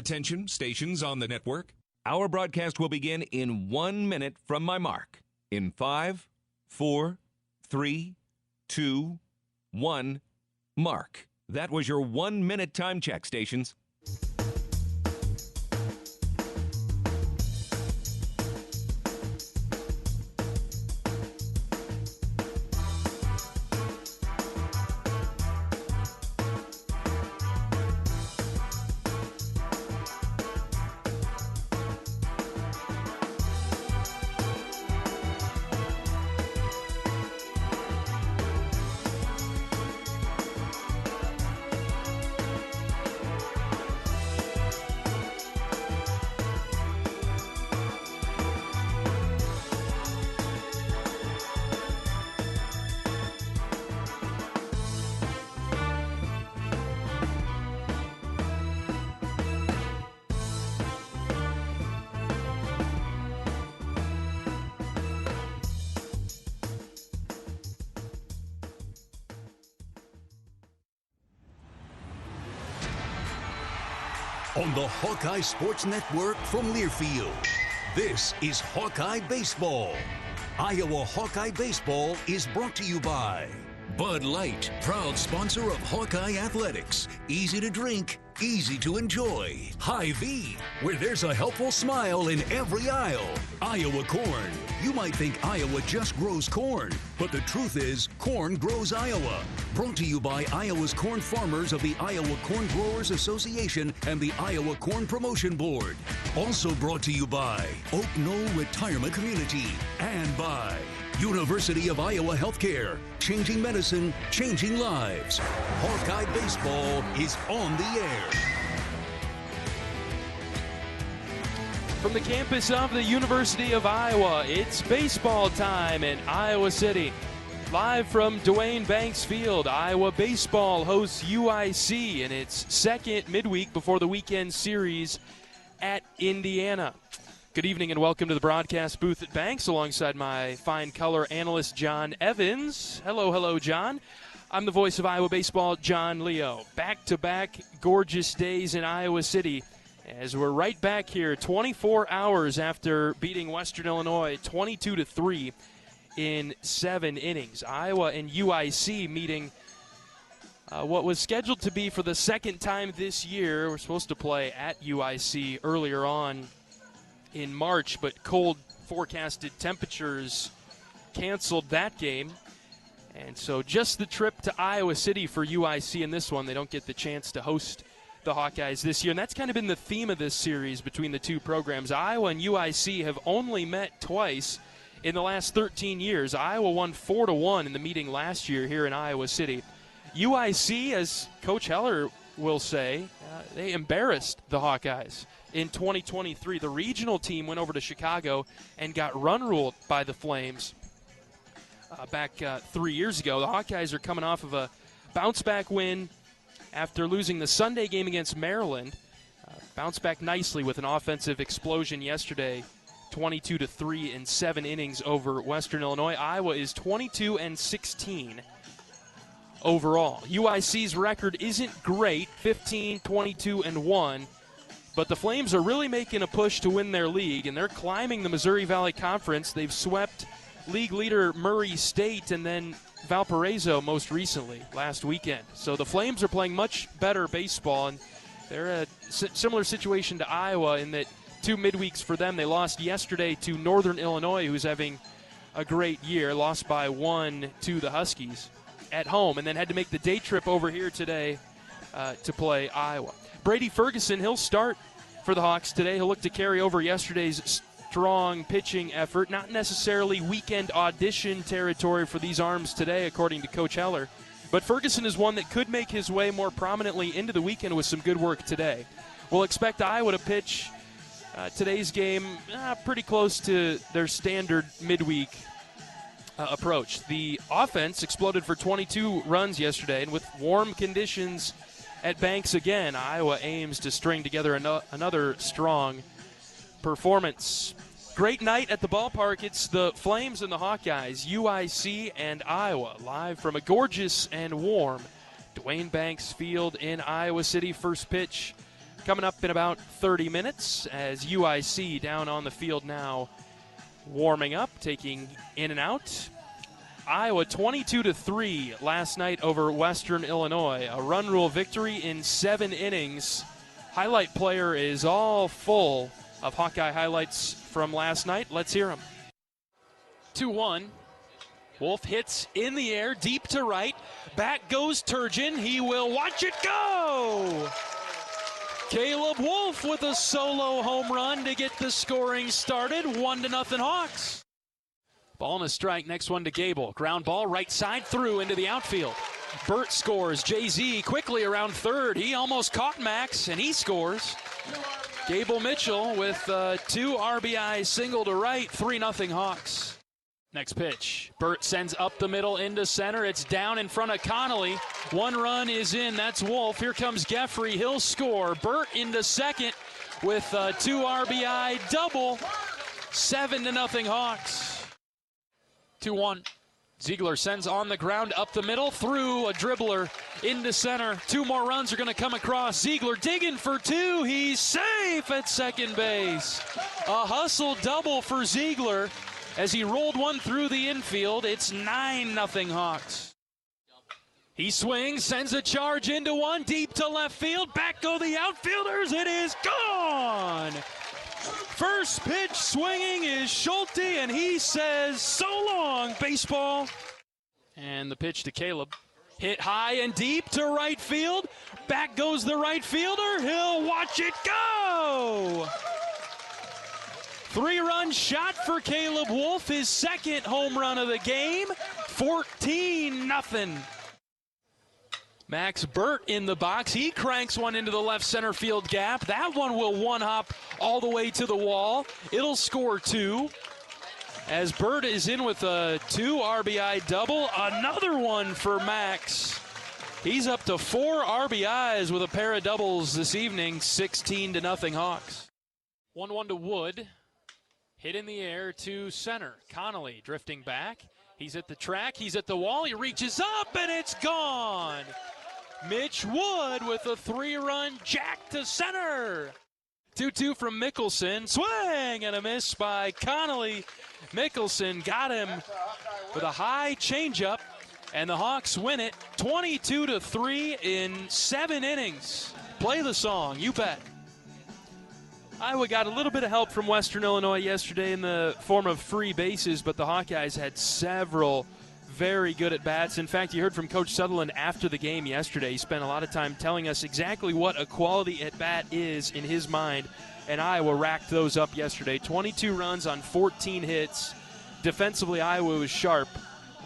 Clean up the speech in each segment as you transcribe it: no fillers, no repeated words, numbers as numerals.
Attention, stations on the network. Our broadcast will begin in 1 minute from my mark. In 5, 4, 3, 2, 1, mark. That was your 1 minute time check, stations. On the Hawkeye Sports Network from Learfield, this is Hawkeye Baseball. Iowa Hawkeye Baseball is brought to you by Bud Light, proud sponsor of Hawkeye Athletics. Easy to drink, easy to enjoy. Hy-Vee, where there's a helpful smile in every aisle. Iowa Corn. You might think Iowa just grows corn, but the truth is, corn grows Iowa. Brought to you by Iowa's corn farmers of the Iowa Corn Growers Association and the Iowa Corn Promotion Board. Also brought to you by Oak Knoll Retirement Community and by University of Iowa Healthcare. Changing medicine, changing lives. Hawkeye Baseball is on the air. From the campus of the University of Iowa, it's baseball time in Iowa City. Live from Dwayne Banks Field, Iowa baseball hosts UIC in its second midweek before the weekend series at Indiana. Good evening and welcome to the broadcast booth at Banks alongside my fine color analyst John Evans. Hello, John. I'm the voice of Iowa baseball, John Leo. Back-to-back gorgeous days in Iowa City as we're right back here 24 hours after beating Western Illinois 22-3 in 7 innings. Iowa and UIC meeting what was scheduled to be for the second time this year. We're supposed to play at UIC earlier on in March, but cold forecasted temperatures canceled that game. And so just the trip to Iowa City for UIC in this one. They don't get the chance to host the Hawkeyes this year, and that's kind of been the theme of this series between the two programs. Iowa and UIC have only met twice in the last 13 years. Iowa won 4-1 in the meeting last year here in Iowa City. UIC, as Coach Heller will say, they embarrassed the Hawkeyes in 2023. The regional team went over to Chicago and got run-ruled by the Flames back 3 years ago. The Hawkeyes are coming off of a bounce-back win after losing the Sunday game against Maryland. Bounced back nicely with an offensive explosion yesterday, 22-3 in 7 innings over Western Illinois. Iowa is 22-16 overall. UIC's record isn't great, 15-22-1, but the Flames are really making a push to win their league, and they're climbing the Missouri Valley Conference. They've swept league leader Murray State and then Valparaiso most recently last weekend. So the Flames are playing much better baseball, and they're a similar situation to Iowa in that 2 midweeks for them. They lost yesterday to Northern Illinois, who's having a great year, lost by 1 to the Huskies at home, and then had to make the day trip over here today to play Iowa. Brady Ferguson, he'll start for the Hawks today. He'll look to carry over yesterday's strong pitching effort. Not necessarily weekend audition territory for these arms today, according to Coach Heller. But Ferguson is one that could make his way more prominently into the weekend with some good work today. We'll expect Iowa to pitch today's game pretty close to their standard midweek approach. The offense exploded for 22 runs yesterday, and with warm conditions at Banks again, Iowa aims to string together another strong performance. Great night at the ballpark. It's the Flames and the Hawkeyes, UIC and Iowa, live from a gorgeous and warm Dwayne Banks Field in Iowa City. First pitch coming up in about 30 minutes as UIC down on the field now warming up, taking in and out. Iowa 22-3 last night over Western Illinois. A run rule victory in 7 innings. Highlight player is all full of Hawkeye highlights from last night. Let's hear them. 2-1. Wolf hits in the air, deep to right. Back goes Turgeon. He will watch it go. Caleb Wolf with a solo home run to get the scoring started. 1-0 Hawks. Ball and a strike. Next one to Gable. Ground ball right side through into the outfield. Burt scores. Jay-Z quickly around third. He almost caught Max, and he scores. Gable Mitchell with 2 RBI single to right. 3-0 Hawks. Next pitch. Burt sends up the middle into center. It's down in front of Connolly. 1 run is in. That's Wolf. Here comes Geffrey. He'll score. Burt into second with 2 RBI double. 7-0 Hawks. 2-1. Ziegler sends on the ground up the middle through a dribbler into center. 2 more runs are going to come across. Ziegler digging for 2. He's safe at second base. A hustle double for Ziegler as he rolled one through the infield. It's 9-0 Hawks. He swings, sends a charge into one, deep to left field. Back go the outfielders. It is gone. First pitch swinging is Schulte, and he says, so long, baseball. And the pitch to Caleb. Hit high and deep to right field. Back goes the right fielder. He'll watch it go. 3-run shot for Caleb Wolf, his second home run of the game. 14-0. Max Burt in the box. He cranks one into the left center field gap. That one will one-hop all the way to the wall. It'll score 2. As Burt is in with a 2 RBI double. Another one for Max. He's up to 4 RBIs with a pair of doubles this evening. 16-0 Hawks. 1-1 to Wood. Hit in the air to center. Connolly drifting back. He's at the track. He's at the wall. He reaches up, and it's gone. Mitch Wood with a 3-run jack to center. 2-2 from Mickelson. Swing and a miss by Connolly. Mickelson got him with a high changeup, and the Hawks win it 22-3 in 7 innings. Play the song, you bet. Iowa got a little bit of help from Western Illinois yesterday in the form of free bases, but the Hawkeyes had several very good at-bats. In fact, you heard from Coach Sutherland after the game yesterday. He spent a lot of time telling us exactly what a quality at-bat is in his mind, and Iowa racked those up yesterday. 22 runs on 14 hits. Defensively, Iowa was sharp.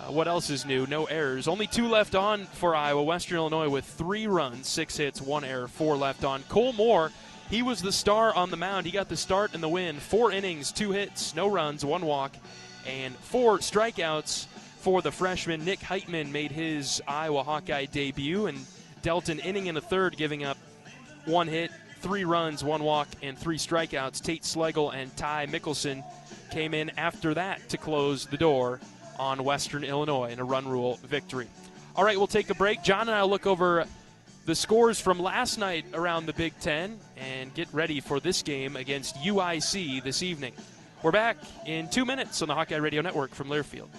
What else is new? No errors. Only 2 left on for Iowa. Western Illinois with 3 runs, 6 hits, 1 error, 4 left on. Cole Moore, he was the star on the mound. He got the start and the win. 4 innings, 2 hits, no runs, 1 walk, and 4 strikeouts for the freshman. Nick Heitman made his Iowa Hawkeye debut and dealt an inning and a third, giving up 1 hit, 3 runs, 1 walk, and 3 strikeouts. Tate Schlegel and Ty Mickelson came in after that to close the door on Western Illinois in a run rule victory. All right, we'll take a break. John and I will look over the scores from last night around the Big Ten and get ready for this game against UIC this evening. We're back in 2 minutes on the Hawkeye Radio Network from Learfield.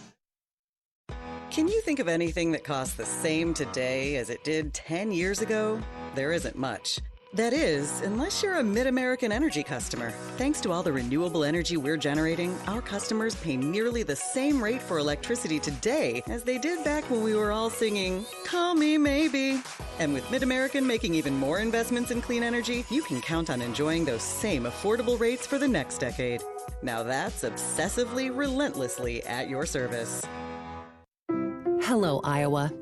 Can you think of anything that costs the same today as it did 10 years ago? There isn't much. That is, unless you're a Mid-American Energy customer. Thanks to all the renewable energy we're generating, our customers pay nearly the same rate for electricity today as they did back when we were all singing, "Call Me Maybe." And with Mid-American making even more investments in clean energy, you can count on enjoying those same affordable rates for the next decade. Now that's obsessively, relentlessly at your service. Hello, Iowa.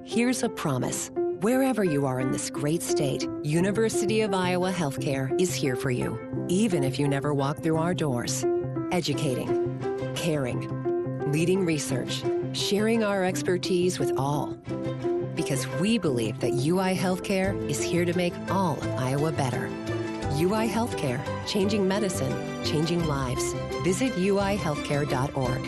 Here's a promise. Wherever you are in this great state, University of Iowa Healthcare is here for you, even if you never walk through our doors. Educating, caring, leading research, sharing our expertise with all. Because we believe that UI Healthcare is here to make all of Iowa better. UI Healthcare, changing medicine, changing lives. Visit uihealthcare.org.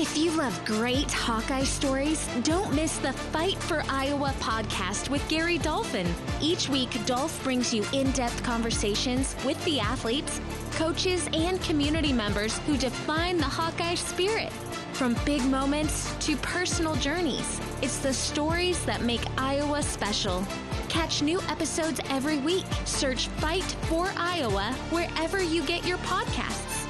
If you love great Hawkeye stories, don't miss the Fight for Iowa podcast with Gary Dolphin. Each week, Dolph brings you in-depth conversations with the athletes, coaches, and community members who define the Hawkeye spirit. From big moments to personal journeys, it's the stories that make Iowa special. Catch new episodes every week. Search Fight for Iowa wherever you get your podcasts.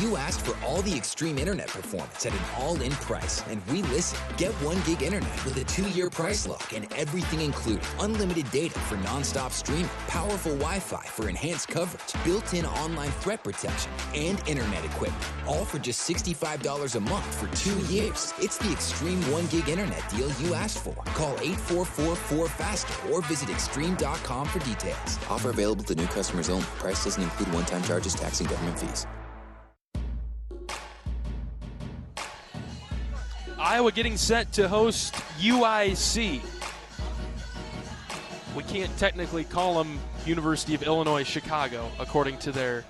You asked for all the extreme internet performance at an all-in price, and we listened. Get 1 gig internet with a 2-year price lock and everything included. Unlimited data for non-stop streaming, powerful Wi-Fi for enhanced coverage, built-in online threat protection, and internet equipment. All for just $65 a month for 2 years. It's the extreme 1 gig internet deal you asked for. Call 844-4FASTER or visit extreme.com for details. Offer available to new customers only. Price doesn't include one-time charges, tax, and government fees. Iowa getting set to host UIC. We can't technically call them University of Illinois Chicago, according to their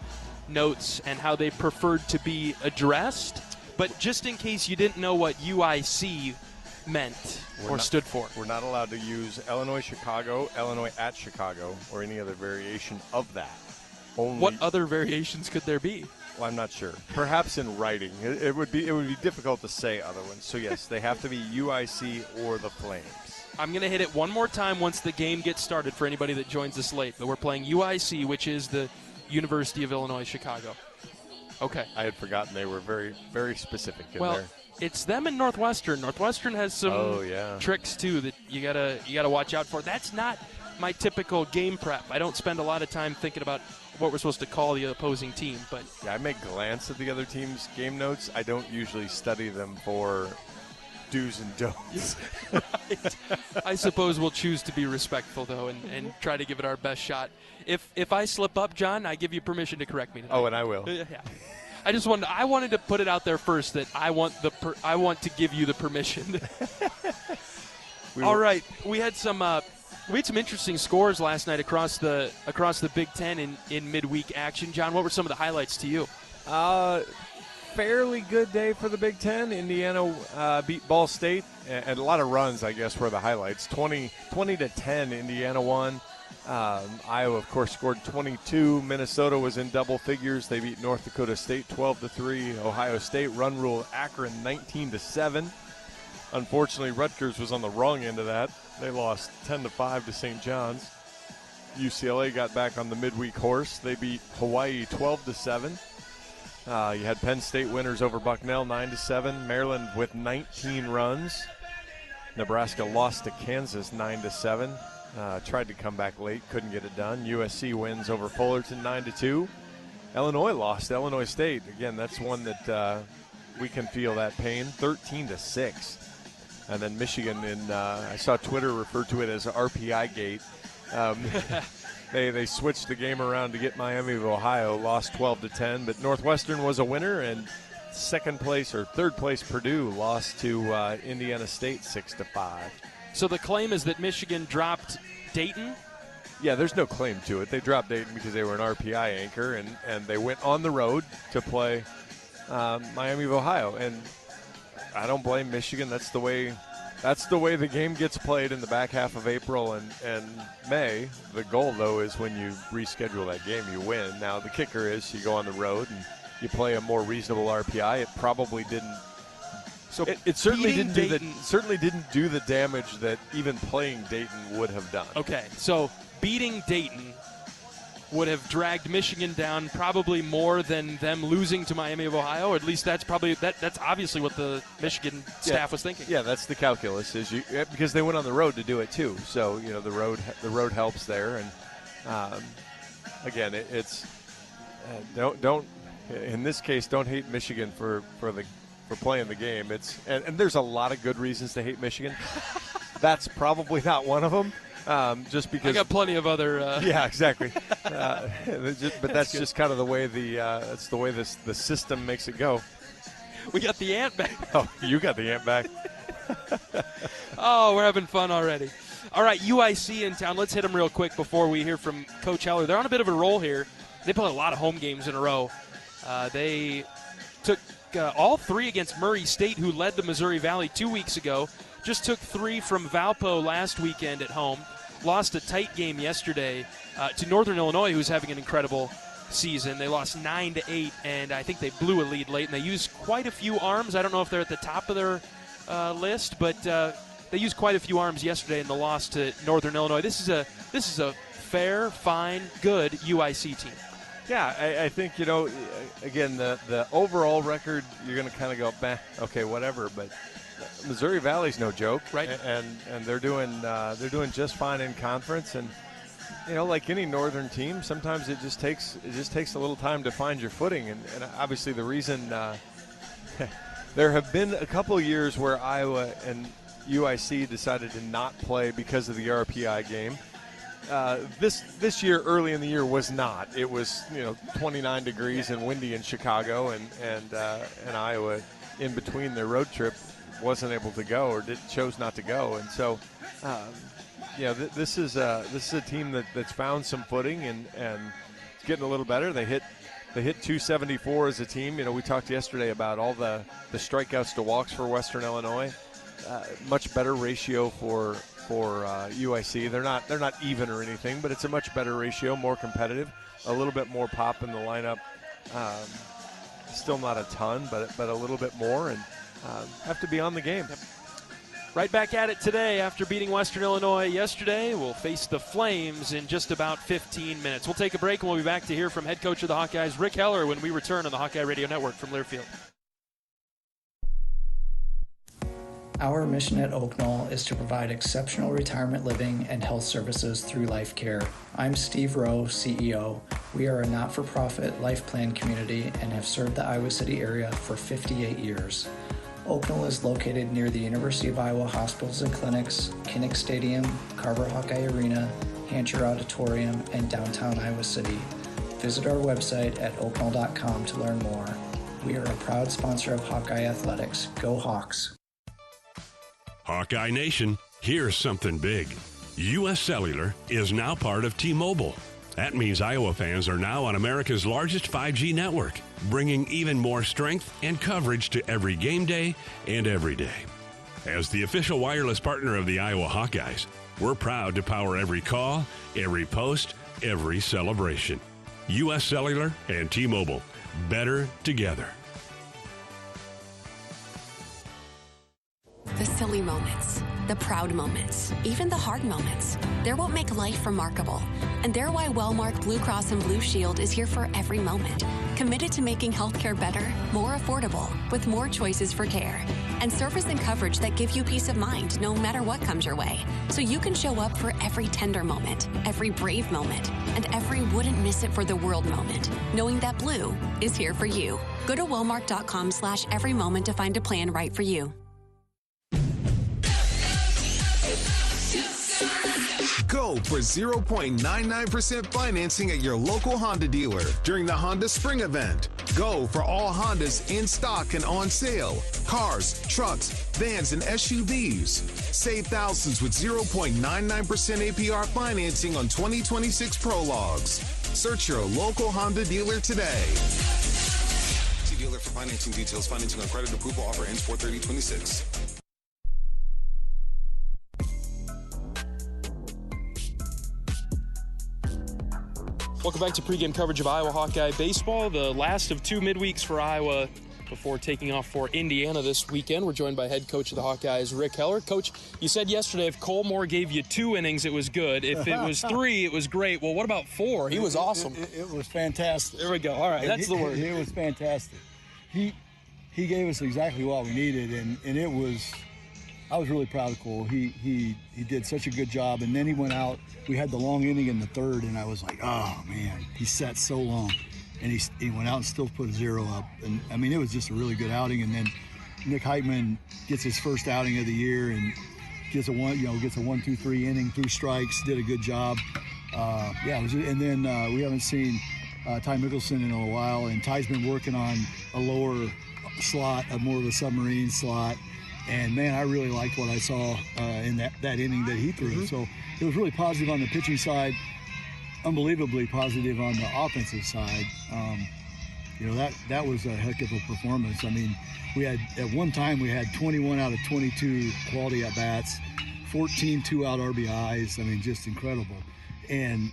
notes and how they preferred to be addressed. But just in case you didn't know what UIC meant stood for. We're not allowed to use Illinois Chicago, Illinois at Chicago, or any other variation of that. Only. What other variations could there be? Well, I'm not sure. Perhaps in writing. It would be difficult to say other ones. So, yes, they have to be UIC or the Flames. I'm going to hit it one more time once the game gets started for anybody that joins us late. But we're playing UIC, which is the University of Illinois Chicago. Okay. I had forgotten they were very, very specific in there. It's them and Northwestern. Northwestern has some tricks, too, that you gotta watch out for. That's not my typical game prep. I don't spend a lot of time thinking about what we're supposed to call the opposing team. But yeah, I make glance at the other team's game notes. I don't usually study them for do's and don'ts. Right. I suppose we'll choose to be respectful, though, and try to give it our best shot. If I slip up, John, I give you permission to correct me tonight. Oh, and I will. Yeah. I wanted to put it out there first that I want to give you the permission. All right, we had some interesting scores last night across the Big Ten in midweek action. John, what were some of the highlights to you? Fairly good day for the Big Ten. Indiana beat Ball State, and a lot of runs, I guess, were the highlights. 20-10, Indiana won. Iowa, of course, scored 22. Minnesota was in double figures. They beat North Dakota State 12-3. Ohio State run rule Akron 19-7. Unfortunately, Rutgers was on the wrong end of that. They lost 10-5 to St. John's. UCLA got back on the midweek horse. They beat Hawaii 12-7. You had Penn State winners over Bucknell 9-7. Maryland with 19 runs. Nebraska lost to Kansas 9-7. Tried to come back late, couldn't get it done. USC wins over Fullerton 9-2. Illinois lost to Illinois State. Again, that's one that we can feel that pain. 13-6. And then Michigan, I saw Twitter refer to it as RPI gate. They switched the game around to get Miami of Ohio, lost 12-10. But Northwestern was a winner, and third place Purdue lost to Indiana State 6-5. So the claim is that Michigan dropped Dayton? Yeah, there's no claim to it. They dropped Dayton because they were an RPI anchor, and they went on the road to play Miami of Ohio. And I don't blame Michigan. That's the way the game gets played in the back half of April and May. The goal, though, is when you reschedule that game, you win. Now, the kicker is you go on the road and you play a more reasonable RPI. It probably didn't. So it certainly didn't do the damage that even playing Dayton would have done. Okay, so beating Dayton would have dragged Michigan down probably more than them losing to Miami of Ohio, or at least that's obviously what the Michigan staff was thinking. Yeah, that's the calculus because they went on the road to do it too. So the road helps there, and again, it's don't in this case don't hate Michigan for playing the game. And there's a lot of good reasons to hate Michigan. That's probably not one of them. Just because I got plenty of other. Yeah, exactly. But that's just kind of the way that's the way the system makes it go. We got the ant back. Oh, you got the ant back. Oh, we're having fun already. All right, UIC in town. Let's hit them real quick before we hear from Coach Heller. They're on a bit of a roll here. They play a lot of home games in a row. They took all 3 against Murray State, who led the Missouri Valley 2 weeks ago. Just took 3 from Valpo last weekend at home. Lost a tight game yesterday to Northern Illinois, who's having an incredible season. They lost 9-8, and I think they blew a lead late, and they used quite a few arms. I don't know if they're at the top of their list, but they used quite a few arms yesterday in the loss to Northern Illinois. This is a fair, fine, good UIC team. Yeah, I think, again, the overall record, you're going to kind of go, okay, whatever, but Missouri Valley's no joke, right? And they're doing just fine in conference, and like any northern team, sometimes it just takes a little time to find your footing, and obviously the reason there have been a couple of years where Iowa and UIC decided to not play because of the RPI game. This year, early in the year, was not. It was 29 degrees and windy in Chicago, and Iowa, in between their road trip, wasn't able to go or chose not to go, and so this is a team that's found some footing and it's getting a little better. They hit 274 as a team. We talked yesterday about all the strikeouts to walks for Western Illinois. Much better ratio for UIC. They're not even or anything, but it's a much better ratio, more competitive, a little bit more pop in the lineup. Still not a ton, but a little bit more, and have to be on the game. Yep. Right back at it today after beating Western Illinois yesterday. We'll face the Flames in just about 15 minutes. We'll take a break, and we'll be back to hear from head coach of the Hawkeyes, Rick Heller, when we return on the Hawkeye Radio Network from Learfield. Our mission at Oak Knoll is to provide exceptional retirement living and health services through life care. I'm Steve Rowe, CEO. We are a not-for-profit life plan community and have served the Iowa City area for 58 years. Oak Knoll is located near the University of Iowa hospitals and clinics, Kinnick Stadium, Carver Hawkeye Arena, Hancher Auditorium, and downtown Iowa City. Visit our website at oakknoll.com to learn more. We are a proud sponsor of Hawkeye Athletics. Go Hawks! Hawkeye Nation, here's something big. U.S. Cellular is now part of T-Mobile. That means Iowa fans are now on America's largest 5G network, bringing even more strength and coverage to every game day and every day. As the official wireless partner of the Iowa Hawkeyes, we're proud to power every call, every post, every celebration. U.S. Cellular and T-Mobile, better together. The silly moments, the proud moments, even the hard moments. They're what make life remarkable. And they're why Wellmark Blue Cross and Blue Shield is here for every moment. Committed to making healthcare better, more affordable, with more choices for care. And service and coverage that give you peace of mind no matter what comes your way. So you can show up for every tender moment, every brave moment, and every wouldn't miss it for the world moment, knowing that Blue is here for you. Go to wellmark.com/every moment to find a plan right for you. Go for 0.99% financing at your local Honda dealer during the Honda Spring event. Go for all Hondas in stock and on sale. Cars, trucks, vans, and SUVs. Save thousands with 0.99% APR financing on 2026 Prologues. Search your local Honda dealer today. See dealer for financing details. Financing on credit approval offer ends 4/30/26. Welcome back to pregame coverage of Iowa Hawkeye baseball, the last of 2 midweeks for Iowa before taking off for Indiana this weekend. We're joined by head coach of the Hawkeyes, Rick Heller. Coach, you said yesterday if Cole Moore gave you 2 innings, it was good. If it was 3, it was great. Well, what about 4? He was awesome. It was fantastic. There we go. All right, that's the word. It was fantastic. He gave us exactly what we needed, and it was. I was really proud of Cole. He did such a good job, and then he went out. We had the long inning in the 3rd, and I was like, oh man, he sat so long, and he went out and still put a 0 up. And I mean, it was just a really good outing. And then Nick Heitman gets his first outing of the year and gets a 1-2-3 inning, 3 strikes, did a good job. And then we haven't seen Ty Mickelson in a while, and Ty's been working on a lower slot, more of a submarine slot. And, man, I really liked what I saw in that inning that he threw. Mm-hmm. So it was really positive on the pitching side, unbelievably positive on the offensive side. that was a heck of a performance. I mean, at one time we had 21 out of 22 quality at bats, 14 2-out RBIs. I mean, just incredible. And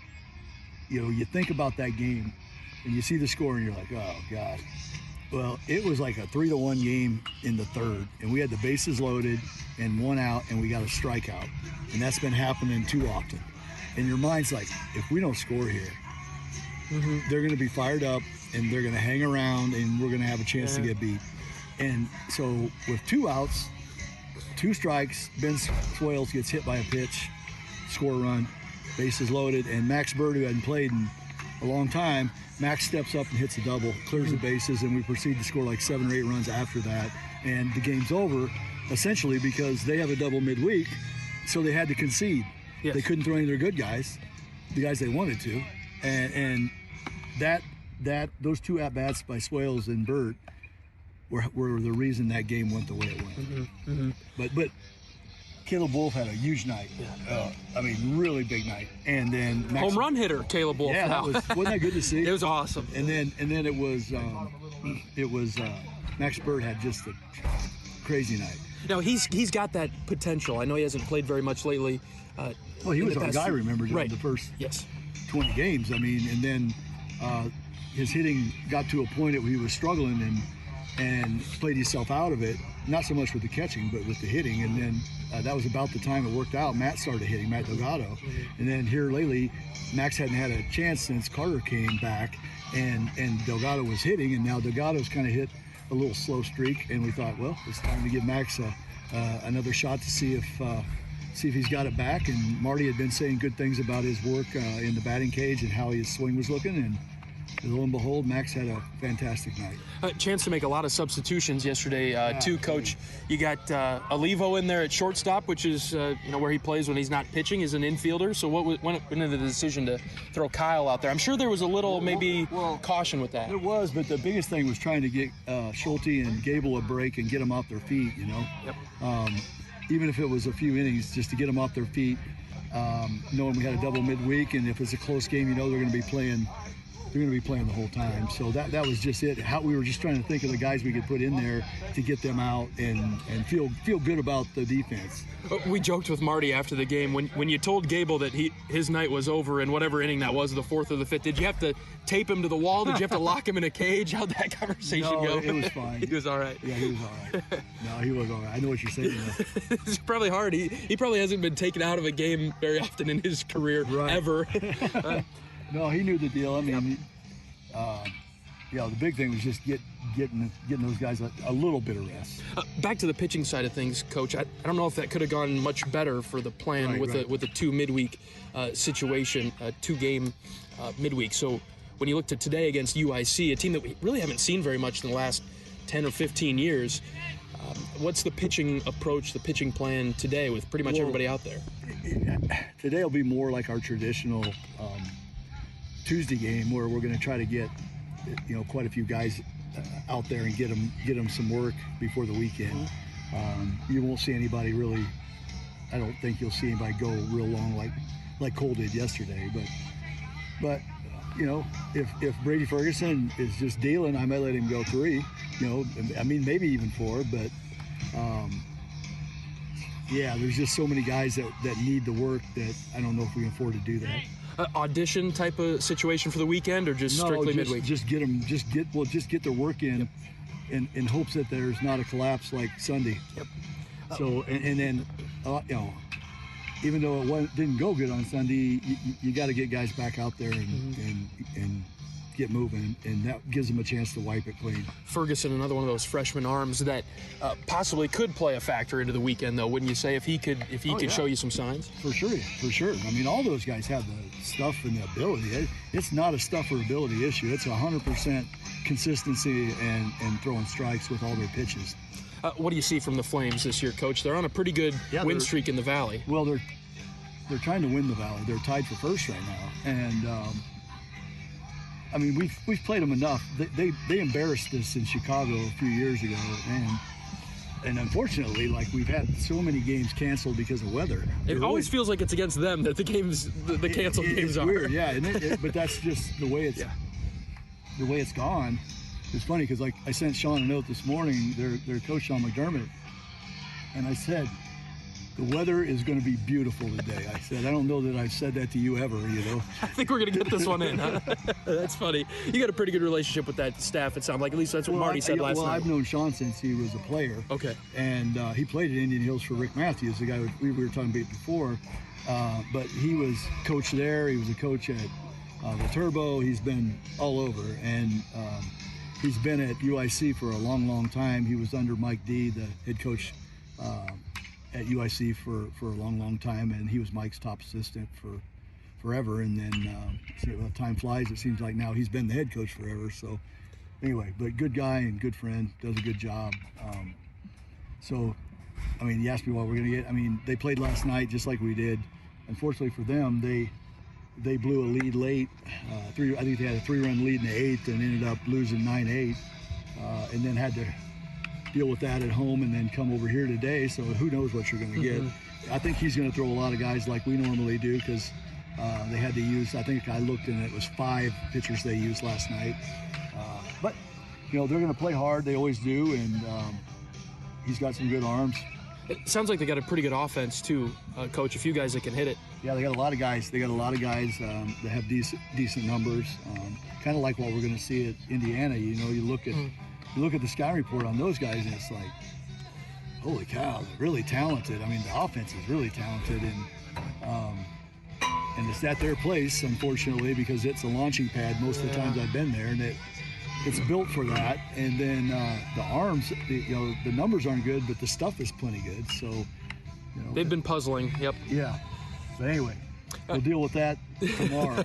you think about that game, and you see the score, and you're like, oh God. Well, it was like a 3-1 game in the third, and we had the bases loaded and 1 out, and we got a strikeout, and that's been happening too often. And your mind's like, if we don't score here, they're going to be fired up, and they're going to hang around, and we're going to have a chance to get beat. And so with 2 outs, 2 strikes, Ben Swales gets hit by a pitch, score a run, bases loaded, and Max Bird, who hadn't played in a long time, Max steps up and hits a double, clears the bases, and we proceed to score like 7 or 8 runs after that. And the game's over, essentially, because they have a double midweek, so they had to concede. Yes. They couldn't throw any of their good guys, the guys they wanted to, and those 2 at-bats by Swales and Burt were the reason that game went the way it went. But Caleb Wolf had a huge night. I mean, really big night. And then home run hitter Caleb Wolf. Yeah, wasn't that good to see? It was awesome. And then it was Max Bird had just a crazy night. Now he's got that potential. I know he hasn't played very much lately. Well, he was our guy, remember, during the first 20 games. I mean, and then his hitting got to a point where he was struggling and played himself out of it. Not so much with the catching, but with the hitting. And then that was about the time it worked out. Matt started hitting, Matt Delgado. And then here lately, Max hadn't had a chance since Carter came back, and Delgado was hitting, and now Delgado's kind of hit a little slow streak, and we thought, well, it's time to give Max another shot to see if he's got it back. And Marty had been saying good things about his work in the batting cage and how his swing was looking, and lo and behold, Max had a fantastic night. Chance to make a lot of substitutions yesterday, too, Coach. You got Olivo in there at shortstop, which is where he plays when he's not pitching, as an infielder. So what went into the decision to throw Kyle out there? I'm sure there was a little caution with that. There was, but the biggest thing was trying to get Schulte and Gable a break and get them off their feet. Yep. Even if it was a few innings, just to get them off their feet, knowing we had a double midweek, and if it's a close game, they're going to be playing. They're going to be playing the whole time. So that was just it. How we were just trying to think of the guys we could put in there to get them out and feel good about the defense. We joked with Marty after the game when you told Gable that his night was over in whatever inning that was, the 4th or the 5th. Did you have to tape him to the wall? Did you have to lock him in a cage? How'd that conversation go? It was fine. He was all right. Yeah, he was all right. No, he was all right. I know what you're saying, though. It's probably hard. He probably hasn't been taken out of a game very often in his career, ever. No, he knew the deal. I mean, the big thing was just getting those guys a little bit of rest. Back to the pitching side of things, Coach. I don't know if that could have gone much better for the plan with a 2 midweek situation, 2-game midweek. So when you looked at today against UIC, a team that we really haven't seen very much in the last 10 or 15 years, what's the pitching approach, the pitching plan today with pretty much everybody out there? Today will be more like our traditional Tuesday game, where we're going to try to get quite a few guys out there and get them some work before the weekend. You won't see anybody really. I don't think you'll see anybody go real long like Cole did yesterday. But if Brady Ferguson is just dealing, I might let him go 3. I mean, maybe even 4. But there's just so many guys that need the work that I don't know if we can afford to do that. Audition type of situation for the weekend, or just strictly midweek? Just get their work in, in hopes that there's not a collapse like Sunday. Yep. So and then even though it didn't go good on Sunday, you got to get guys back out there and get moving, and that gives them a chance to wipe it clean. Ferguson, another one of those freshman arms that possibly could play a factor into the weekend, though, wouldn't you say? If he could show you some signs. For sure. I mean, all those guys have the stuff and the ability. It's not a stuff or ability issue. It's 100% consistency and throwing strikes with all their pitches. What do you see from the Flames this year, Coach? They're on a pretty good win streak in the Valley. Well, they're trying to win the Valley. They're tied for first right now, and I mean, we've played them enough. They embarrassed us in Chicago a few years ago, and unfortunately, we've had so many games canceled because of weather. It always feels like it's against them that the canceled games are. Weird, yeah. But that's just the way it's gone. it's funny because like I sent Sean a note this morning, their coach Sean McDermott, and I said, the weather is going to be beautiful today. I said, I don't know that I've said that to you ever, you know. I think we're going to get this one in, huh? That's funny. You got a pretty good relationship with that staff, it sounds like. At least that's what Marty said last night. Well, I've known Sean since he was a player. Okay. And he played at Indian Hills for Rick Matthews, the guy we were talking about before. But he was coach there. He was a coach at the Turbo. He's been all over. And he's been at UIC for a long, long time. He was under Mike D, the head coach at UIC for a long, long time, and he was Mike's top assistant for forever. And then time flies. It seems like now he's been the head coach forever. So anyway, but good guy and good friend, does a good job. So, I mean, you asked me what we're going to get. I mean, they played last night just like we did. Unfortunately for them, they blew a lead late. I think they had a 3-run lead in the 8th and ended up losing 9-8, and then had to deal with that at home and then come over here today. So who knows what you're going to get. I think he's going to throw a lot of guys like we normally do because they had to use, I think I looked and it was 5 pitchers they used last night. But, you know, they're going to play hard. They always do, and he's got some good arms. It sounds like they got a pretty good offense too, Coach. A few guys that can hit it. Yeah, they got a lot of guys. They got a lot of guys that have decent numbers. Kind of like what we're going to see at Indiana. You know, you look at the scout report on those guys, and it's like, holy cow, they're really talented. I mean, the offense is really talented, and it's at their place, unfortunately, because it's a launching pad most of the times I've been there, and it's built for that. And then the arms, the numbers aren't good, but the stuff is plenty good. So, you know, they've been puzzling. Yep. Yeah. But anyway, we'll deal with that tomorrow.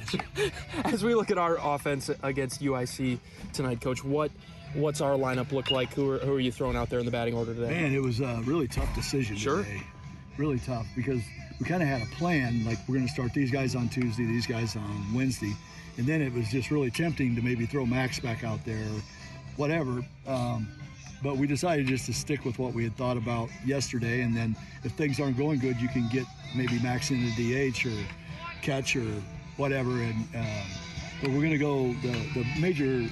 As we look at our offense against UIC tonight, Coach, what's our lineup look like? Who are you throwing out there in the batting order today? Man, it was a really tough decision today. Really tough, because we kind of had a plan, like we're going to start these guys on Tuesday, these guys on Wednesday. And then it was just really tempting to maybe throw Max back out there or whatever. But we decided just to stick with what we had thought about yesterday. And then if things aren't going good, you can get maybe Max into DH or catch or whatever. And but we're going to go, the major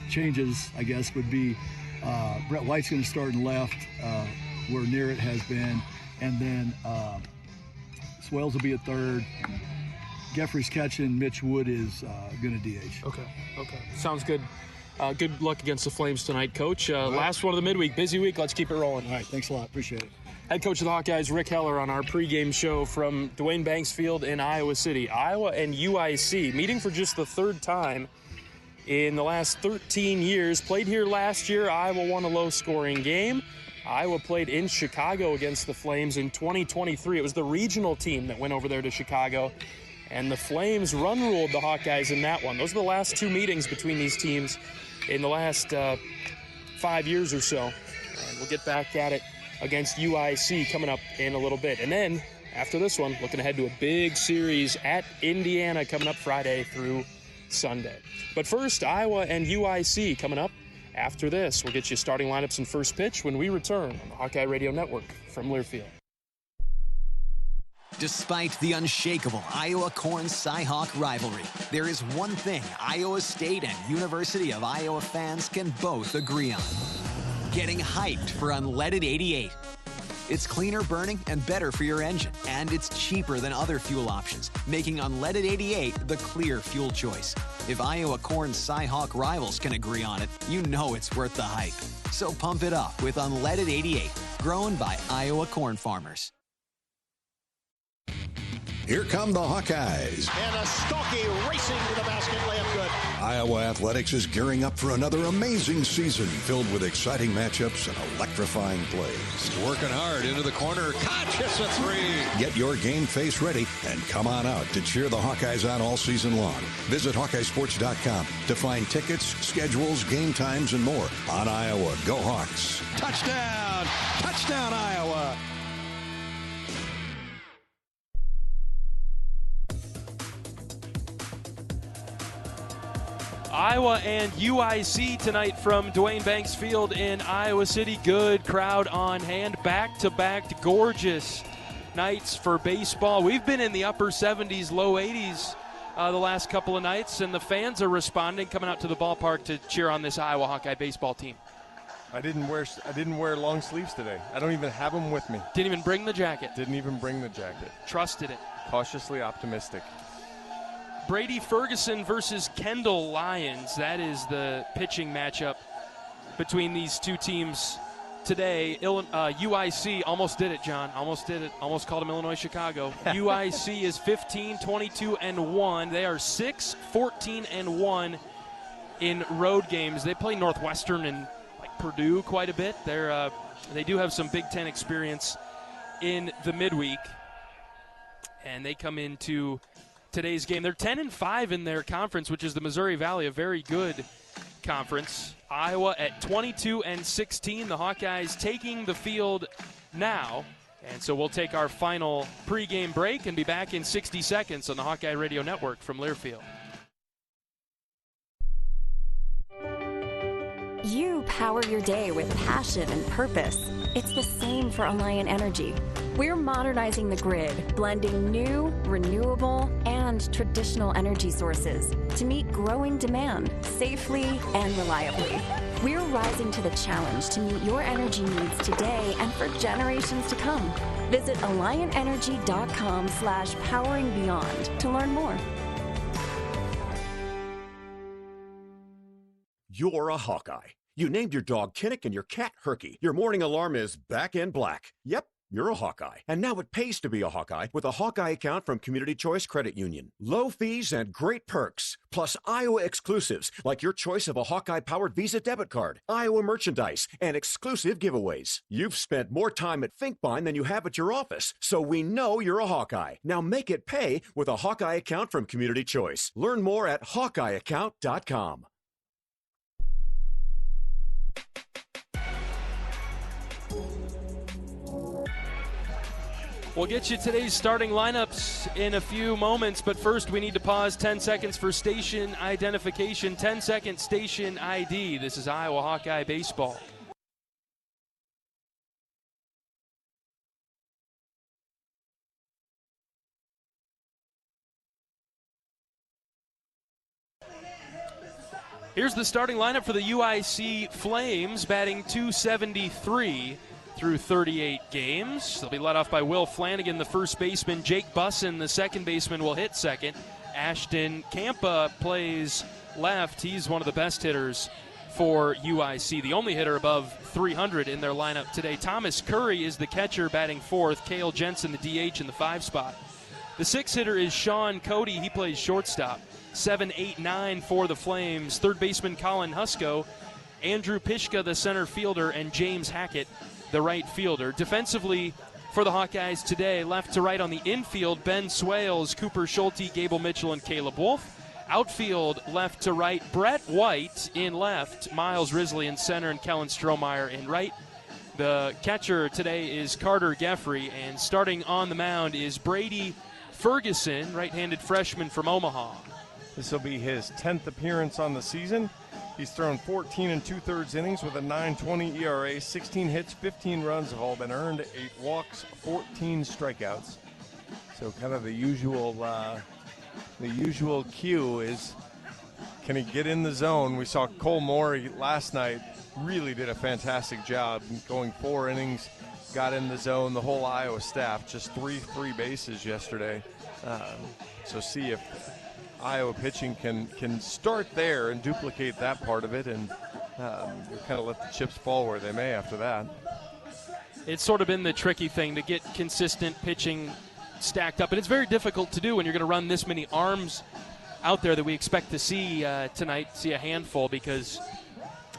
changes, I guess, would be Brett White's going to start in left where Nearett has been. And then Swales will be at third. Geffrey's catching. Mitch Wood is going to DH. Okay. Sounds good. Good luck against the Flames tonight, Coach. Last one of the midweek. Busy week. Let's keep it rolling. All right. Thanks a lot. Appreciate it. Head coach of the Hawkeyes, Rick Heller, on our pregame show from Duane Banks Field in Iowa City. Iowa and UIC meeting for just the third time in the last 13 years. Played here last year. Iowa won a low-scoring game. Iowa played in Chicago against the Flames in 2023. It was the regional team that went over there to Chicago. And the Flames run-ruled the Hawkeyes in that one. Those are the last 2 meetings between these teams in the last 5 years or so. And we'll get back at it against UIC coming up in a little bit. And then, after this one, looking ahead to a big series at Indiana coming up Friday through Sunday. But first, Iowa and UIC coming up after this. We'll get you starting lineups and first pitch when we return on the Hawkeye Radio Network from Learfield. Despite the unshakable Iowa-Corn-Cyhawk rivalry, there is one thing Iowa State and University of Iowa fans can both agree on: getting hyped for Unleaded 88. It's cleaner burning and better for your engine, and it's cheaper than other fuel options, making Unleaded 88 the clear fuel choice. If Iowa Corn-Cyhawk rivals can agree on it, you know it's worth the hype. So pump it up with Unleaded 88, grown by Iowa corn farmers. Here come the Hawkeyes. And a Stockie racing to the basket, layup good. Iowa Athletics is gearing up for another amazing season filled with exciting matchups and electrifying plays. Working hard into the corner. Koch hits a 3. Get your game face ready and come on out to cheer the Hawkeyes on all season long. Visit HawkeyeSports.com to find tickets, schedules, game times, and more on Iowa. Go Hawks. Touchdown! Touchdown, Iowa! Iowa and UIC tonight from Duane Banks Field in Iowa City. Good crowd on hand. Back-to-back gorgeous nights for baseball. We've been in the upper 70s, low 80s the last couple of nights, and the fans are responding, coming out to the ballpark to cheer on this Iowa Hawkeye baseball team. I didn't wear long sleeves today. I don't even have them with me. Didn't even bring the jacket. Didn't even bring the jacket. Trusted it. Cautiously optimistic. Brady Ferguson versus Kendall Lyons. That is the pitching matchup between these two teams today. UIC almost did it, John. Almost did it. Almost called them Illinois Chicago. UIC is 15-22-1. They are 6-14-1 in road games. They play Northwestern and Purdue quite a bit. They do have some Big Ten experience in the midweek, and they come into today's game. They're 10-5 in their conference, which is the Missouri Valley, a very good conference. Iowa at 22-16. The Hawkeyes taking the field now, and so we'll take our final pregame break and be back in 60 seconds on the Hawkeye Radio Network from Learfield. You power your day with passion and purpose. It's the same for Alliant Energy. We're modernizing the grid, blending new, renewable, and traditional energy sources to meet growing demand safely and reliably. We're rising to the challenge to meet your energy needs today and for generations to come. Visit AlliantEnergy.com/poweringbeyond to learn more. You're a Hawkeye. You named your dog Kinnick and your cat Herky. Your morning alarm is back in black. Yep, you're a Hawkeye. And now it pays to be a Hawkeye with a Hawkeye account from Community Choice Credit Union. Low fees and great perks, plus Iowa exclusives like your choice of a Hawkeye-powered Visa debit card, Iowa merchandise, and exclusive giveaways. You've spent more time at Finkbine than you have at your office, so we know you're a Hawkeye. Now make it pay with a Hawkeye account from Community Choice. Learn more at HawkeyeAccount.com. We'll get you today's starting lineups in a few moments, but first we need to pause 10 seconds for station identification. 10-second station ID. This is Iowa Hawkeye Baseball. Here's the starting lineup for the UIC Flames, batting .273 through 38 games. They'll be led off by Will Flanagan, the first baseman. Jake Bussin, the second baseman, will hit second. Ashton Campa plays left. He's one of the best hitters for UIC, the only hitter above 300 in their lineup today. Thomas Curry is the catcher, batting fourth. Cale Jensen, the DH, in the 5 spot. The 6th hitter is Sean Cody. He plays shortstop. 7, 8, 9 for the Flames. Third baseman Colin Husko. Andrew Pishka, the center fielder, and James Hackett, the right fielder. Defensively for the Hawkeyes today, left to right on the infield, Ben Swales, Cooper Schulte, Gable Mitchell, and Caleb Wolf. Outfield, left to right, Brett White in left, Miles Risley in center, and Kellen Strohmeyer in right. The catcher today is Carter Geffrey, and starting on the mound is Brady Ferguson, right-handed freshman from Omaha. This will be his 10th appearance on the season. He's thrown 14 2/3 innings with a 9.20 ERA, 16 hits, 15 runs have all been earned, 8 walks, 14 strikeouts. So kind of the usual cue is, can he get in the zone? We saw Cole Morey last night, really did a fantastic job going 4 innings, got in the zone. The whole Iowa staff, just 3 free bases yesterday. So see if Iowa pitching can start there and duplicate that part of it, and kind of let the chips fall where they may after that. It's sort of been the tricky thing to get consistent pitching stacked up, and it's very difficult to do when you're going to run this many arms out there that we expect to see tonight, see a handful, because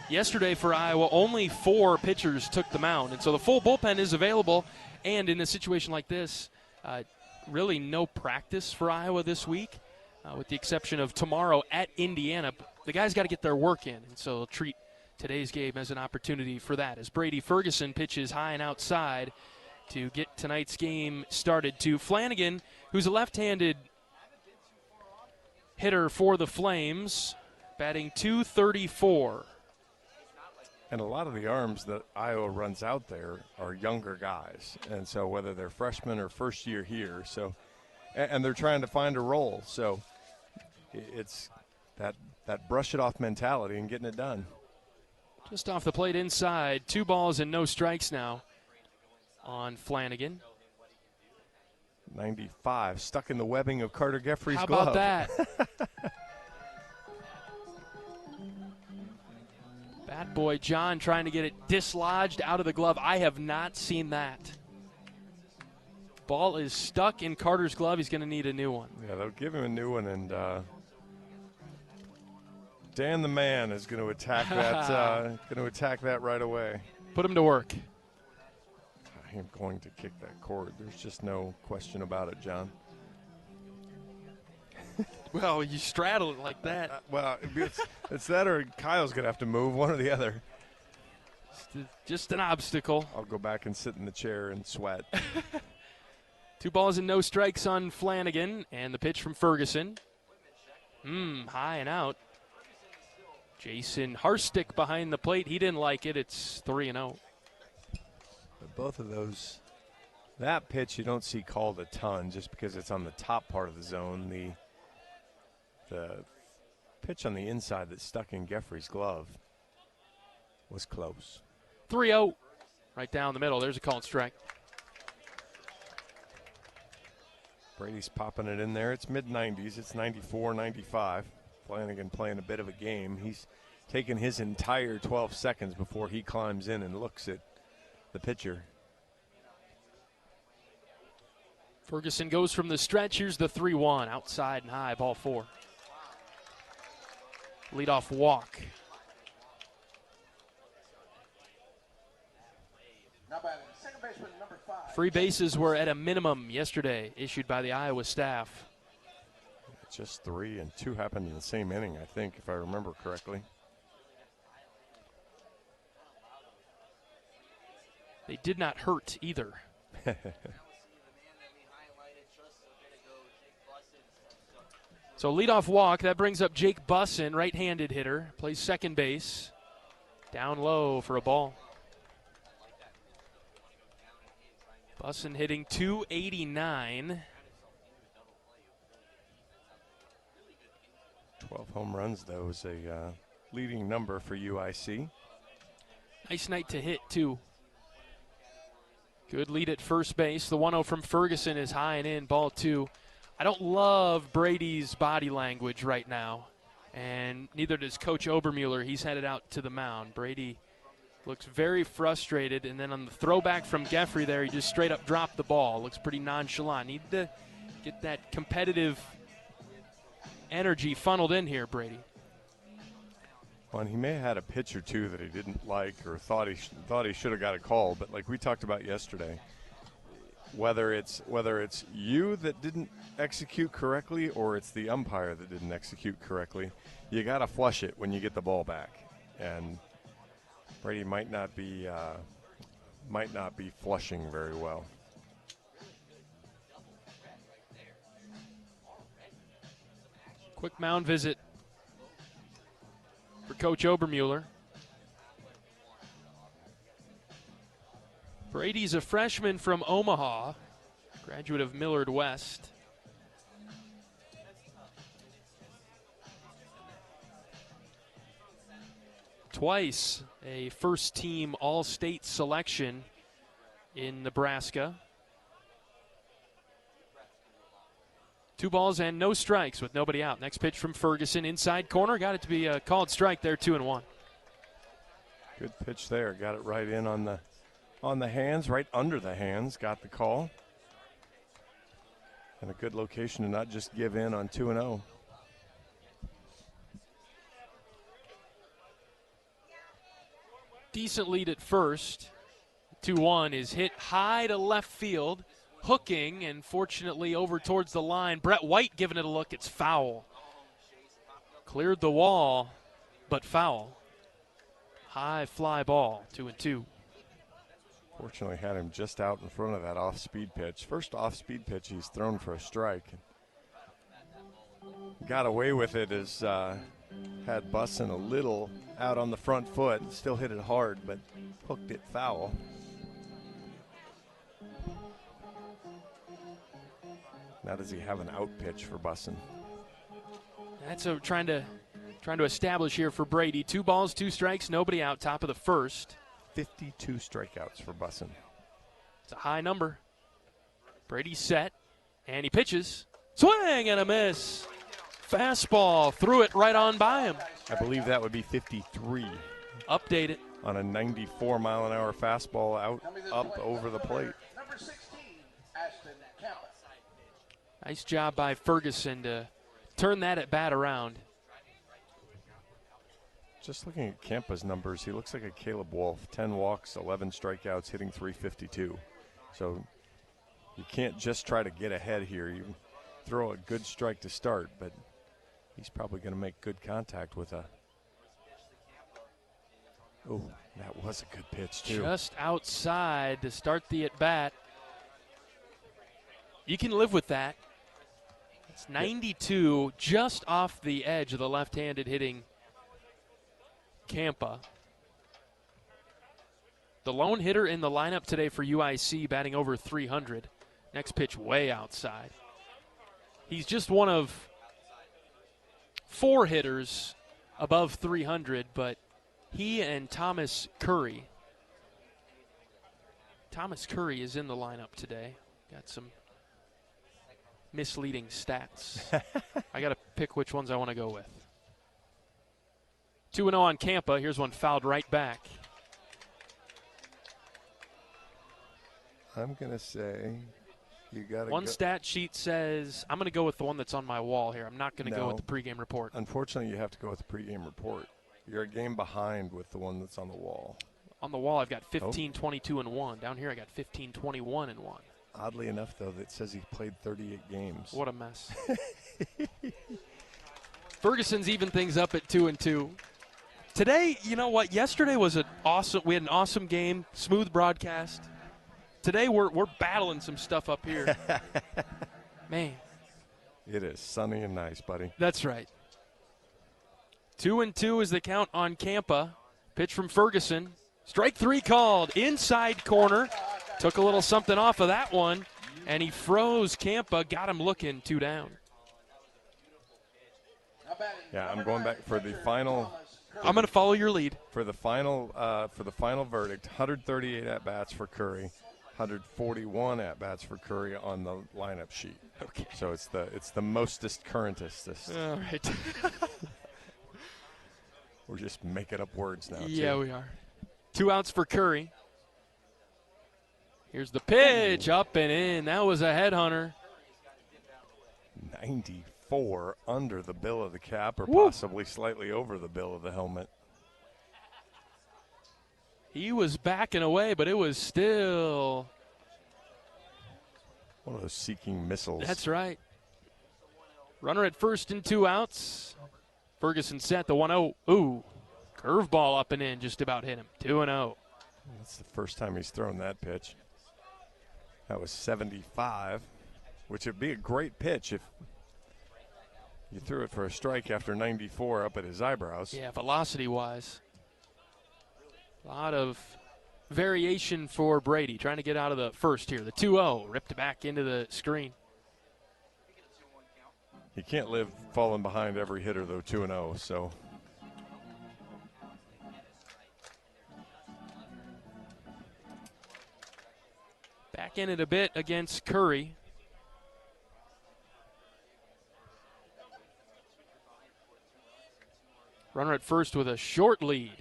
yesterday for Iowa only 4 pitchers took the mound, and so the full bullpen is available, and in a situation like this, really no practice for Iowa this week. With the exception of tomorrow at Indiana. The guys got to get their work in, and so they'll treat today's game as an opportunity for that, as Brady Ferguson pitches high and outside to get tonight's game started to Flanagan, who's a left-handed hitter for the Flames, batting .234. And a lot of the arms that Iowa runs out there are younger guys, and so whether they're freshmen or first year here, so, and they're trying to find a role, so it's that brush it off mentality and getting it done. Just off the plate inside. 2 balls and no strikes now on Flanagan. 95, stuck in the webbing of Carter Geffrey's How glove. about that? Bat boy John trying to get it dislodged out of the glove. I have not seen that. Ball is stuck in Carter's glove. He's going to need a new one. Yeah, they'll give him a new one, and Dan the man is going to attack that right away. Put him to work. I am going to kick that cord. There's just no question about it, John. Well, you straddle it like that. Well, it's that or Kyle's going to have to move, one or the other. Just an obstacle. I'll go back and sit in the chair and sweat. 2 balls and no strikes on Flanagan, and the pitch from Ferguson. High and out. Jason Harstick behind the plate. He didn't like it. It's 3-0. But both of those, that pitch you don't see called a ton just because it's on the top part of the zone. The pitch on the inside that stuck in Geffrey's glove was close. 3-0. Right down the middle. There's a called strike. Brady's popping it in there. It's mid-90s. It's 94, 95. Flanagan playing a bit of a game. He's taken his entire 12 seconds before he climbs in and looks at the pitcher. Ferguson goes from the stretch. Here's the 3-1. Outside and high, ball 4. Leadoff walk. Free bases were at a minimum yesterday, issued by the Iowa staff. Just 3, and 2 happened in the same inning, I think, if I remember correctly. They did not hurt either. So leadoff walk, that brings up Jake Bussin, right-handed hitter, plays second base. Down low for a ball. Bussin hitting .289. 12 home runs, though, is a leading number for UIC. Nice night to hit, too. Good lead at first base. The 1-0 from Ferguson is high and in, ball 2. I don't love Brady's body language right now, and neither does Coach Obermueller. He's headed out to the mound. Brady looks very frustrated, and then on the throwback from Geffrey there, he just straight up dropped the ball. Looks pretty nonchalant. Need to get that competitive energy funneled in here, Brady. Well, and he may have had a pitch or two that he didn't like or thought he should have got a call, but like we talked about yesterday, whether it's you that didn't execute correctly or it's the umpire that didn't execute correctly, you got to flush it when you get the ball back. And Brady might not be flushing very well. Quick mound visit for Coach Obermueller. Brady's a freshman from Omaha, graduate of Millard West. Twice a first-team All-State selection in Nebraska. 2 balls and no strikes with nobody out. Next pitch from Ferguson, inside corner. Got it to be a called strike there, 2-1. Good pitch there. Got it right in on the hands, right under the hands. Got the call. And a good location to not just give in on 2-0. Decent lead at first. 2-1 is hit high to left field. Hooking, and fortunately over towards the line. Brett White giving it a look. It's foul. Cleared the wall, but foul. High fly ball, 2-2. Fortunately had him just out in front of that off-speed pitch. First off-speed pitch he's thrown for a strike. Got away with it as had Bussin a little out on the front foot. Still hit it hard, but hooked it foul. Now does he have an out pitch for Bussin? That's what we're trying to establish here for Brady. 2 balls, 2 strikes, nobody out, top of the first. 52 strikeouts for Bussin. It's a high number. Brady's set, and he pitches. Swing and a miss. Fastball, threw it right on by him. I believe that would be 53. Update it. On a 94-mile-an-hour fastball up over the plate. Nice job by Ferguson to turn that at bat around. Just looking at Campa's numbers, he looks like a Caleb Wolf. 10 walks, 11 strikeouts, hitting .352. So you can't just try to get ahead here. You throw a good strike to start, but he's probably going to make good contact with a... Oh, that was a good pitch, too. Just outside to start the at-bat. You can live with that. It's 92, just off the edge of the left-handed hitting Campa. The lone hitter in the lineup today for UIC, batting over 300. Next pitch way outside. He's just one of 4 hitters above 300, but he and Thomas Curry. Thomas Curry is in the lineup today. Got some misleading stats. I got to pick which ones I want to go with. 2-0 on Campa. Here's one fouled right back. I'm going to say you got to One stat sheet says, I'm going to go with the one that's on my wall here. I'm not going to go with the pregame report. Unfortunately, you have to go with the pregame report. You're a game behind with the one that's on the wall. On the wall, I've got 15, 22, and 1. Down here, I got 15, 21, and 1. Oddly enough, though, that says he played 38 games. What a mess. Ferguson's even things up at 2-2. Today, you know what? Yesterday was we had an awesome game, smooth broadcast. Today, we're battling some stuff up here. Man. It is sunny and nice, buddy. That's right. 2-2 is the count on Campa. Pitch from Ferguson. Strike 3 called. Inside corner. Took a little something off of that one, and he froze Campa. Got him looking. 2 down. Yeah, I'm going back for the final. I'm going to follow your lead. For the final verdict, 138 at-bats for Curry. 141 at-bats for Curry on the lineup sheet. Okay. So it's the mostest currentest. All right. We're just making up words now. Yeah, we are. 2 outs for Curry. Here's the pitch, up and in. That was a headhunter. 94 under the bill of the cap, or possibly slightly over the bill of the helmet. He was backing away, but it was still one of those seeking missiles. That's right. Runner at first and 2 outs. Ferguson set the 1-0. Ooh, curveball up and in, just about hit him. 2-0. That's the first time he's thrown that pitch. That was 75, which would be a great pitch if you threw it for a strike after 94 up at his eyebrows. Yeah, velocity-wise. A lot of variation for Brady, trying to get out of the first here. The 2-0, ripped back into the screen. He can't live falling behind every hitter, though, 2-0, so. Back in it a bit against Curry. Runner at first with a short lead.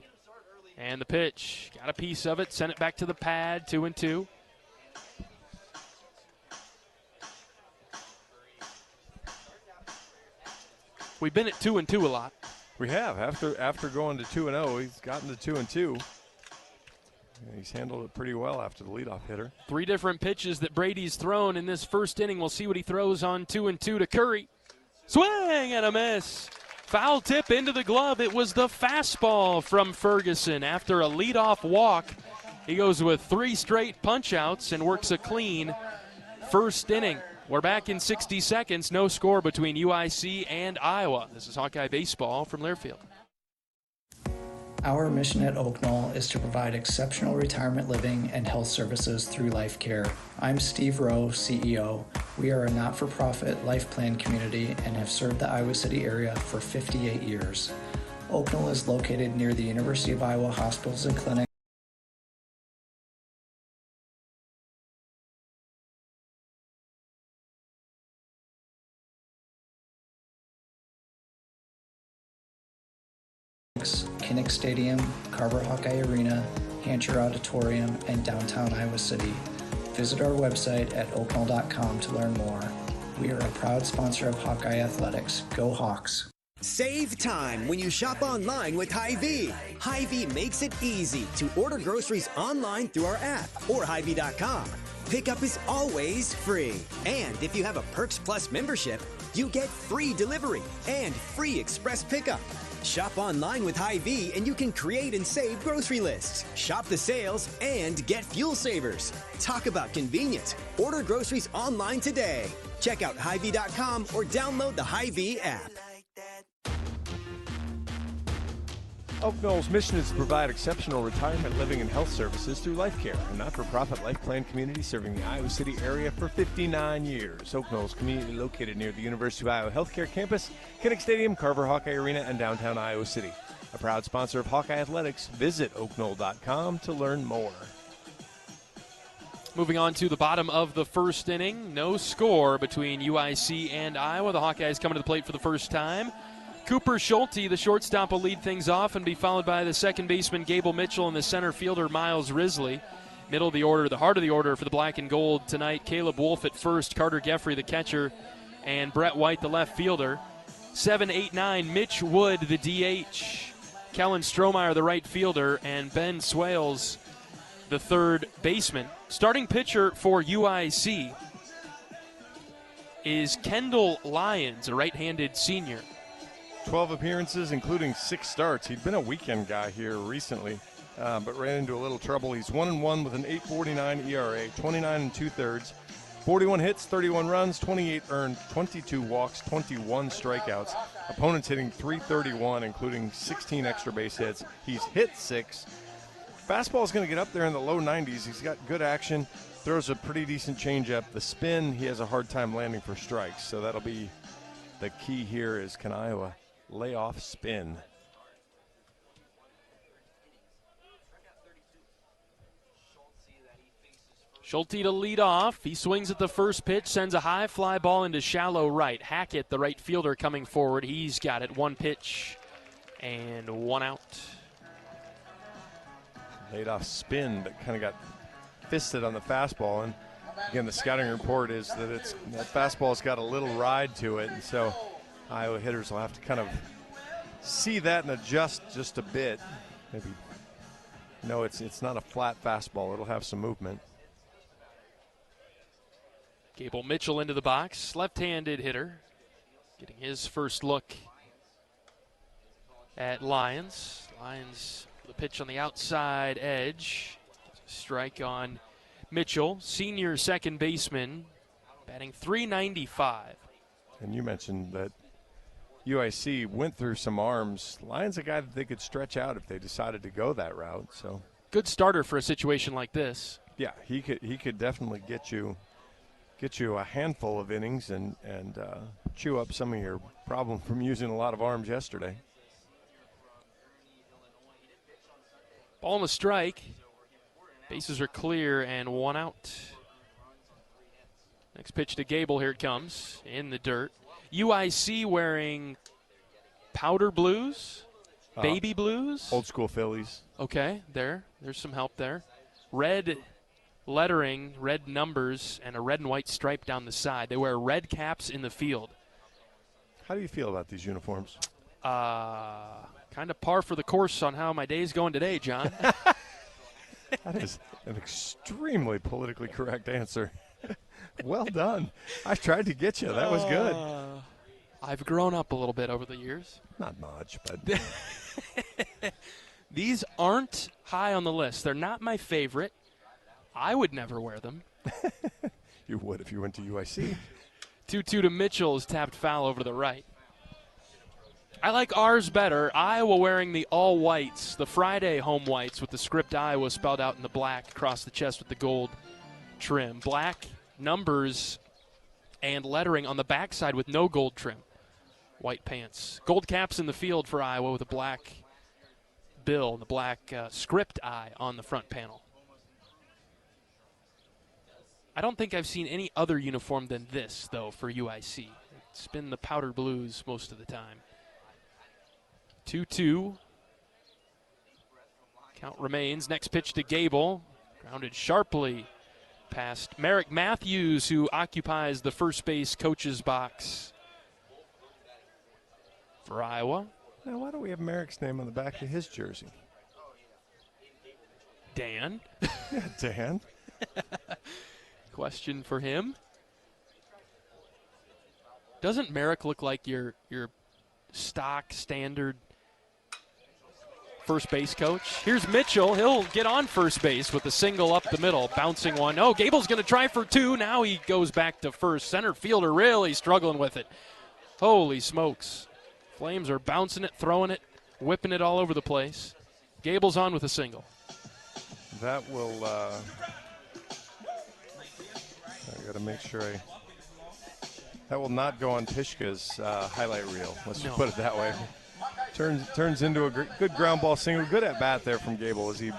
And the pitch, got a piece of it, sent it back to the pad, 2-2. We've been at 2-2 a lot. We have. After going to 2-0, he's gotten to 2-2. He's handled it pretty well after the leadoff hitter. 3 different pitches that Brady's thrown in this first inning. We'll see what he throws on 2-2 to Curry. Swing and a miss. Foul tip into the glove. It was the fastball from Ferguson. After a leadoff walk, he goes with 3 straight punch-outs and works a clean first inning. We're back in 60 seconds. No score between UIC and Iowa. This is Hawkeye Baseball from Learfield. Our mission at Oak Knoll is to provide exceptional retirement living and health services through life care. I'm Steve Rowe, CEO. We are a not-for-profit life plan community and have served the Iowa City area for 58 years. Oak Knoll is located near the University of Iowa hospitals and clinics. Kinnick Stadium, Carver Hawkeye Arena, Hancher Auditorium, and downtown Iowa City. Visit our website at oakknoll.com to learn more. We are a proud sponsor of Hawkeye Athletics. Go Hawks! Save time when you shop online with Hy-Vee. Hy-Vee makes it easy to order groceries online through our app or Hy-Vee.com. Pickup is always free. And if you have a Perks Plus membership, you get free delivery and free express pickup. Shop online with Hy-Vee and you can create and save grocery lists. Shop the sales and get fuel savers. Talk about convenience. Order groceries online today. Check out Hy-Vee.com or download the Hy-Vee app. Oak Knoll's mission is to provide exceptional retirement living and health services through Life Care, a not-for-profit life plan community serving the Iowa City area for 59 years. Oak Knoll's community located near the University of Iowa Healthcare Campus, Kinnick Stadium, Carver Hawkeye Arena, and downtown Iowa City. A proud sponsor of Hawkeye Athletics. Visit oakknoll.com to learn more. Moving on to the bottom of the first inning. No score between UIC and Iowa. The Hawkeyes coming to the plate for the first time. Cooper Schulte, the shortstop, will lead things off and be followed by the second baseman Gable Mitchell and the center fielder Miles Risley. Middle of the order, the heart of the order for the black and gold tonight, Caleb Wolf at first, Carter Geffrey the catcher, and Brett White the left fielder. 7, 8, 9, Mitch Wood the DH, Kellen Strohmeyer the right fielder, and Ben Swales the third baseman. Starting pitcher for UIC is Kendall Lyons, a right-handed senior. 12 appearances, including 6 starts. He'd been a weekend guy here recently, but ran into a little trouble. He's 1-1 with an 8.49 ERA, 29 2/3, 41 hits, 31 runs, 28 earned, 22 walks, 21 strikeouts. Opponents hitting .331, including 16 extra base hits. He's hit 6. Fastball is going to get up there in the low 90s. He's got good action, throws a pretty decent changeup. The spin, he has a hard time landing for strikes, so that'll be the key here is can Iowa lay off spin. Schulte to lead off. He swings at the first pitch, sends a high fly ball into shallow right. Hackett, the right fielder, coming forward. He's got it. 1 pitch and 1 out. Laid off spin, but kind of got fisted on the fastball. And again, the scouting report is that that fastball's got a little ride to it, and so Iowa hitters will have to kind of see that and adjust just a bit. Maybe, no, it's not a flat fastball. It'll have some movement. Gable Mitchell into the box, left-handed hitter, getting his first look at Lyons. Lyons, the pitch on the outside edge. Strike on Mitchell, senior second baseman, batting .395. And you mentioned that UIC went through some arms. Lyons a guy that they could stretch out if they decided to go that route. So good starter for a situation like this. Yeah, he could definitely get you a handful of innings and chew up some of your problem from using a lot of arms yesterday. Ball and a strike. Bases are clear and 1 out. Next pitch to Gable. Here it comes in the dirt. UIC wearing powder blues, baby blues. Old school Phillies. Okay, there's some help there. Red lettering, red numbers, and a red and white stripe down the side. They wear red caps in the field. How do you feel about these uniforms? Kind of par for the course on how my day's going today, John. That is an extremely politically correct answer. Well done. I tried to get you. That was good. I've grown up a little bit over the years. Not much, but. These aren't high on the list. They're not my favorite. I would never wear them. You would if you went to UIC. 2-2 to Mitchell is tapped foul over to the right. I like ours better. Iowa wearing the all whites, the Friday home whites with the script Iowa spelled out in the black across the chest with the gold trim. Black numbers and lettering on the backside with no gold trim. White pants. Gold caps in the field for Iowa with a black bill and the black script I on the front panel. I don't think I've seen any other uniform than this, though, for UIC. It's been the powder blues most of the time. 2-2. Count remains. Next pitch to Gable. Grounded sharply past Merrick Matthews, who occupies the first base coach's box for Iowa. Now, why don't we have Merrick's name on the back of his jersey? Dan. Yeah, Dan. Question for him. Doesn't Merrick look like your stock standard first base coach? Here's Mitchell. He'll get on first base with a single up the middle, bouncing one. Oh, Gable's going to try for two. Now he goes back to first. Center fielder really struggling with it. Holy smokes. Flames are bouncing it, throwing it, whipping it all over the place. Gable's on with a single. That will, I got to make sure that will not go on Pishka's highlight reel. Let's just put it that way. Turns into a good ground ball single. Good at bat there from Gable as he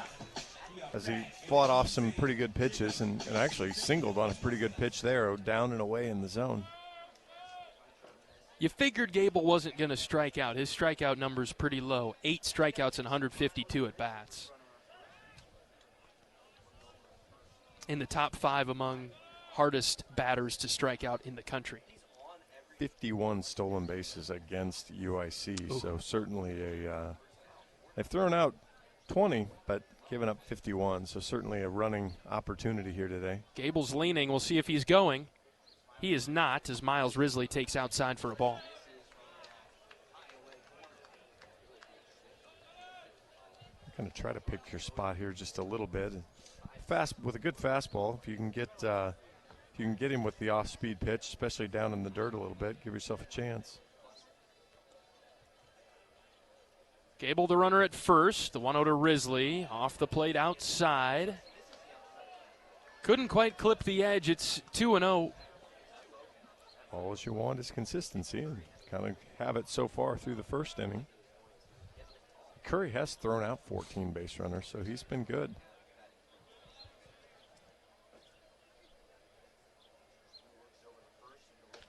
fought off some pretty good pitches and actually singled on a pretty good pitch there, down and away in the zone. You figured Gable wasn't going to strike out. His strikeout number's pretty low. 8 strikeouts and 152 at bats. In the top 5 among hardest batters to strike out in the country. 51 stolen bases against UIC, Ooh. So certainly they've thrown out 20, but given up 51, so certainly a running opportunity here today. Gable's leaning. We'll see if he's going. He is not, as Miles Risley takes outside for a ball. I'm going to try to pick your spot here just a little bit. Fast with a good fastball, if you can get him with the off-speed pitch, especially down in the dirt a little bit, give yourself a chance. Gable the runner at first. The 1-0 to Risley. Off the plate outside. Couldn't quite clip the edge. It's 2-0. All you want is consistency, and kind of have it so far through the first inning. Curry has thrown out 14 base runners, so he's been good.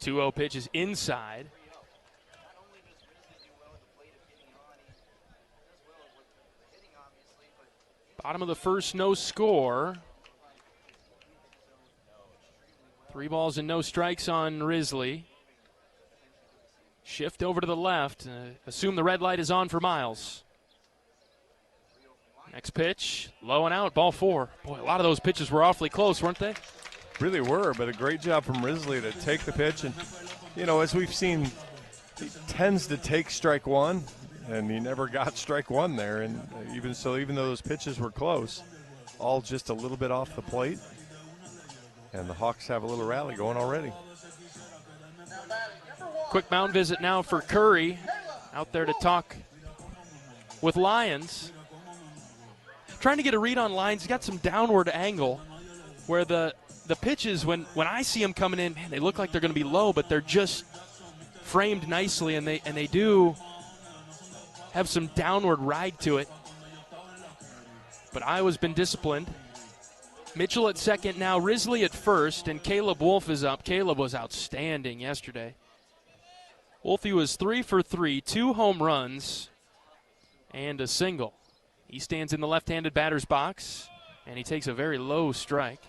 Two-0 pitch is inside. Bottom of the first, no score. 3 balls and no strikes on Risley. Shift over to the left. Assume the red light is on for Miles. Next pitch, low and out, ball 4. Boy, a lot of those pitches were awfully close, weren't they? Really were, but a great job from Risley to take the pitch. And, you know, as we've seen, he tends to take strike one, and he never got strike one there. And even though those pitches were close, all just a little bit off the plate. And the Hawks have a little rally going already. Quick mound visit now for Curry. Out there to talk with Lyons. Trying to get a read on Lyons. He's got some downward angle where the pitches, when I see them coming in, man, they look like they're going to be low, but they're just framed nicely, and they do have some downward ride to it. But Iowa's been disciplined. Mitchell at second now, Risley at first, and Caleb Wolf is up. Caleb was outstanding yesterday. Wolfie was 3 for 3, 2 home runs, and a single. He stands in the left-handed batter's box, and he takes a very low strike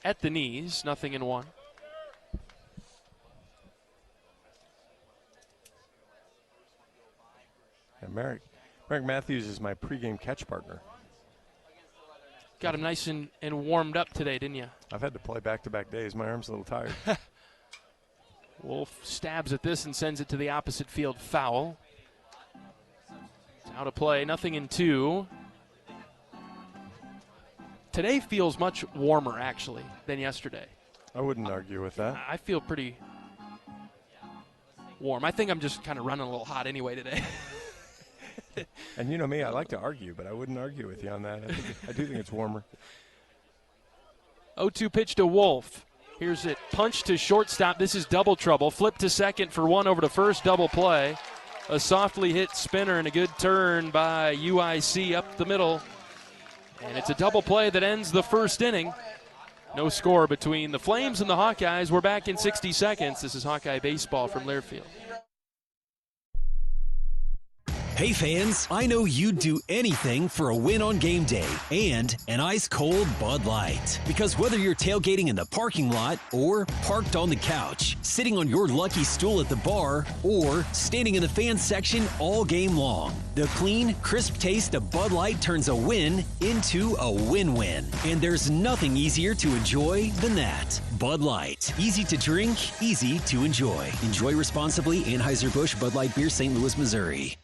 at the knees, 0-1. And Merrick Matthews is my pregame catch partner. Got him nice and warmed up today, didn't you? I've had to play back-to-back days. My arm's a little tired. Wolf stabs at this and sends it to the opposite field foul. It's out of play, 0-2. Today feels much warmer, actually, than yesterday. I wouldn't argue with that. I feel pretty warm. I think I'm just kind of running a little hot anyway today. And you know me, I like to argue, but I wouldn't argue with you on that. I do think it's warmer. 0-2 pitch to Wolf. Here's it. Punch to shortstop. This is double trouble. Flip to second for one over to first. Double play. A softly hit spinner and a good turn by UIC up the middle. And it's a double play that ends the first inning. No score between the Flames and the Hawkeyes. We're back in 60 seconds. This is Hawkeye Baseball from Learfield. Hey fans, I know you'd do anything for a win on game day and an ice-cold Bud Light. Because whether you're tailgating in the parking lot or parked on the couch, sitting on your lucky stool at the bar, or standing in the fan section all game long, the clean, crisp taste of Bud Light turns a win into a win-win. And there's nothing easier to enjoy than that. Bud Light. Easy to drink, easy to enjoy. Enjoy responsibly. Anheuser-Busch Bud Light Beer, St. Louis, Missouri.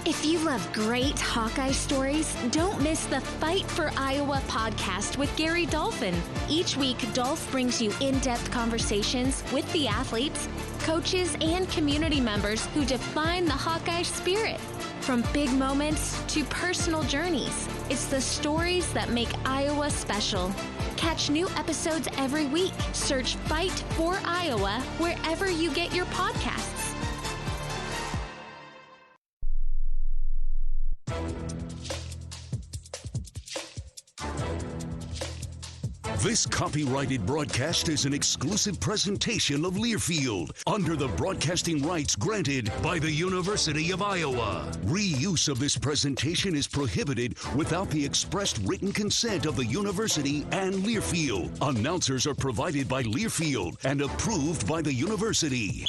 If you love great Hawkeye stories, don't miss the Fight for Iowa podcast with Gary Dolphin. Each week, Dolph brings you in-depth conversations with the athletes, coaches, and community members who define the Hawkeye spirit. From big moments to personal journeys, it's the stories that make Iowa special. Catch new episodes every week. Search Fight for Iowa wherever you get your podcasts. This copyrighted broadcast is an exclusive presentation of Learfield under the broadcasting rights granted by the University of Iowa. Reuse of this presentation is prohibited without the expressed written consent of the university and Learfield. Announcers are provided by Learfield and approved by the university.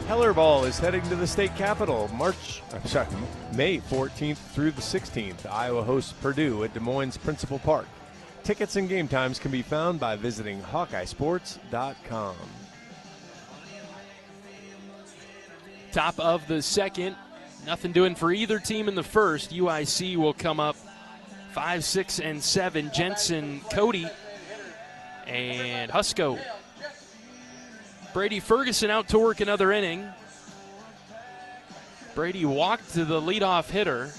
Heller Ball is heading to the state capitol May 14th through the 16th. Iowa hosts Purdue at Des Moines Principal Park. Tickets and game times can be found by visiting HawkeyeSports.com. Top of the second. Nothing doing for either team in the first. UIC will come up 5, 6, and 7. Jensen, Cody, and Husko. Brady Ferguson out to work another inning. Brady walked to the leadoff hitter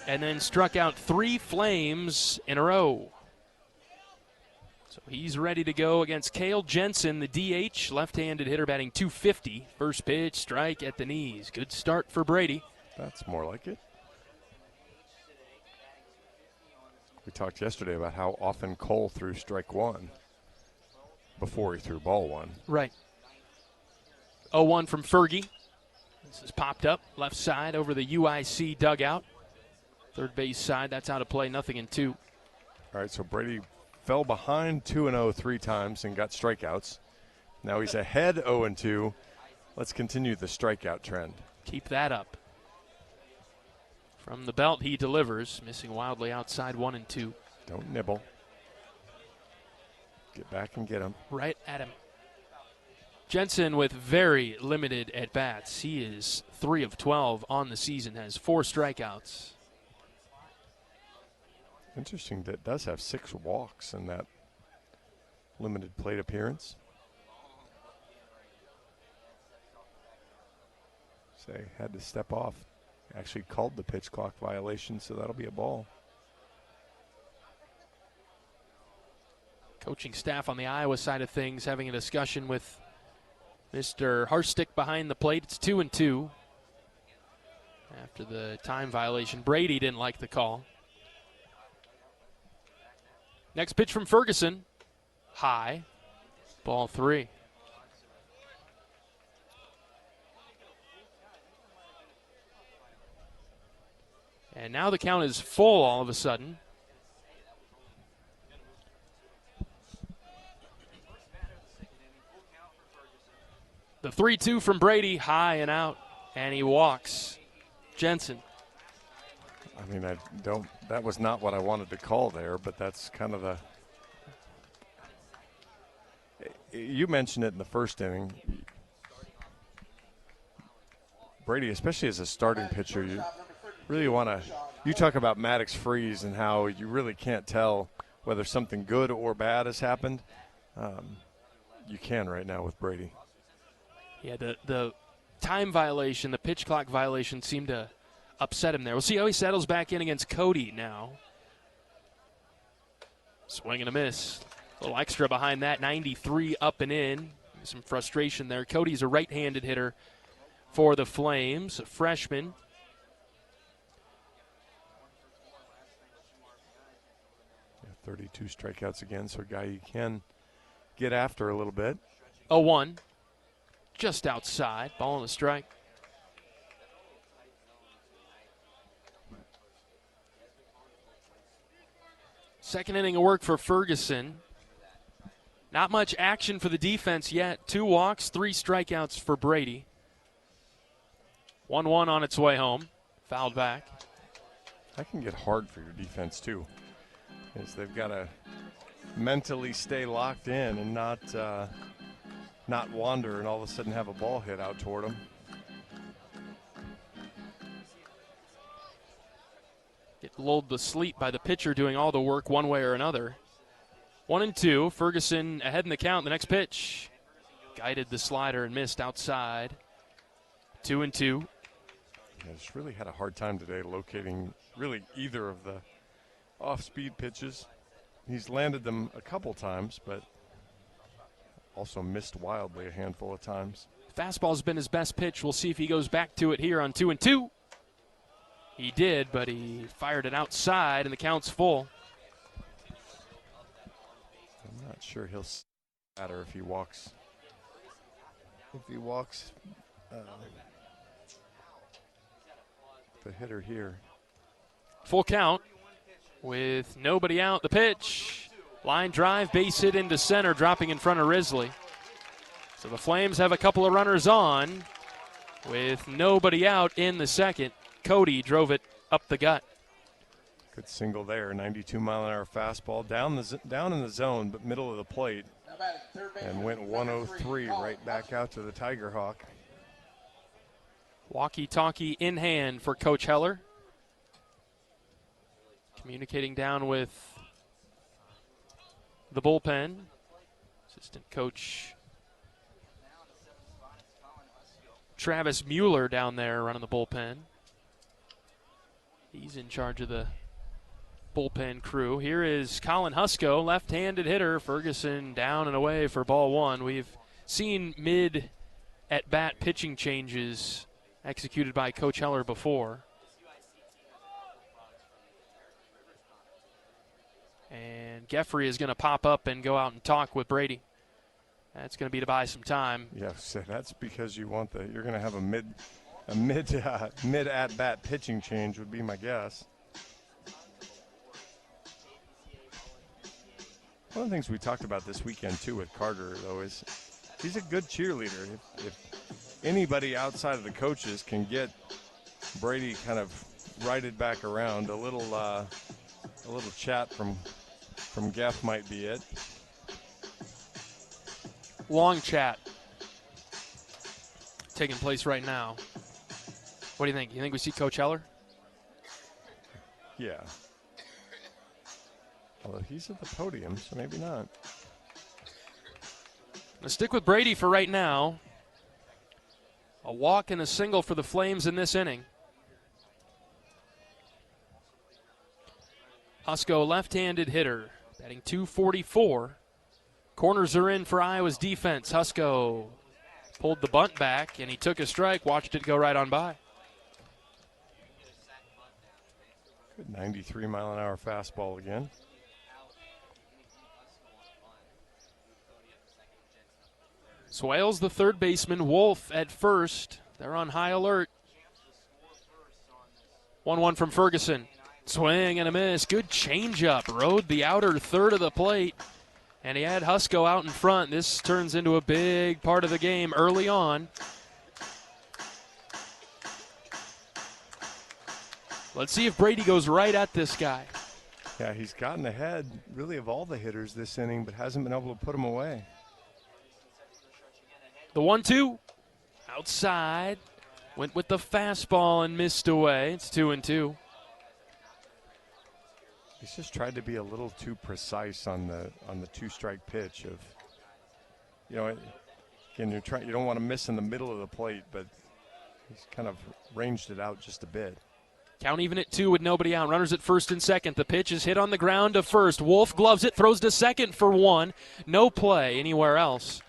and then struck out 3 Flames in a row. So he's ready to go against Cale Jensen, the DH, left-handed hitter batting .250. First pitch, strike at the knees. Good start for Brady. That's more like it. We talked yesterday about how often Cole threw strike one before he threw ball one. Right. 0-1 from Fergie. This is popped up left side over the UIC dugout. Third base side, that's out of play, 0-2. All right, so Brady fell behind 2-0 3 times and got strikeouts. Now he's ahead 0-2. Let's continue the strikeout trend. Keep that up. From the belt, he delivers, missing wildly outside 1-2. Don't nibble. Get back and get him. Right at him. Jensen with very limited at-bats. He is 3 of 12 on the season, has 4 strikeouts. Interesting that does have 6 walks in that limited plate appearance. Say had to step off. Actually called the pitch clock violation, so that'll be a ball. Coaching staff on the Iowa side of things having a discussion with Mr. Harstick behind the plate. It's 2-2. After the time violation, Brady didn't like the call. Next pitch from Ferguson. High. Ball 3. And now the count is full all of a sudden. The 3-2 from Brady, high and out, and he walks. Jensen. I mean, that was not what I wanted to call there, but that's kind of the. You mentioned it in the first inning. Brady, especially as a starting pitcher, you really want to. You talk about Maddox freeze and how you really can't tell whether something good or bad has happened. You can right now with Brady. Yeah, the time violation, the pitch clock violation seemed to upset him there. We'll see how he settles back in against Cody now. Swing and a miss. A little extra behind that, 93 up and in. Some frustration there. Cody's a right-handed hitter for the Flames, a freshman. Yeah, 32 strikeouts again, so a guy you can get after a little bit. 0-1, just outside, ball and a strike. Second inning of work for Ferguson. Not much action for the defense yet. 2 walks, 3 strikeouts for Brady. 1-1 on its way home. Fouled back. That can get hard for your defense, too, as they've got to mentally stay locked in and not wander and all of a sudden have a ball hit out toward them. Get lulled to sleep by the pitcher doing all the work one way or another. 1-2. Ferguson ahead in the count. The next pitch. Guided the slider and missed outside. 2-2. Yeah, just really had a hard time today locating really either of the off-speed pitches. He's landed them a couple times, but also missed wildly a handful of times. Fastball's been his best pitch. We'll see if he goes back to it here on 2-2. He did, but he fired it outside, and the count's full. I'm not sure he'll matter if he walks. The hitter here. Full count with nobody out. The pitch. Line drive, base hit into center, dropping in front of Risley. So the Flames have a couple of runners on with nobody out in the second. Cody drove it up the gut. Good single there, 92-mile-an-hour fastball down in the zone, but middle of the plate, and went 103 right back out to the Tiger Hawk. Walkie-talkie in hand for Coach Heller. Communicating down with the bullpen. Assistant coach Travis Mueller down there running the bullpen. He's in charge of the bullpen crew. Here is Colin Husko, left-handed hitter. Ferguson down and away for ball 1. We've seen mid-at-bat pitching changes executed by Coach Heller before. And Geffrey is going to pop up and go out and talk with Brady. That's going to be to buy some time. Yeah, so that's because you're going to have a mid at-bat pitching change would be my guess. One of the things we talked about this weekend, too, with Carter, though, is he's a good cheerleader. If anybody outside of the coaches can get Brady kind of righted back around, a little chat from Geff might be it. Long chat taking place right now. What do you think? You think we see Coach Heller? Yeah. Although he's at the podium, so maybe not. Let's stick with Brady for right now. A walk and a single for the Flames in this inning. Husko, left-handed hitter, batting .244. Corners are in for Iowa's defense. Husko pulled the bunt back, and he took a strike, watched it go right on by. Good 93-mile-an-hour fastball again. Swales, the third baseman. Wolf at first. They're on high alert. 1-1 from Ferguson. Swing and a miss. Good changeup. Rode the outer third of the plate. And he had Husko out in front. This turns into a big part of the game early on. Let's see if Brady goes right at this guy. Yeah, he's gotten ahead, really, of all the hitters this inning, but hasn't been able to put him away. The 1-2. Outside. Went with the fastball and missed away. It's 2-2. He's just tried to be a little too precise on the two-strike pitch. Again, you don't want to miss in the middle of the plate, but he's kind of ranged it out just a bit. Count even at 2 with nobody out. Runners at first and second. The pitch is hit on the ground to first. Wolf gloves it, throws to second for 1. No play anywhere else.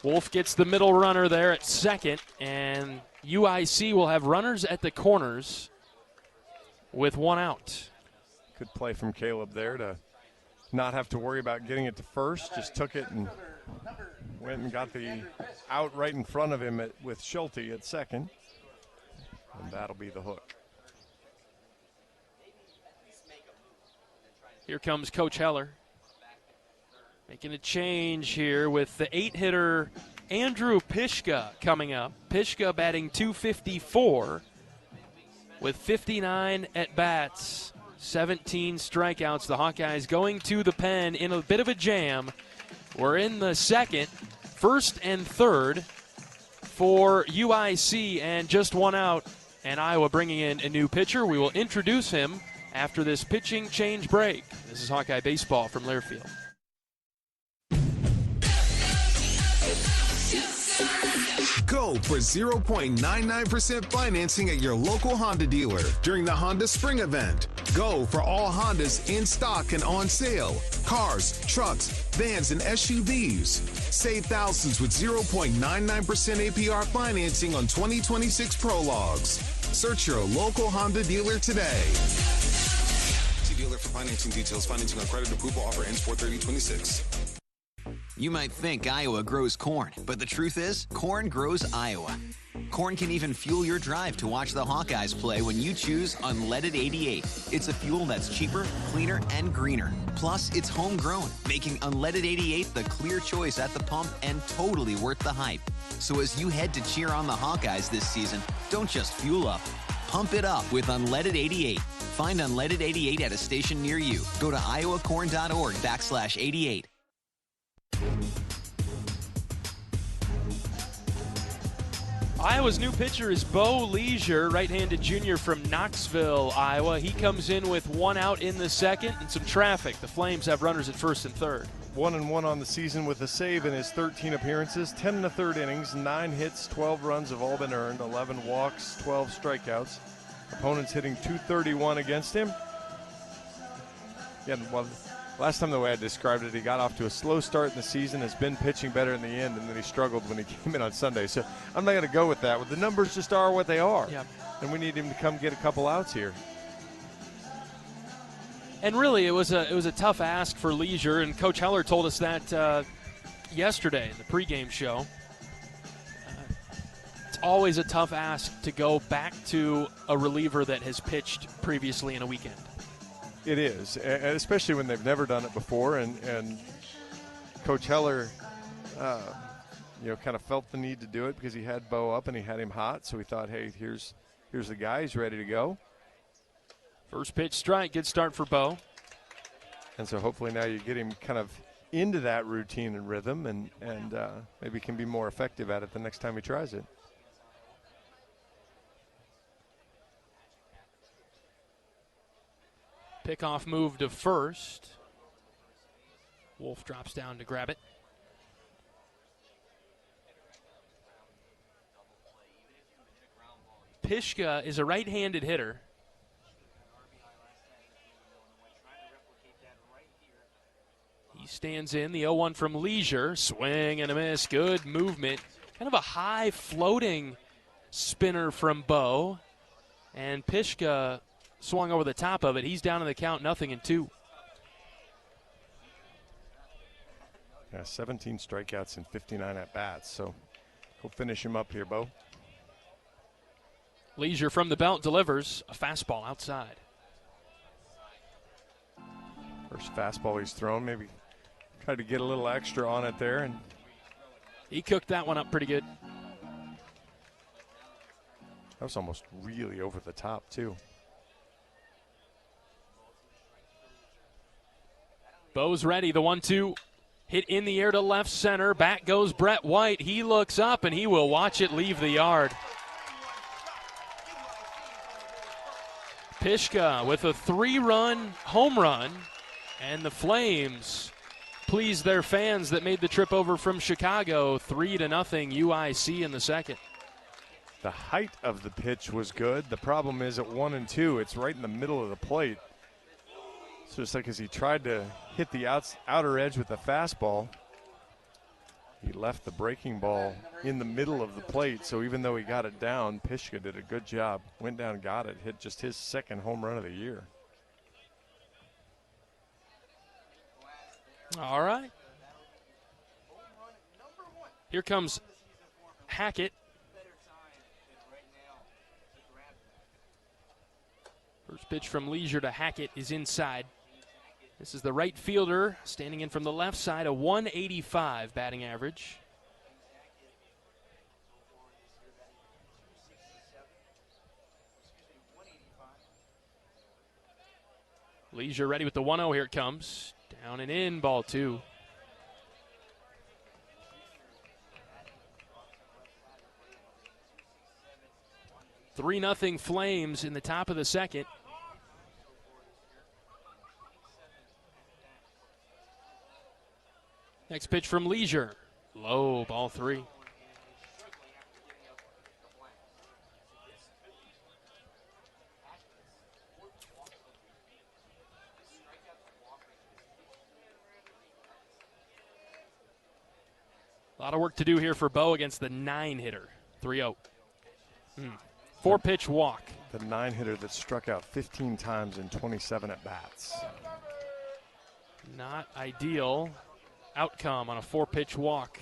Wolf gets the middle runner there at second, and UIC will have runners at the corners with 1 out. Good play from Caleb there to not have to worry about getting it to first. Just took it and went and got the out right in front of him with Schulte at second. And that'll be the hook. Here comes Coach Heller. Making a change here with the 8-hitter Andrew Pishka coming up. Pishka batting .254 with 59 at-bats, 17 strikeouts. The Hawkeyes going to the pen in a bit of a jam. We're in the second, first and third for UIC, and just 1 out. And Iowa bringing in a new pitcher. We will introduce him after this pitching change break. This is Hawkeye Baseball from Learfield. Go for 0.99% financing at your local Honda dealer during the Honda Spring Event. Go for all Hondas in stock and on sale. Cars, trucks, vans, and SUVs. Save thousands with 0.99% APR financing on 2026 Prologues. Search your local Honda dealer today. See dealer for financing details. Financing on credit approval offer ends 4/30/26. You might think Iowa grows corn, but the truth is, corn grows Iowa. Corn can even fuel your drive to watch the Hawkeyes play when you choose Unleaded 88. It's a fuel that's cheaper, cleaner, and greener. Plus, it's homegrown, making Unleaded 88 the clear choice at the pump and totally worth the hype. So as you head to cheer on the Hawkeyes this season, don't just fuel up. Pump it up with Unleaded 88. Find Unleaded 88 at a station near you. Go to iowacorn.org/88. Iowa's new pitcher is Bo Leisure, right-handed junior from Knoxville, Iowa. He comes in with 1 out in the second and some traffic. The Flames have runners at first and third. 1-1 on the season with a save in his 13 appearances, 10 1/3 innings, 9 hits, 12 runs have all been earned, 11 walks, 12 strikeouts. Opponents hitting .231 against him. Yeah, well, last time the way I described it, he got off to a slow start in the season, has been pitching better in the end, and then he struggled when he came in on Sunday. So I'm not going to go with that. The numbers just are what they are. Yep. And we need him to come get a couple outs here. And really, it was a tough ask for Leisure, and Coach Heller told us that yesterday in the pregame show. It's always a tough ask to go back to a reliever that has pitched previously in a weekend. It is, especially when they've never done it before, and Coach Heller, kind of felt the need to do it because he had Bo up and he had him hot, so he thought, hey, here's the guy, he's ready to go. First pitch strike, good start for Bo. And so hopefully now you get him kind of into that routine and rhythm, and maybe can be more effective at it the next time he tries it. Pickoff move to first. Wolf drops down to grab it. Pishka is a right-handed hitter. He stands in the 0-1 from Leisure. Swing and a miss. Good movement. Kind of a high floating spinner from Bo. And Pishka swung over the top of it. He's down in the count, 0-2. Yeah, 17 strikeouts and 59 at-bats, so go finish him up here, Bo. Leisure from the belt delivers a fastball outside. First fastball he's thrown, maybe tried to get a little extra on it there, and he cooked that one up pretty good. That was almost really over the top, too. Bo's ready, the 1-2. Hit in the air to left center. Back goes Brett White. He looks up, and he will watch it leave the yard. Pishka with a 3-run home run, and the Flames please their fans that made the trip over from Chicago. 3-0 UIC in the second. The height of the pitch was good. The problem is at 1 and 2, it's right in the middle of the plate. So just like as he tried to hit the outer edge with the fastball, he left the breaking ball in the middle of the plate. So even though he got it down, Pishka did a good job. Went down, got it, hit just his second home run of the year. All right. Here comes Hackett. First pitch from Leisure to Hackett is inside. This is the right fielder standing in from the left side, a 185 batting average. Leisure ready with the 1-0. Here it comes. Down and in, ball 2. Three 3-0 Flames in the top of the second. Next pitch from Leisure. Low, ball 3. A lot of work to do here for Bo against the 9-hitter. 3-0. 4-pitch walk. The 9-hitter that struck out 15 times in 27 at-bats. Not ideal outcome on a 4-pitch walk.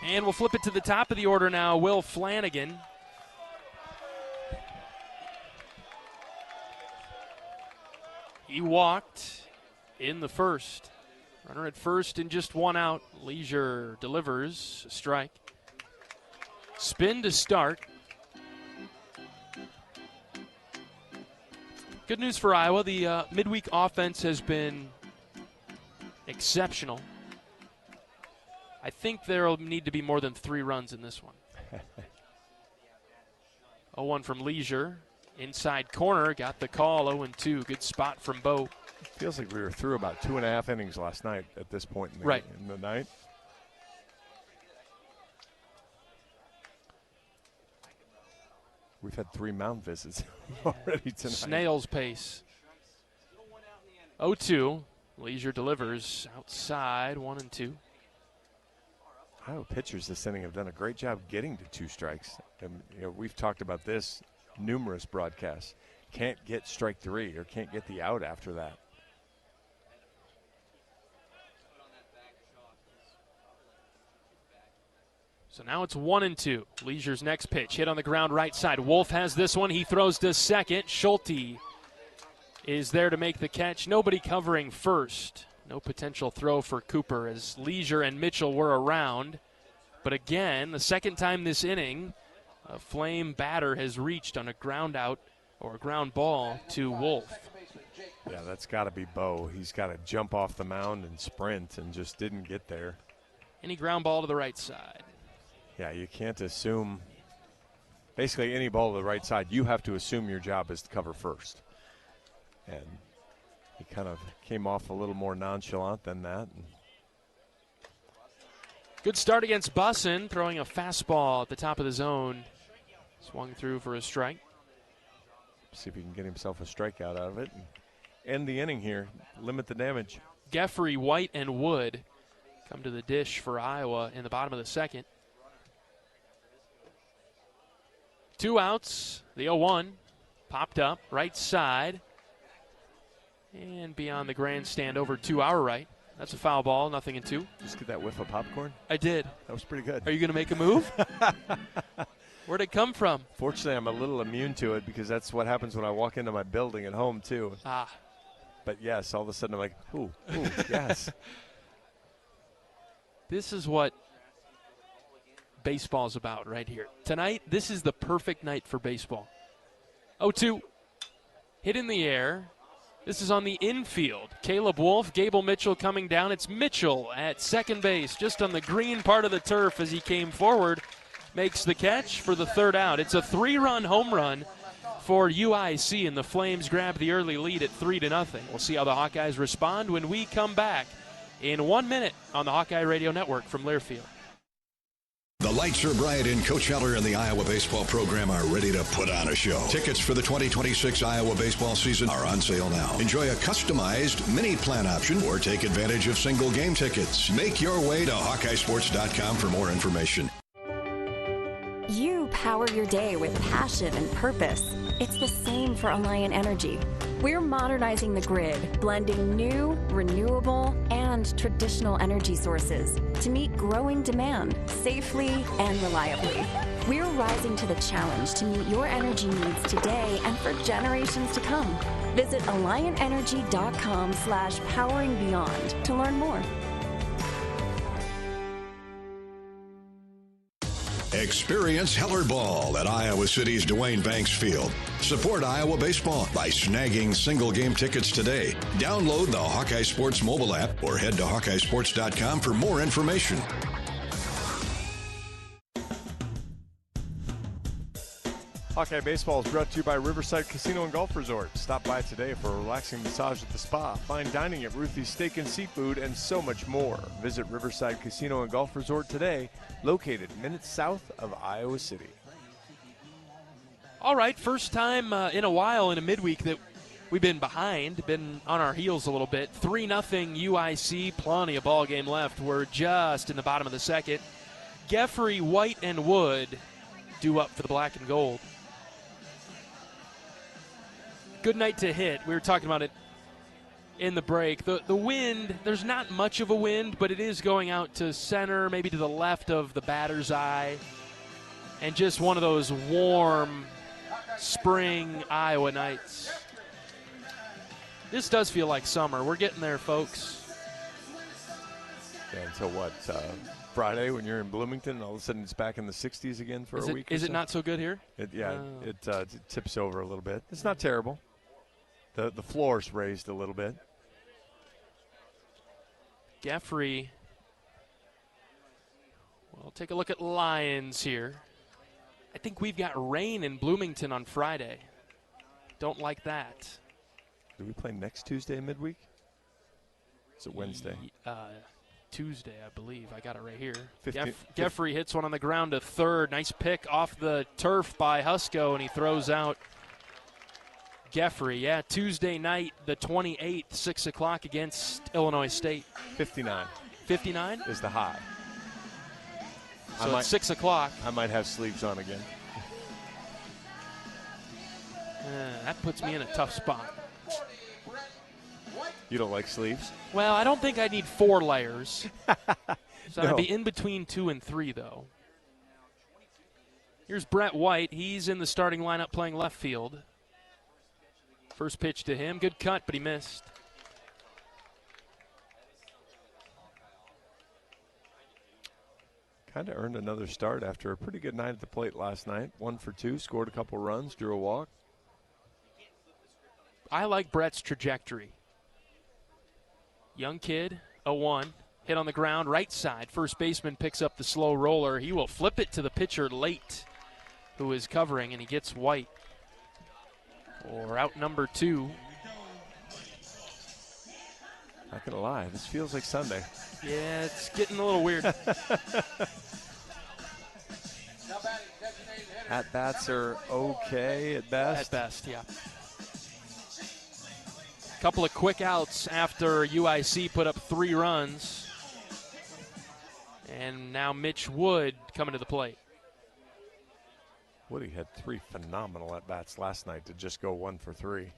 And we'll flip it to the top of the order now. Will Flanagan. He walked in the first. Runner at first and just 1 out. Leisure delivers a strike. Spin to start. Good news for Iowa. The midweek offense has been exceptional. I think there will need to be more than 3 runs in this one. 0-1 from Leisure. Inside corner, got the call, 0-2. Good spot from Bo. It feels like we were through about 2.5 innings last night at this point in the night. We've had 3 mound visits already tonight. Snail's pace. 0-2. Leisure delivers outside, 1-2. Iowa pitchers this inning have done a great job getting to 2 strikes. And, we've talked about this numerous broadcasts. Can't get strike 3 or can't get the out after that. So now it's 1-2. Leisure's next pitch, hit on the ground right side. Wolf has this one. He throws to second. Schulte is there to make the catch. Nobody covering first. No potential throw for Cooper as Leisure and Mitchell were around. But again, the second time this inning, a Flame batter has reached on a ground out or a ground ball to Wolf. Yeah, that's got to be Bo. He's got to jump off the mound and sprint and just didn't get there. Any ground ball to the right side. Yeah, you can't assume. Basically, any ball to the right side, you have to assume your job is to cover first. And he kind of came off a little more nonchalant than that. Good start against Bussin, throwing a fastball at the top of the zone. Swung through for a strike. See if he can get himself a strikeout out of it and end the inning here, limit the damage. Geffrey, White, and Wood come to the dish for Iowa in the bottom of the second. 2 outs, the 0-1 popped up, right side, and beyond the grandstand over to our right. That's a foul ball, 0-2. Just get that whiff of popcorn? I did. That was pretty good. Are you going to make a move? Where'd it come from? Fortunately, I'm a little immune to it because that's what happens when I walk into my building at home, too. Ah. But, yes, all of a sudden I'm like, ooh, yes. This is what baseball's about right here. Tonight, this is the perfect night for baseball. 0-2. Hit in the air. This is on the infield. Caleb Wolf, Gable Mitchell coming down. It's Mitchell at second base, just on the green part of the turf as he came forward. Makes the catch for the 3rd out. It's a 3-run home run for UIC, and the Flames grab the early lead at 3-0. We'll see how the Hawkeyes respond when we come back in 1 minute on the Hawkeye Radio Network from Learfield. The lights are bright and Coach Heller and the Iowa baseball program are ready to put on a show. Tickets for the 2026 Iowa baseball season are on sale now. Enjoy a customized mini plan option or take advantage of single game tickets. Make your way to HawkeyeSports.com for more information. You power your day with passion and purpose. It's the same for Alliant Energy. We're modernizing the grid, blending new, renewable, and traditional energy sources to meet growing demand safely and reliably. We're rising to the challenge to meet your energy needs today and for generations to come. Visit AlliantEnergy.com/poweringBeyond to learn more. Experience Heller Ball at Iowa City's Duane Banks Field. Support Iowa baseball by snagging single game tickets today. Download the Hawkeye Sports mobile app or head to HawkeyeSports.com for more information. Hawkeye Baseball is brought to you by Riverside Casino and Golf Resort. Stop by today for a relaxing massage at the spa, fine dining at Ruthie's Steak and Seafood, and so much more. Visit Riverside Casino and Golf Resort today, located minutes south of Iowa City. All right, first time in a while in a midweek that we've been behind, been on our heels a little bit. 3-0 UIC, plenty of ball game left. We're just in the bottom of the second. Geffrey, White, and Wood due up for the black and gold. Good night to hit. We were talking about it in the break. The wind, there's not much of a wind, but it is going out to center, maybe to the left of the batter's eye. And just one of those warm spring Iowa nights. This does feel like summer. We're getting there, folks. Yeah, until what? Friday when you're in Bloomington, and all of a sudden it's back in the 60s again for a week. Is it not so good here? It tips over a little bit. It's not terrible. The floor's raised a little bit. Geffrey. Well, take a look at Lions here. I think we've got rain in Bloomington on Friday. Don't like that. Do we play next Tuesday midweek? Is it Wednesday? Tuesday, I believe. I got it right here. Geffrey hits one on the ground to third. Nice pick off the turf by Husko, and he throws out Geffrey. Yeah, Tuesday night, the 28th, 6 o'clock against Illinois State. 59. 59? Is the high. So it's 6 o'clock. I might have sleeves on again. That puts me in a tough spot. You don't like sleeves? Well, I don't think I need 4 layers. So I'd be in between 2 and 3, though. Here's Brett White. He's in the starting lineup playing left field. First pitch to him. Good cut, but he missed. Kind of earned another start after a pretty good night at the plate last night. 1 for 2, scored a couple runs, drew a walk. I like Brett's trajectory. Young kid, 0-1, hit on the ground, right side. First baseman picks up the slow roller. He will flip it to the pitcher late, who is covering, and he gets White. Or out number 2. Not going to lie, this feels like Sunday. Yeah, it's getting a little weird. At-bats are okay at best. At best, yeah. Couple of quick outs after UIC put up 3 runs. And now Mitch Wood coming to the plate. Woody had 3 phenomenal at-bats last night to just go 1 for 3.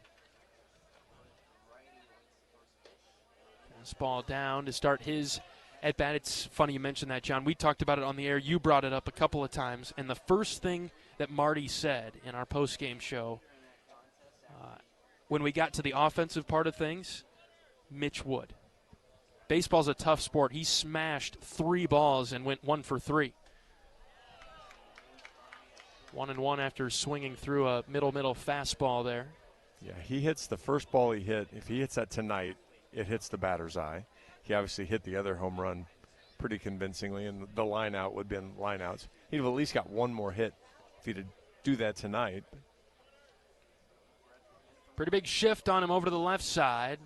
This ball down to start his at-bat. It's funny you mentioned that, John. We talked about it on the air. You brought it up a couple of times. And the first thing that Marty said in our post-game show, when we got to the offensive part of things, Mitch Wood. Baseball's a tough sport. He smashed 3 balls and went 1 for 3. 1-1 after swinging through a middle fastball there. Yeah, he hits the first ball he hit. If he hits that tonight, it hits the batter's eye. He obviously hit the other home run pretty convincingly, and the line out would have been line outs. He'd have at least got 1 more hit if he'd do that tonight. Pretty big shift on him over to the left side.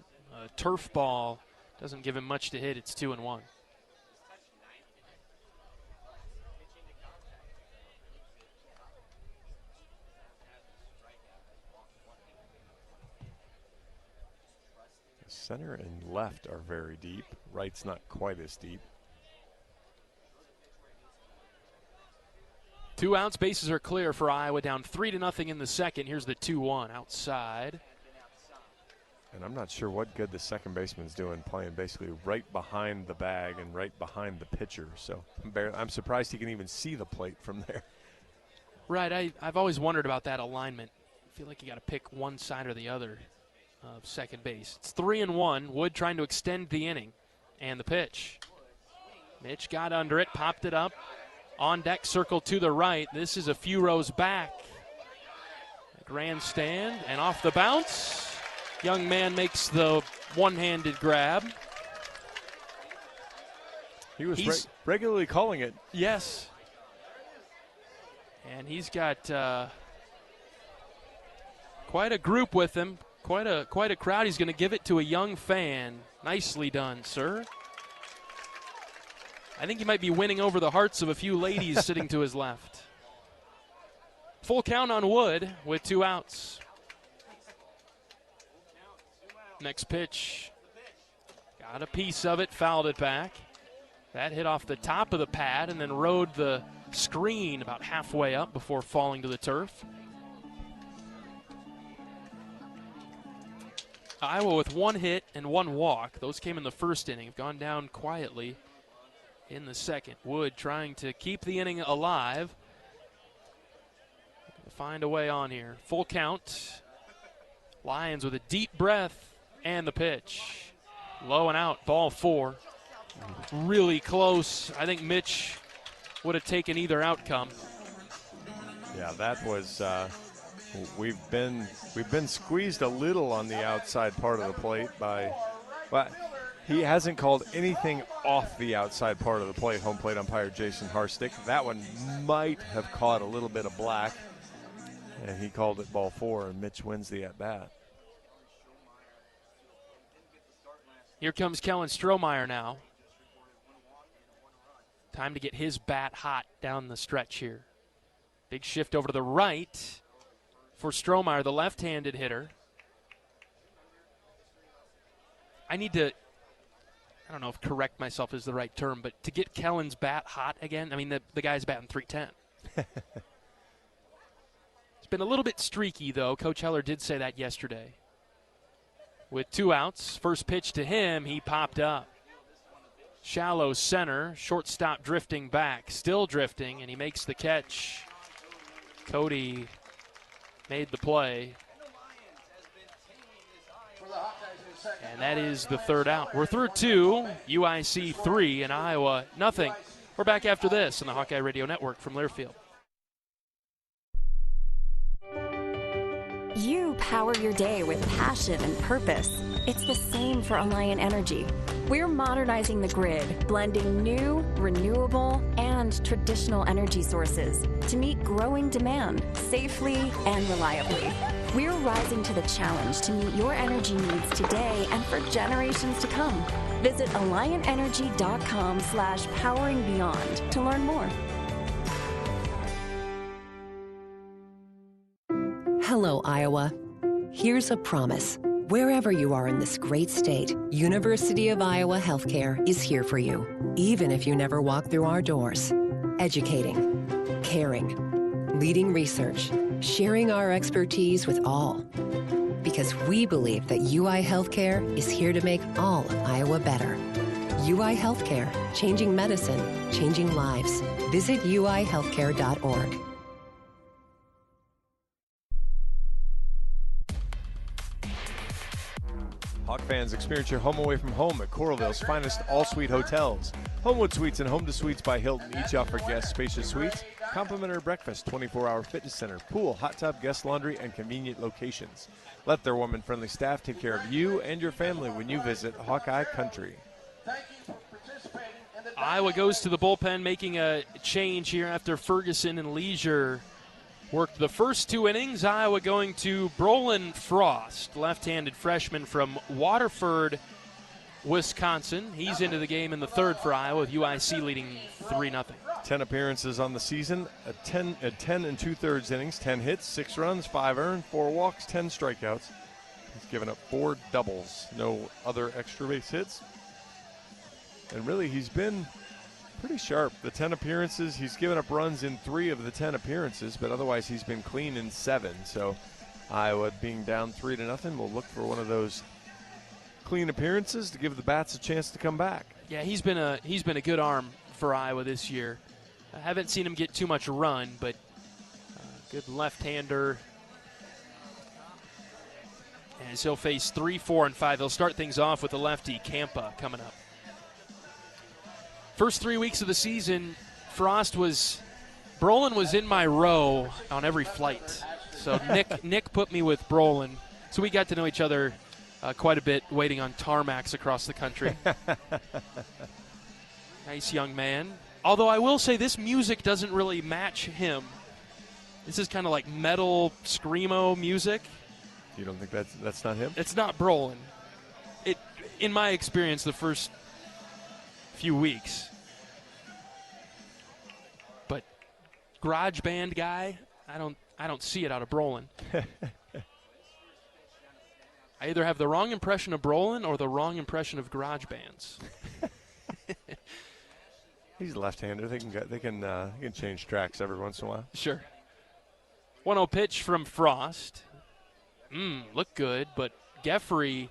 A turf ball doesn't give him much to hit. It's 2-1. Center and left are very deep. Right's not quite as deep. 2 outs, bases are clear for Iowa, down 3-0 in the second. Here's the 2-1 outside. And I'm not sure what good the second baseman's doing, playing basically right behind the bag and right behind the pitcher. So I'm surprised he can even see the plate from there. Right, I've always wondered about that alignment. I feel like you got to pick one side or the other of second base. It's 3-1. Wood trying to extend the inning. And the pitch. Mitch got under it, popped it up. On deck, circle to the right. This is a few rows back. Grandstand, and off the bounce. Young man makes the one-handed grab. He was regularly calling it. Yes. And he's got quite a group with him. Quite a crowd. He's going to give it to a young fan. Nicely done, sir. I think he might be winning over the hearts of a few ladies sitting to his left. Full count on Wood with 2 outs. Next pitch. Got a piece of it, fouled it back. That hit off the top of the pad and then rode the screen about halfway up before falling to the turf. Iowa with 1 hit and 1 walk. Those came in the first inning. Have gone down quietly in the second. Wood trying to keep the inning alive. Find a way on here. Full count. Lions with a deep breath and the pitch. Low and out. Ball 4. Really close. I think Mitch would have taken either outcome. Yeah, that was. We've been squeezed a little on the outside part of the plate by, but he hasn't called anything off the outside part of the plate. Home plate umpire Jason Harstick. That one might have caught a little bit of black, and he called it ball 4, and Mitch wins the at bat. Here comes Kellen Strohmeyer now. Time to get his bat hot down the stretch here. Big shift over to the right for Strohmeyer, the left-handed hitter. I need to, I don't know if correct myself is the right term, but to get Kellen's bat hot again, I mean, the guy's batting .310. It's been a little bit streaky, though. Coach Heller did say that yesterday. With 2 outs, first pitch to him, he popped up. Shallow center, shortstop drifting back, still drifting, and he makes the catch. Cody made the play. And that is the 3rd out. We're through 2, UIC 3, and Iowa nothing. We're back after this on the Hawkeye Radio Network from Learfield. You power your day with passion and purpose. It's the same for Alliant Energy. We're modernizing the grid, blending new, renewable, and traditional energy sources to meet growing demand safely and reliably. We're rising to the challenge to meet your energy needs today and for generations to come. Visit AlliantEnergy.com/poweringBeyond to learn more. Hello, Iowa. Here's a promise. Wherever you are in this great state, University of Iowa Healthcare is here for you, even if you never walk through our doors. Educating, caring, leading research, sharing our expertise with all. Because we believe that UI Healthcare is here to make all of Iowa better. UI Healthcare, changing medicine, changing lives. Visit uihealthcare.org. Hawk fans, experience your home away from home at Coralville's finest all-suite hotels. Homewood Suites and Home to Suites by Hilton each offer guests spacious suites, complimentary breakfast, 24-hour fitness center, pool, hot tub, guest laundry, and convenient locations. Let their woman-friendly staff take care of you and your family when you visit Hawkeye Country. Iowa goes to the bullpen, making a change here after Ferguson and Leisure Worked the first 2 innings. Iowa going to Brolin Frost, left-handed freshman from Waterford, Wisconsin. He's into the game in the third for Iowa, with UIC leading 3-0. 10 appearances on the season, a 10 and 2/3 innings, 10 hits, 6 runs, 5 earned, 4 walks, 10 strikeouts. He's given up 4 doubles, no other extra base hits. And really, he's been pretty sharp. The 10 appearances, he's given up runs in 3 of the 10 appearances, but otherwise he's been clean in 7. So Iowa, being down 3-0, will look for one of those clean appearances to give the bats a chance to come back. Yeah, he's been a good arm for Iowa this year. I haven't seen him get too much run, but good left-hander. As he'll face 3, 4, and 5. They'll start things off with the lefty, Campa, coming up. First 3 weeks of the season, Brolin was in my row on every flight. So Nick put me with Brolin. So we got to know each other quite a bit waiting on tarmacs across the country. Nice young man. Although I will say this music doesn't really match him. This is kind of like metal screamo music. You don't think that's not him? It's not Brolin. In my experience, the first few weeks. But garage band guy, I don't see it out of Brolin. I either have the wrong impression of Brolin or the wrong impression of garage bands. He's a left-hander. They can change tracks every once in a while. Sure. 1-0 pitch from Frost. Looked good, but Geffrey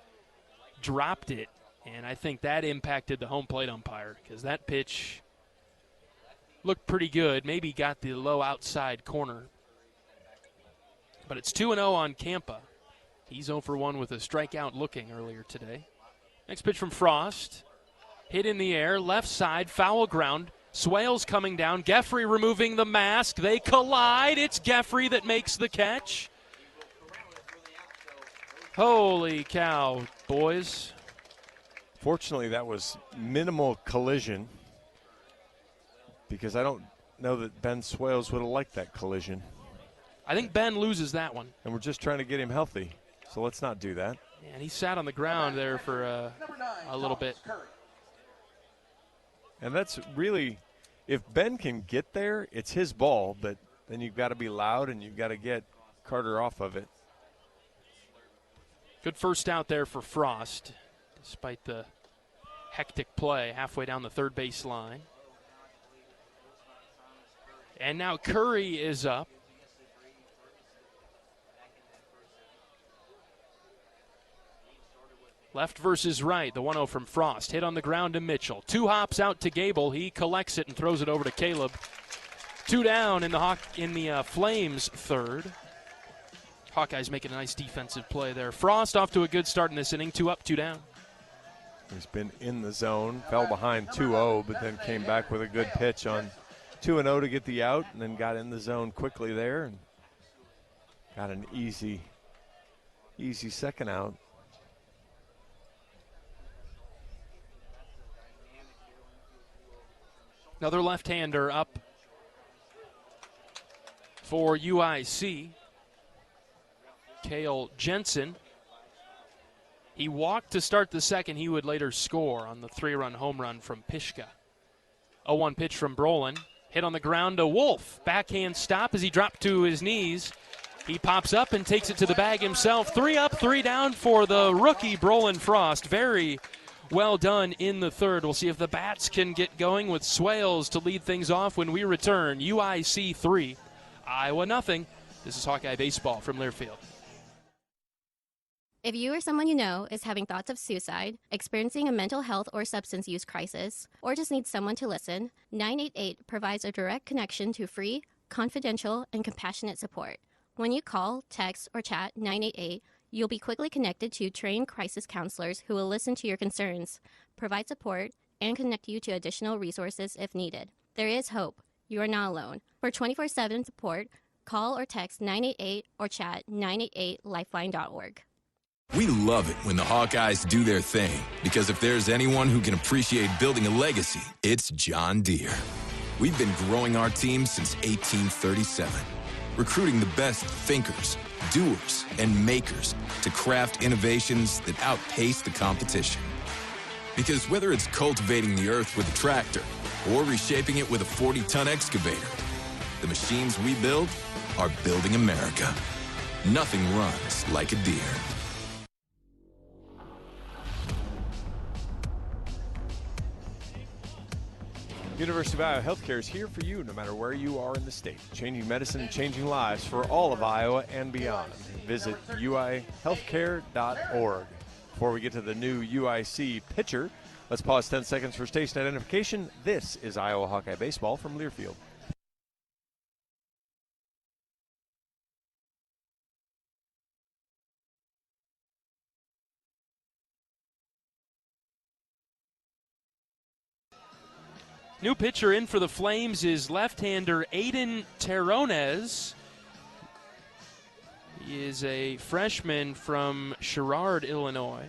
dropped it, and I think that impacted the home plate umpire because that pitch looked pretty good. Maybe got the low outside corner. But it's 2-0 on Campa. He's 0 for 1 with a strikeout looking earlier today. Next pitch from Frost. Hit in the air, left side, foul ground. Swales coming down. Geffrey removing the mask. They collide. It's Geffrey that makes the catch. Holy cow, boys. Fortunately, that was minimal collision because I don't know that Ben Swales would have liked that collision. I think Ben loses that one. And we're just trying to get him healthy, so let's not do that. Yeah, and he sat on the ground there for a little bit. And that's really, if Ben can get there, it's his ball, but then you've got to be loud and you've got to get Carter off of it. Good first out there for Frost, despite the hectic play halfway down the third base line. And now Curry is up. Left versus right, the 1-0 from Frost. Hit on the ground to Mitchell. 2 hops out to Gable. He collects it and throws it over to Caleb. 2 down in the Flames third. Hawkeyes making a nice defensive play there. Frost off to a good start in this inning. 2 up, 2 down. He's been in the zone, fell behind 2-0, but then came back with a good pitch on 2-0 to get the out, and then got in the zone quickly there and got an easy second out. Another left-hander up for UIC. Cale Jensen. He walked to start the second. He would later score on the 3-run home run from Pishka. 0-1 pitch from Brolin. Hit on the ground to Wolf. Backhand stop as he dropped to his knees. He pops up and takes it to the bag himself. 3 up, 3 down for the rookie Brolin Frost. Very well done in the third. We'll see if the bats can get going with Swales to lead things off when we return. UIC 3, Iowa nothing. This is Hawkeye Baseball from Learfield. If you or someone you know is having thoughts of suicide, experiencing a mental health or substance use crisis, or just needs someone to listen, 988 provides a direct connection to free, confidential, and compassionate support. When you call, text, or chat 988, you'll be quickly connected to trained crisis counselors who will listen to your concerns, provide support, and connect you to additional resources if needed. There is hope. You are not alone. For 24/7 support, call or text 988 or chat 988lifeline.org. We love it when the Hawkeyes do their thing, because if there's anyone who can appreciate building a legacy, it's John Deere. We've been growing our team since 1837, recruiting the best thinkers, doers, and makers to craft innovations that outpace the competition. Because whether it's cultivating the earth with a tractor or reshaping it with a 40-ton excavator, the machines we build are building America. Nothing runs like a Deere. University of Iowa Healthcare is here for you no matter where you are in the state. Changing medicine and changing lives for all of Iowa and beyond. Visit uihealthcare.org. Before we get to the new UIC pitcher, let's pause 10 seconds for station identification. This is Iowa Hawkeye Baseball from Learfield. New pitcher in for the Flames is left-hander Aiden Terronez. He is a freshman from Sherrard, Illinois.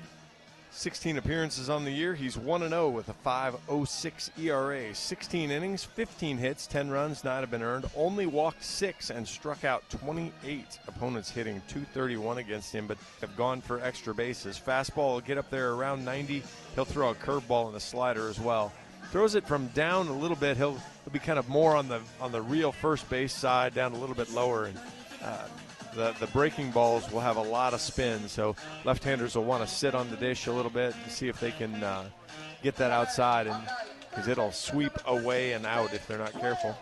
16 appearances on the year. He's 1-0 with a 5.06 ERA. 16 innings, 15 hits, 10 runs, 9 have been earned. Only walked 6 and struck out 28. Opponents hitting .231 against him, but have gone for extra bases. Fastball will get up there around 90. He'll throw a curveball and a slider as well. Throws it from down a little bit. He'll be kind of more on the real first base side, down a little bit lower. And the breaking balls will have a lot of spin, so left-handers will want to sit on the dish a little bit and see if they can get that outside, and because it'll sweep away and out if they're not careful.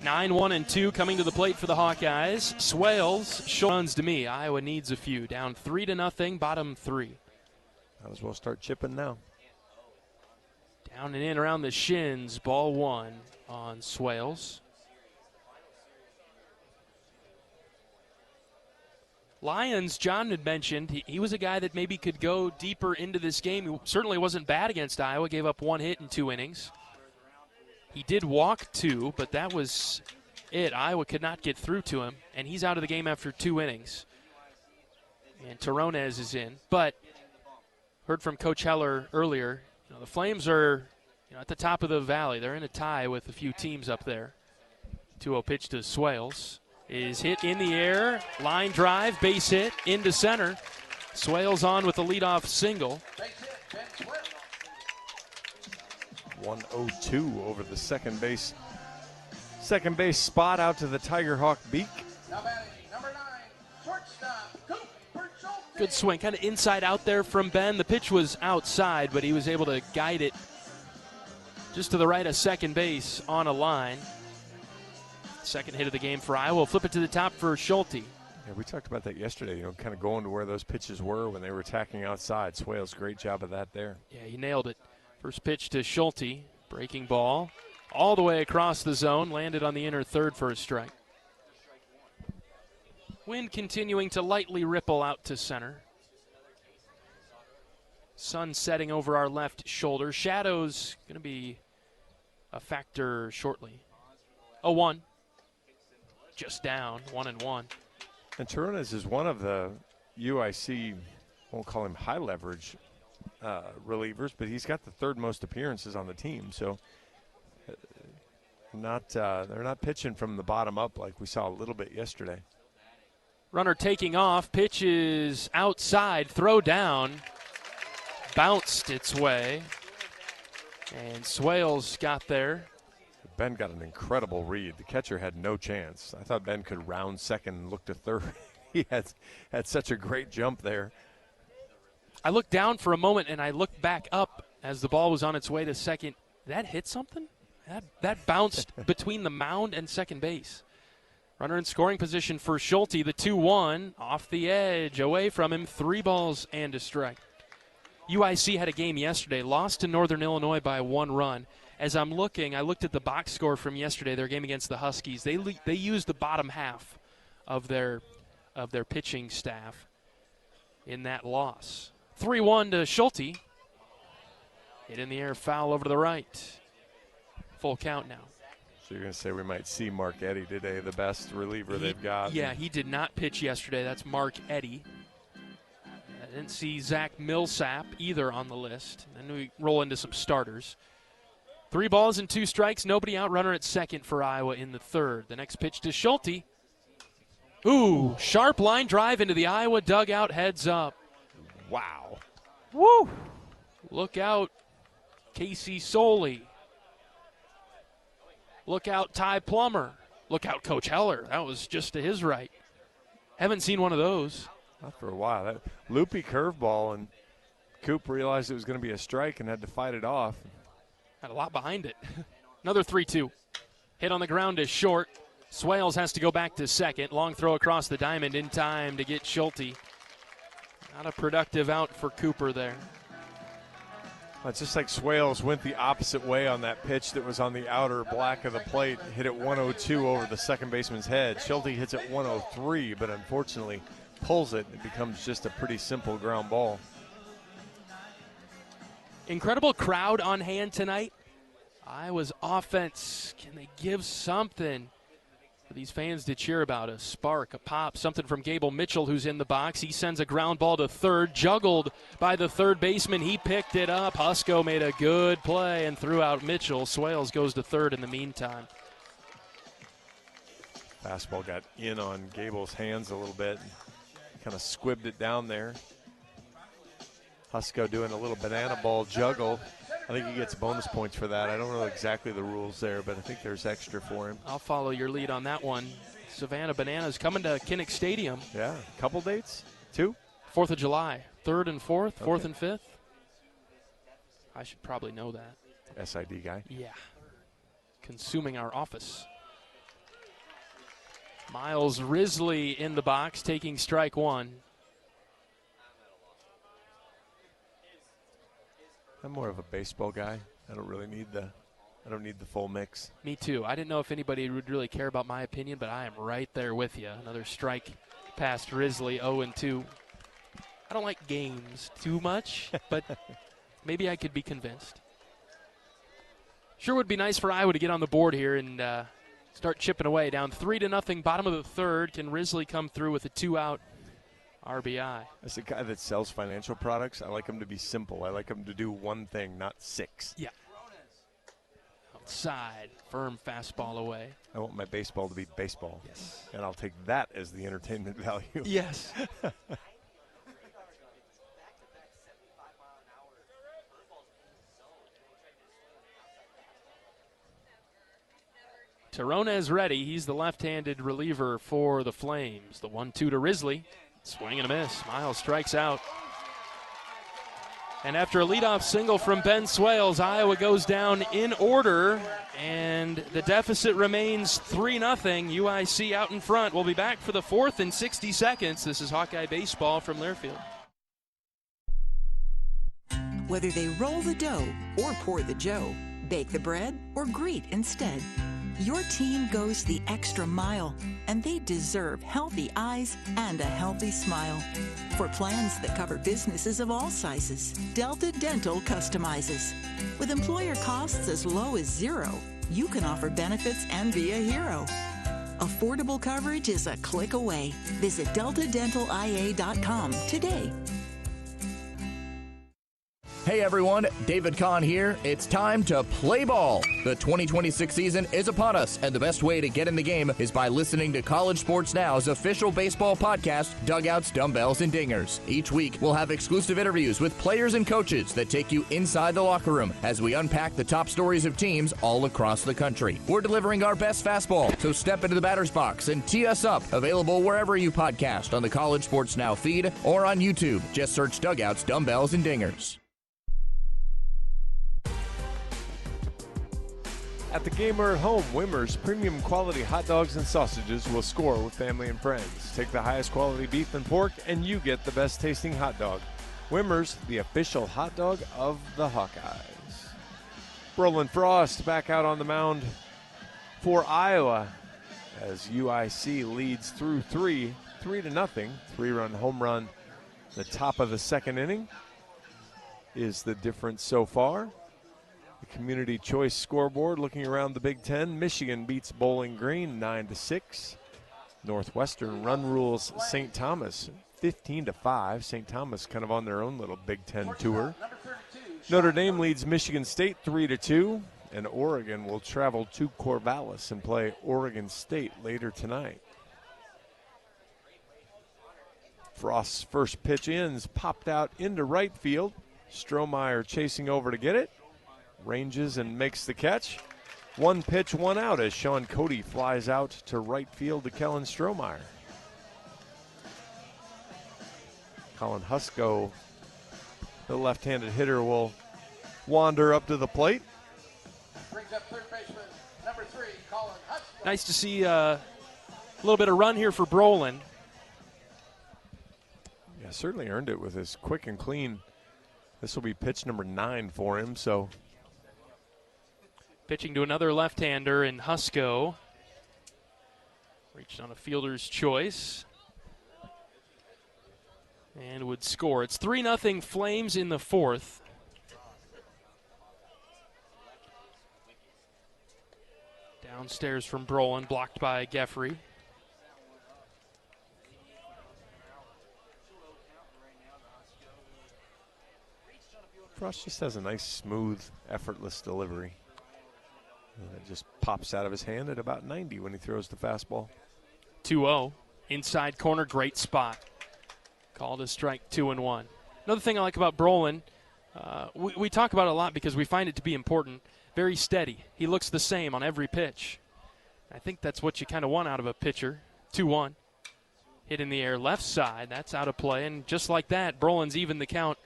9-1-2 coming to the plate for the Hawkeyes. Swales runs to me. Iowa needs a few. Down 3-0, bottom 3. Might as well start chipping now. Down and in around the shins, ball 1 on Swales. Lyons, John had mentioned, he was a guy that maybe could go deeper into this game. He certainly wasn't bad against Iowa, gave up 1 hit in 2 innings. He did walk 2, but that was it. Iowa could not get through to him, and he's out of the game after 2 innings. And Terronez is in. But heard from Coach Heller earlier, the Flames are at the top of the valley. They're in a tie with a few teams up there. 2-0 pitch to Swales is hit in the air. Line drive, base hit into center. Swales on with the leadoff single. 102 over the second base spot out to the Tiger Hawk beak. Good swing, kind of inside out there from Ben. The pitch was outside, but he was able to guide it just to the right of second base on a line. Second hit of the game for Iowa. We'll flip it to the top for Schulte. Yeah, we talked about that yesterday, kind of going to where those pitches were when they were attacking outside. Swales, great job of that there. Yeah, he nailed it. First pitch to Schulte, breaking ball all the way across the zone, landed on the inner third for a strike. Wind continuing to lightly ripple out to center. Sun setting over our left shoulder. Shadows going to be a factor shortly. 0-1. Just down, 1-1. And Terronez is one of the UIC, won't call him high leverage relievers, but he's got the 3rd most appearances on the team. So they're not pitching from the bottom up like we saw a little bit yesterday. Runner taking off, pitch is outside, throw down, bounced its way, and Swales got there. Ben got an incredible read. The catcher had no chance. I thought Ben could round second and look to third. He had such a great jump there. I looked down for a moment, and I looked back up as the ball was on its way to second. Did that hit something? That bounced between the mound and second base. Runner in scoring position for Schulte, the 2-1, off the edge, away from him, 3 balls and a strike. UIC had a game yesterday, lost to Northern Illinois by 1 run. As I'm looking, I looked at the box score from yesterday, their game against the Huskies. They used the bottom half of their pitching staff in that loss. 3-1 to Schulte. Hit in the air, foul over to the right. Full count now. So you're going to say we might see Mark Eddy today, the best reliever they've got. Yeah, he did not pitch yesterday. That's Mark Eddy. I didn't see Zach Millsap either on the list. Then we roll into some starters. 3 balls and 2 strikes. Nobody out. Runner at second for Iowa in the 3rd. The next pitch to Schulte Ooh, sharp line drive into the Iowa dugout, heads up. Wow. Woo! Look out, Casey Soley. Look out, Ty Plummer. Look out, Coach Heller. That was just to his right. Haven't seen one of those. Not for a while. That loopy curveball, and Coop realized it was going to be a strike and had to fight it off. Had a lot behind it. Another 3-2. Hit on the ground is short. Swales has to go back to second. Long throw across the diamond in time to get Schulte. Not a productive out for Cooper there. Well, it's just like Swales went the opposite way on that pitch that was on the outer black of the plate. Hit it 102 over the second baseman's head. Schulte hits it 103, but unfortunately pulls it. It becomes just a pretty simple ground ball. Incredible crowd on hand tonight. Iowa's offense, can they give something for these fans to cheer about? A spark, a pop, something from Gable Mitchell, who's in the box. He sends a ground ball to third, juggled by the third baseman. He picked it up. Husko made a good play and threw out Mitchell. Swales goes to third in the meantime. Fastball got in on Gable's hands a little bit. Kind of squibbed it down there. Husko doing a little banana ball juggle. I think he gets bonus points for that. I don't know exactly the rules there, but I think there's extra for him. I'll follow your lead on that one. Savannah Bananas coming to Kinnick Stadium. Yeah, couple dates? 2? 4th of July. 3rd and 4th, 4th Okay. and 5th. I should probably know that. SID guy. Yeah. Consuming our office. Miles Risley in the box, taking strike one. I'm more of a baseball guy. I don't need the full mix. Me too. I didn't know if anybody would really care about my opinion, but I am right there with you. Another strike past Risley, 0-2. I don't like games too much, but maybe I could be convinced. Sure would be nice for Iowa to get on the board here and start chipping away. Down 3-0, bottom of the third. Can Risley come through with a 2-out RBI? As a guy that sells financial products, I like them to be simple. I like them to do one thing, not 6. Yeah. Outside, firm fastball away. I want my baseball to be baseball. Yes. And I'll take that as the entertainment value. Yes. Tarona's ready. He's the left-handed reliever for the Flames. The 1-2 to Risley. Swing and a miss. Miles strikes out. And after a leadoff single from Ben Swales, Iowa goes down in order, and the deficit remains 3-0. UIC out in front. We'll be back for the fourth in 60 seconds. This is Hawkeye Baseball from Learfield. Whether they roll the dough or pour the joe, bake the bread or greet instead, your team goes the extra mile, and they deserve healthy eyes and a healthy smile. For plans that cover businesses of all sizes, Delta Dental customizes. With employer costs as low as $0, you can offer benefits and be a hero. Affordable coverage is a click away. Visit deltadentalia.com today. Hey everyone, David Kahn here. It's time to play ball. The 2026 season is upon us, and the best way to get in the game is by listening to College Sports Now's official baseball podcast, Dugouts, Dumbbells, and Dingers. Each week, we'll have exclusive interviews with players and coaches that take you inside the locker room as we unpack the top stories of teams all across the country. We're delivering our best fastball, so step into the batter's box and tee us up. Available wherever you podcast on the College Sports Now feed or on YouTube. Just search Dugouts, Dumbbells, and Dingers. At the game or at home, Wimmer's premium quality hot dogs and sausages will score with family and friends. Take the highest quality beef and pork, and you get the best tasting hot dog. Wimmer's, the official hot dog of the Hawkeyes. Brolin Frost back out on the mound for Iowa as UIC leads through 3-0. 3-run home run. The top of the second inning is the difference so far. The Community Choice scoreboard looking around the Big Ten. Michigan beats Bowling Green 9-6. Northwestern run rules St. Thomas 15-5. St. Thomas kind of on their own little Big Ten tour. Notre Dame leads Michigan State 3-2. And Oregon will travel to Corvallis and play Oregon State later tonight. Frost's first pitch popped out into right field. Strohmeyer chasing over to get it. Ranges and makes the catch. One pitch, one out as Sean Cody flies out to right field to Kellen Strohmeyer. Colin Husko, the left-handed hitter, will wander up to the plate. Brings up third baseman, number 3, Colin Husko. Nice to see a little bit of run here for Brolin. Yeah, certainly earned it with his quick and clean. This will be pitch number 9 for him, so. Pitching to another left-hander in Husko. Reached on a fielder's choice. And would score. It's 3-0 Flames in the 4th. Downstairs from Brolin, blocked by Geffrey. Frost just has a nice, smooth, effortless delivery. And it just pops out of his hand at about 90 when he throws the fastball. 2-0. Inside corner, great spot. Called a strike, 2-1. Another thing I like about Brolin, we talk about it a lot because we find it to be important. Very steady. He looks the same on every pitch. I think that's what you kind of want out of a pitcher. 2-1. Hit in the air left side. That's out of play. And just like that, Brolin's even the count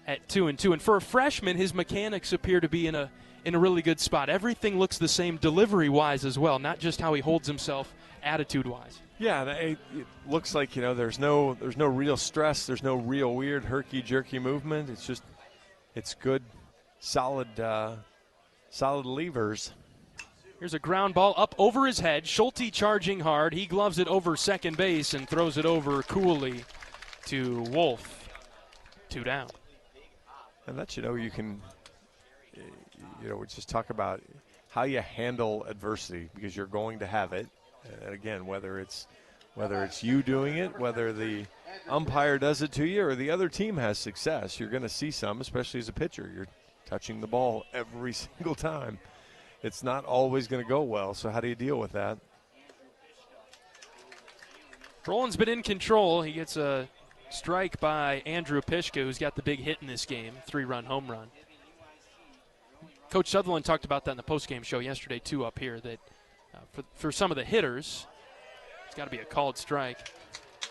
at 2-2. And for a freshman, his mechanics appear to be in a really good spot. Everything looks the same delivery-wise as well, not just how he holds himself attitude-wise. Yeah, it looks like, there's no real stress. There's no real weird herky-jerky movement. It's good, solid levers. Here's a ground ball up over his head. Schulte charging hard. He gloves it over second base and throws it over coolly to Wolf. 2 down. And that, you can, we just talk about how you handle adversity because you're going to have it. And again, whether it's you doing it, whether the umpire does it to you or the other team has success, you're going to see some, especially as a pitcher. You're touching the ball every single time. It's not always going to go well, so how do you deal with that? Brolin's been in control. He gets a strike by Andrew Pishka, who's got the big hit in this game, 3-run home run. Coach Sutherland talked about that in the postgame show yesterday, too, up here, that for some of the hitters, it's got to be a called strike.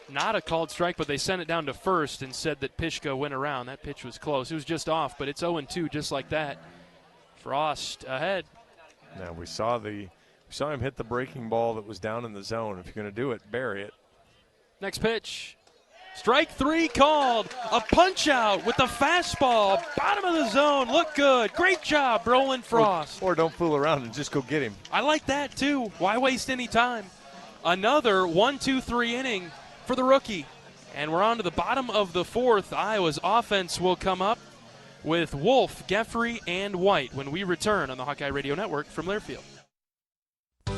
Not a called strike, but they sent it down to first and said that Pishka went around. That pitch was close. It was just off, but it's 0-2 just like that. Frost ahead. Now we saw him hit the breaking ball that was down in the zone. If you're going to do it, bury it. Next pitch. Strike 3 called. A punch out with the fastball. Bottom of the zone. Look good. Great job, Brolin Frost. Or don't fool around and just go get him. I like that, too. Why waste any time? Another 1-2-3 inning for the rookie. And we're on to the bottom of the 4th. Iowa's offense will come up with Wolf, Geffrey, and White when we return on the Hawkeye Radio Network from Learfield.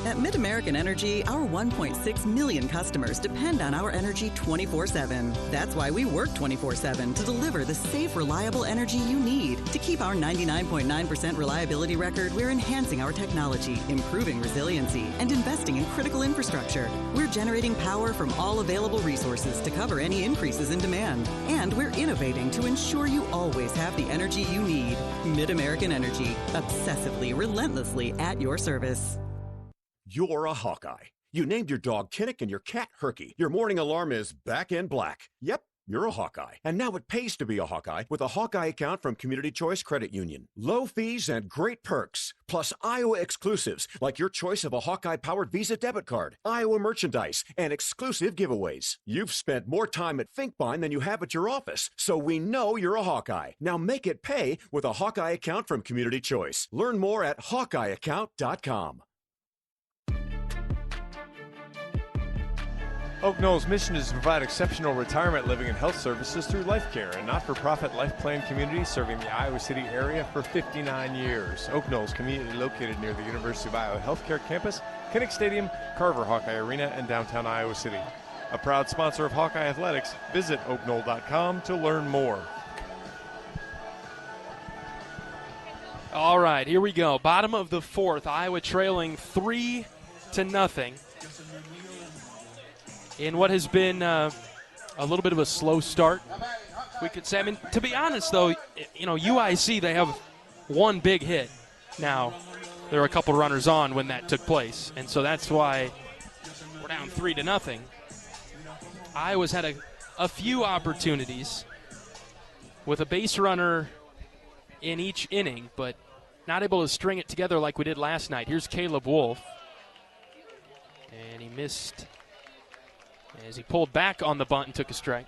At MidAmerican Energy, our 1.6 million customers depend on our energy 24/7. That's why we work 24/7 to deliver the safe, reliable energy you need. To keep our 99.9% reliability record, we're enhancing our technology, improving resiliency, and investing in critical infrastructure. We're generating power from all available resources to cover any increases in demand. And we're innovating to ensure you always have the energy you need. MidAmerican Energy, obsessively, relentlessly at your service. You're a Hawkeye. You named your dog Kinnick and your cat Herky. Your morning alarm is back in black. Yep, you're a Hawkeye. And now it pays to be a Hawkeye with a Hawkeye account from Community Choice Credit Union. Low fees and great perks. Plus Iowa exclusives like your choice of a Hawkeye-powered Visa debit card, Iowa merchandise, and exclusive giveaways. You've spent more time at Finkbine than you have at your office, so we know you're a Hawkeye. Now make it pay with a Hawkeye account from Community Choice. Learn more at HawkeyeAccount.com. Oak Knoll's mission is to provide exceptional retirement living and health services through Life Care, a not-for-profit life plan community serving the Iowa City area for 59 years. Oak Knoll's community located near the University of Iowa Healthcare Campus, Kinnick Stadium, Carver Hawkeye Arena, and downtown Iowa City. A proud sponsor of Hawkeye Athletics, visit oakknoll.com to learn more. All right, here we go. Bottom of the 4th, Iowa trailing 3-0. In what has been a little bit of a slow start, we could say. I mean, to be honest, though, UIC, they have one big hit. Now, there were a couple runners on when that took place, and so that's why we're down 3-0. Iowa's had a few opportunities with a base runner in each inning, but not able to string it together like we did last night. Here's Caleb Wolf, and he missed as he pulled back on the bunt and took a strike.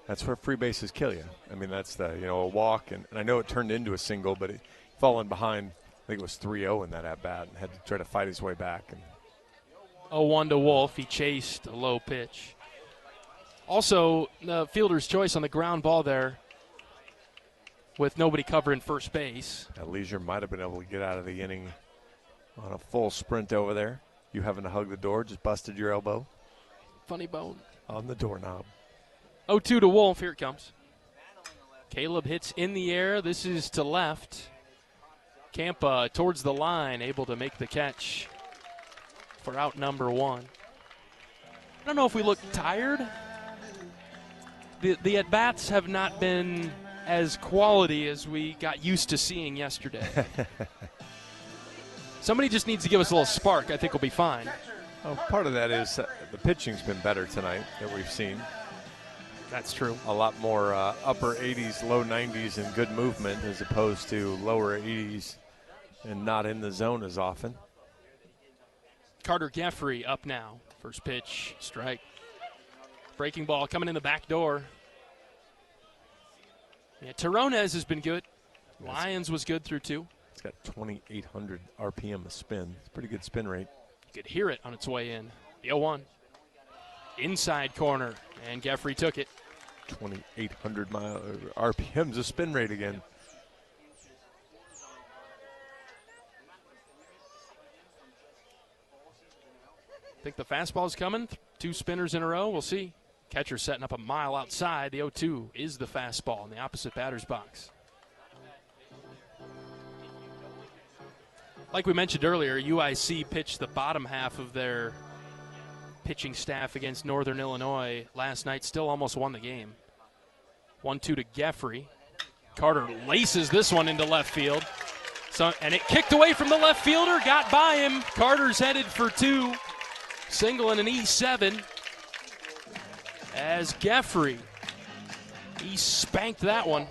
That's where free bases kill you. I mean, that's a walk, and I know it turned into a single, but it falling behind, I think it was 3-0 in that at-bat, and had to try to fight his way back. 0-1 to Wolf. He chased a low pitch. Also, the fielder's choice on the ground ball there with nobody covering first base. Leisure might have been able to get out of the inning on a full sprint over there. You having to hug the door, just busted your elbow. Funny bone. On the doorknob. 0-2 to Wolf. Here it comes. Caleb hits in the air. This is to left. Campa towards the line, able to make the catch for out number 1. I don't know if we look tired. The at-bats have not been as quality as we got used to seeing yesterday. Somebody just needs to give us a little spark. I think we'll be fine. Well, part of that is the pitching's been better tonight that we've seen. That's true. A lot more upper 80s, low 90s, and good movement as opposed to lower 80s and not in the zone as often. Carter Geffrey up now. First pitch, strike. Breaking ball coming in the back door. Yeah, Terronez has been good. Lyons was good through 2. It's got 2,800 RPM of spin. It's a pretty good spin rate. You could hear it on its way in. The 0-1. Inside corner, and Geffrey took it. 2,800 RPMs of spin rate again. Think the fastball's coming. 2 spinners in a row. We'll see. Catcher setting up a mile outside. The 0-2 is the fastball in the opposite batter's box. Like we mentioned earlier, UIC pitched the bottom half of their pitching staff against Northern Illinois last night. Still almost won the game. 1-2 to Geffrey. Carter laces this one into left field. And it kicked away from the left fielder. Got by him. Carter's headed for 2. Single and an E7 as Geffrey, he spanked that one.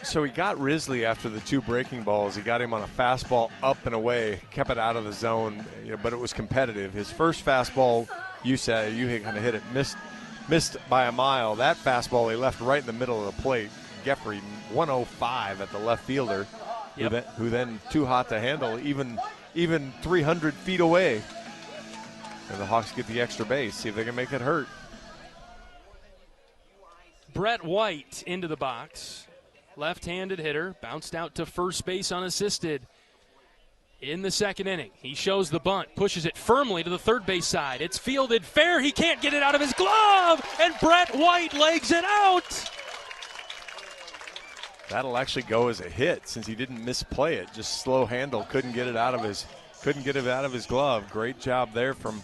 So he got Risley after the 2 breaking balls. He got him on a fastball up and away, kept it out of the zone, but it was competitive. His first fastball, you said, you kind of hit it, missed by a mile. That fastball he left right in the middle of the plate. Geffrey 105 at the left fielder, who then too hot to handle, even 300 feet away. And the Hawks get the extra base. See if they can make it hurt. Brett White into the box. Left-handed hitter. Bounced out to first base unassisted in the second inning. He shows the bunt. Pushes it firmly to the third base side. It's fielded fair. He can't get it out of his glove. And Brett White legs it out. That'll actually go as a hit since he didn't misplay it. Just slow handle. Couldn't get it out of his glove. Great job there from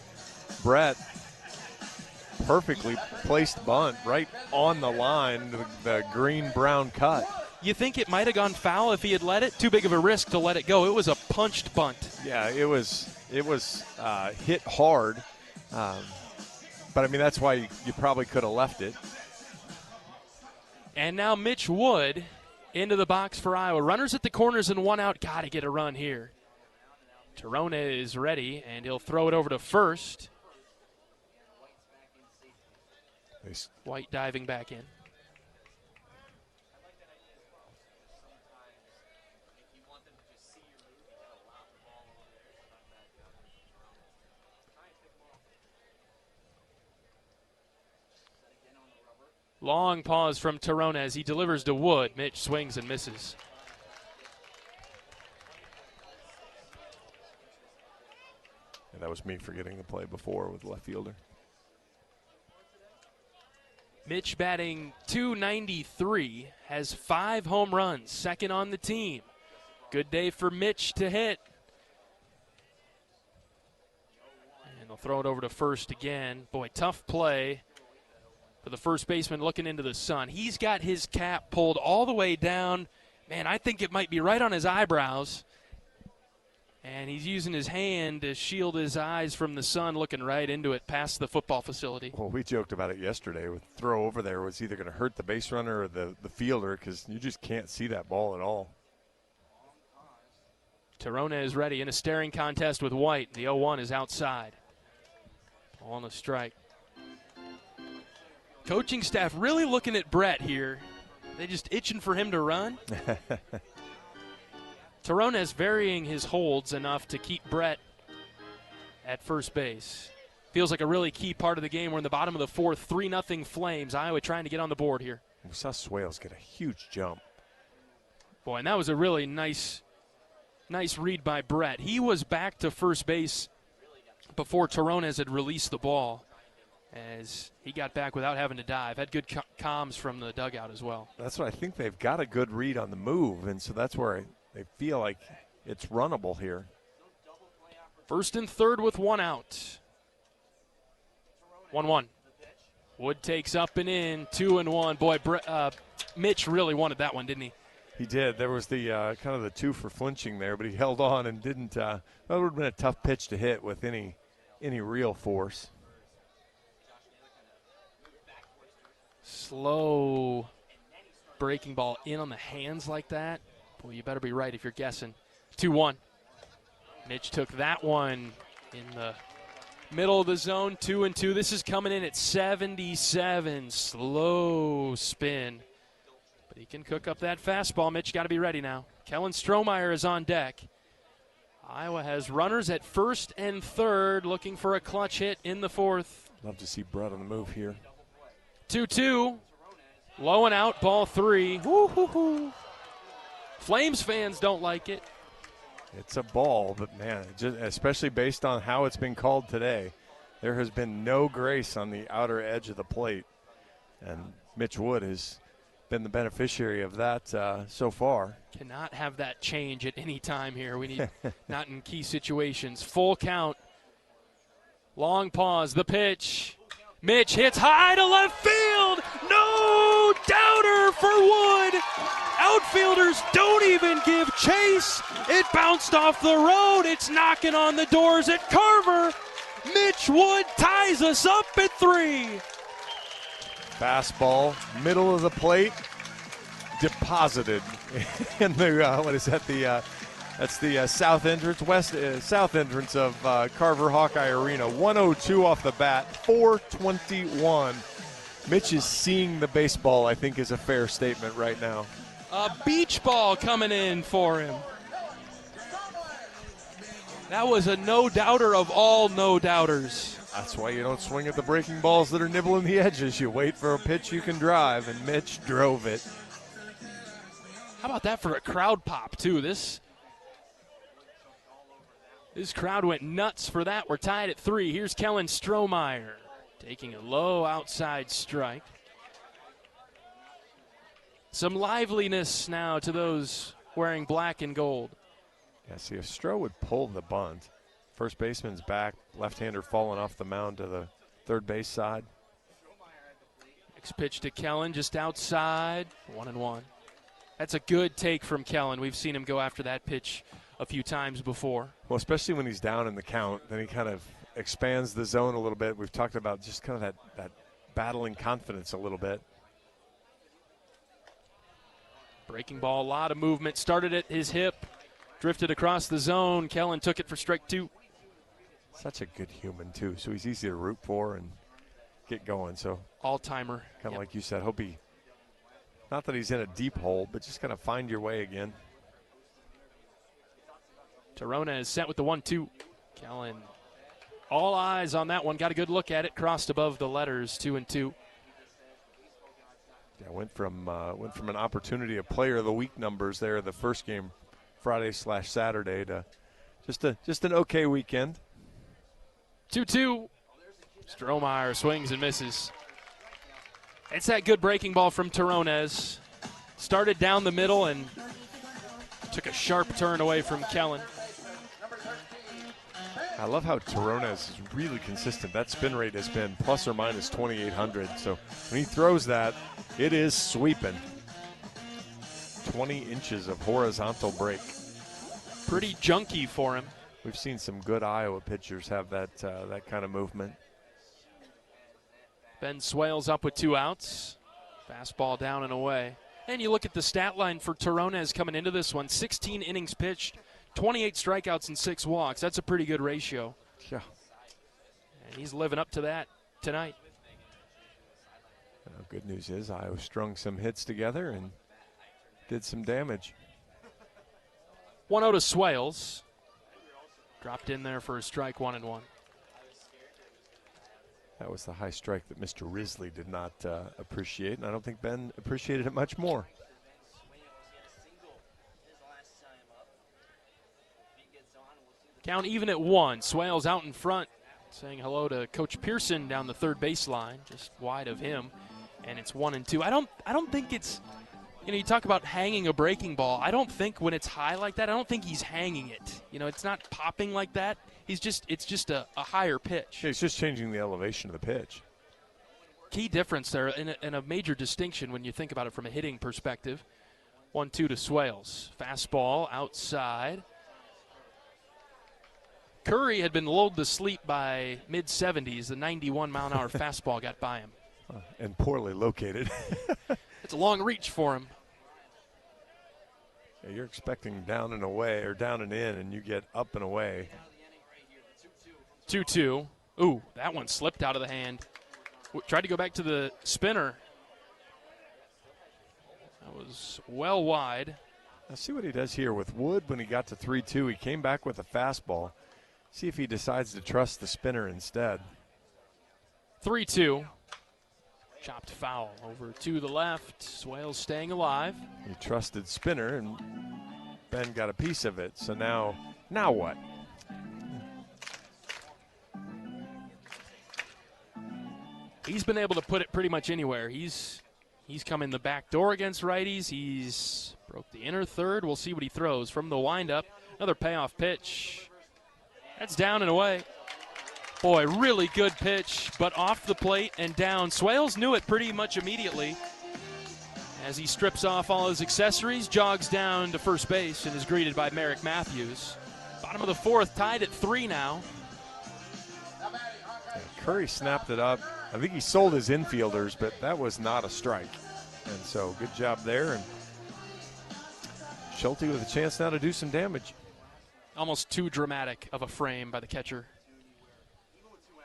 Brett. Perfectly placed bunt right on the line, the green-brown cut. You think it might have gone foul if he had let it? Too big of a risk to let it go. It was a punched bunt. Yeah, it was hit hard. But, I mean, that's why you probably could have left it. And now Mitch Wood into the box for Iowa. Runners at the corners and 1 out. Got to get a run here. Terronez is ready, and he'll throw it over to first. White diving back in. Long pause from Terronez. He delivers to Wood. Mitch swings and misses. And that was me forgetting the play before with the left fielder. Mitch batting .293, has 5 home runs, second on the team. Good day for Mitch to hit. And they'll throw it over to first again. Boy, tough play for the first baseman looking into the sun. He's got his cap pulled all the way down. Man, I think it might be right on his eyebrows. And he's using his hand to shield his eyes from the sun, looking right into it past the football facility. Well, we joked about it yesterday. With throw over there was either going to hurt the base runner or the fielder because you just can't see that ball at all. Torona is ready in a staring contest with White. The 0-1 is outside. Ball on the strike. Coaching staff really looking at Brett here. They just itching for him to run. Torona's varying his holds enough to keep Brett at first base. Feels like a really key part of the game. We're in the bottom of the fourth, 3-0 Flames. Iowa trying to get on the board here. We saw Swales get a huge jump. Boy, and that was a really nice read by Brett. He was back to first base before Toronas had released the ball as he got back without having to dive. Had good comms from the dugout as well. That's what I think. They've got a good read on the move, and so that's where they feel like it's runnable here. First and third with one out. 1-1. Wood takes up and in, 2-1. Boy, Mitch really wanted that one, didn't he? He did. There was the kind of the two for flinching there, but he held on and didn't. That would have been a tough pitch to hit with any real force. Slow breaking ball in on the hands like that. Boy, you better be right if you're guessing. 2-1. Mitch took that one in the middle of the zone, 2-2. This is coming in at 77. Slow spin. But he can cook up that fastball. Mitch got to be ready now. Kellen Strohmeyer is on deck. Iowa has runners at first and third, looking for a clutch hit in the fourth. Love to see Brett on the move here. 2-2. Low and out, ball 3. Woo-hoo-hoo. Flames fans don't like it. It's a ball, but man, especially based on how it's been called today, there has been no grace on the outer edge of the plate. And Mitch Wood has been the beneficiary of that so far. Cannot have that change at any time here. We need not in key situations. Full count. Long pause. The pitch. Mitch hits high to left field. No doubter for Wood. Outfielders don't even give chase. It bounced off the road. It's knocking on the doors at Carver. Mitch Wood ties us up at 3. Fastball, middle of the plate, deposited in the what is that? That's the south entrance, south entrance of Carver Hawkeye Arena. 102 off the bat, 421. Mitch is seeing the baseball, I think, is a fair statement right now. A beach ball coming in for him. That was a no-doubter of all no-doubters. That's why you don't swing at the breaking balls that are nibbling the edges. You wait for a pitch you can drive, and Mitch drove it. How about that for a crowd pop, too? This crowd went nuts for that. We're tied at 3. Here's Kellen Strohmeyer taking a low outside strike. Some liveliness now to those wearing black and gold. Yeah, see, if Stroh would pull the bunt, first baseman's back, left-hander falling off the mound to the third base side. Next pitch to Kellen, just outside, 1-1. That's a good take from Kellen. We've seen him go after that pitch a few times before. Well, especially when he's down in the count, then he kind of expands the zone a little bit. We've talked about just kind of that battling confidence a little bit. Breaking ball, a lot of movement. Started at his hip, drifted across the zone. Kellen took it for strike 2. Such a good human, too, so he's easy to root for and get going. So all-timer. Kind of like you said, hope he, not that he's in a deep hole, but just kind of find your way again. Torona is set with the 1-2. Kellen, all eyes on that one. Got a good look at it. Crossed above the letters, 2-2. Yeah, went from an opportunity of player of the week numbers there the first game Friday/Saturday to just an okay weekend. 2-2. Strohmeyer swings and misses. It's that good breaking ball from Torones. Started down the middle and took a sharp turn away from Kellen. I love how Torones is really consistent. That spin rate has been plus or minus 2,800. So when he throws that, it is sweeping. 20 inches of horizontal break. Pretty junky for him. We've seen some good Iowa pitchers have that that kind of movement. Ben Swales up with 2 outs. Fastball down and away. And you look at the stat line for Torones coming into this one. 16 innings pitched, 28 strikeouts and 6 walks. That's a pretty good ratio. Yeah. And he's living up to that tonight. Good news is Iowa strung some hits together and did some damage. 1-0 to Swales. Dropped in there for a strike, 1-1. That was the high strike that Mr. Risley did not appreciate, and I don't think Ben appreciated it much more. Count even at 1. Swales out in front, saying hello to Coach Pearson down the third baseline, just wide of him, and it's 1-2. I don't think it's, you talk about hanging a breaking ball. I don't think when it's high like that, I don't think he's hanging it. It's not popping like that. It's just a higher pitch. Yeah, he's just changing the elevation of the pitch. Key difference there, and a major distinction when you think about it from a hitting perspective. 1-2 to Swales. Fastball outside. Curry had been lulled to sleep by mid-70s. The 91-mile-an-hour fastball got by him. And poorly located. It's a long reach for him. Yeah, you're expecting down and away, or down and in, and you get up and away. 2-2. Ooh, that one slipped out of the hand. Tried to go back to the spinner. That was well wide. Let's see what he does here with Wood. When he got to 3-2, he came back with a fastball. See if he decides to trust the spinner instead. 3-2. Chopped foul over to the left. Swales staying alive. He trusted spinner, and Ben got a piece of it. So now what? He's been able to put it pretty much anywhere. He's come in the back door against righties. He's broke the inner third. We'll see what he throws from the windup. Another payoff pitch. That's down and away. Boy, really good pitch, but off the plate and down. Swales knew it pretty much immediately as he strips off all his accessories, jogs down to first base, and is greeted by Merrick Matthews. Bottom of the fourth, tied at 3 now. Yeah, Curry snapped it up. I think he sold his infielders, but that was not a strike. And so good job there. And Schulte with a chance now to do some damage. Almost too dramatic of a frame by the catcher.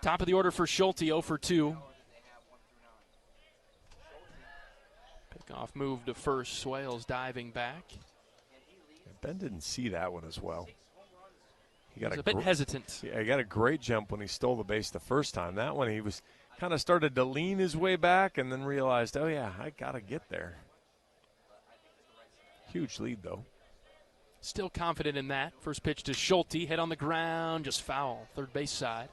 Top of the order for Schulte, 0 for 2. Pickoff move to first. Swales diving back. Yeah, Ben didn't see that one as well. He got a bit hesitant. Yeah, he got a great jump when he stole the base the first time. That one he was kind of started to lean his way back and then realized, oh yeah, I got to get there. Huge lead though. Still confident in that. First pitch to Schulte, hit on the ground, just foul, third base side.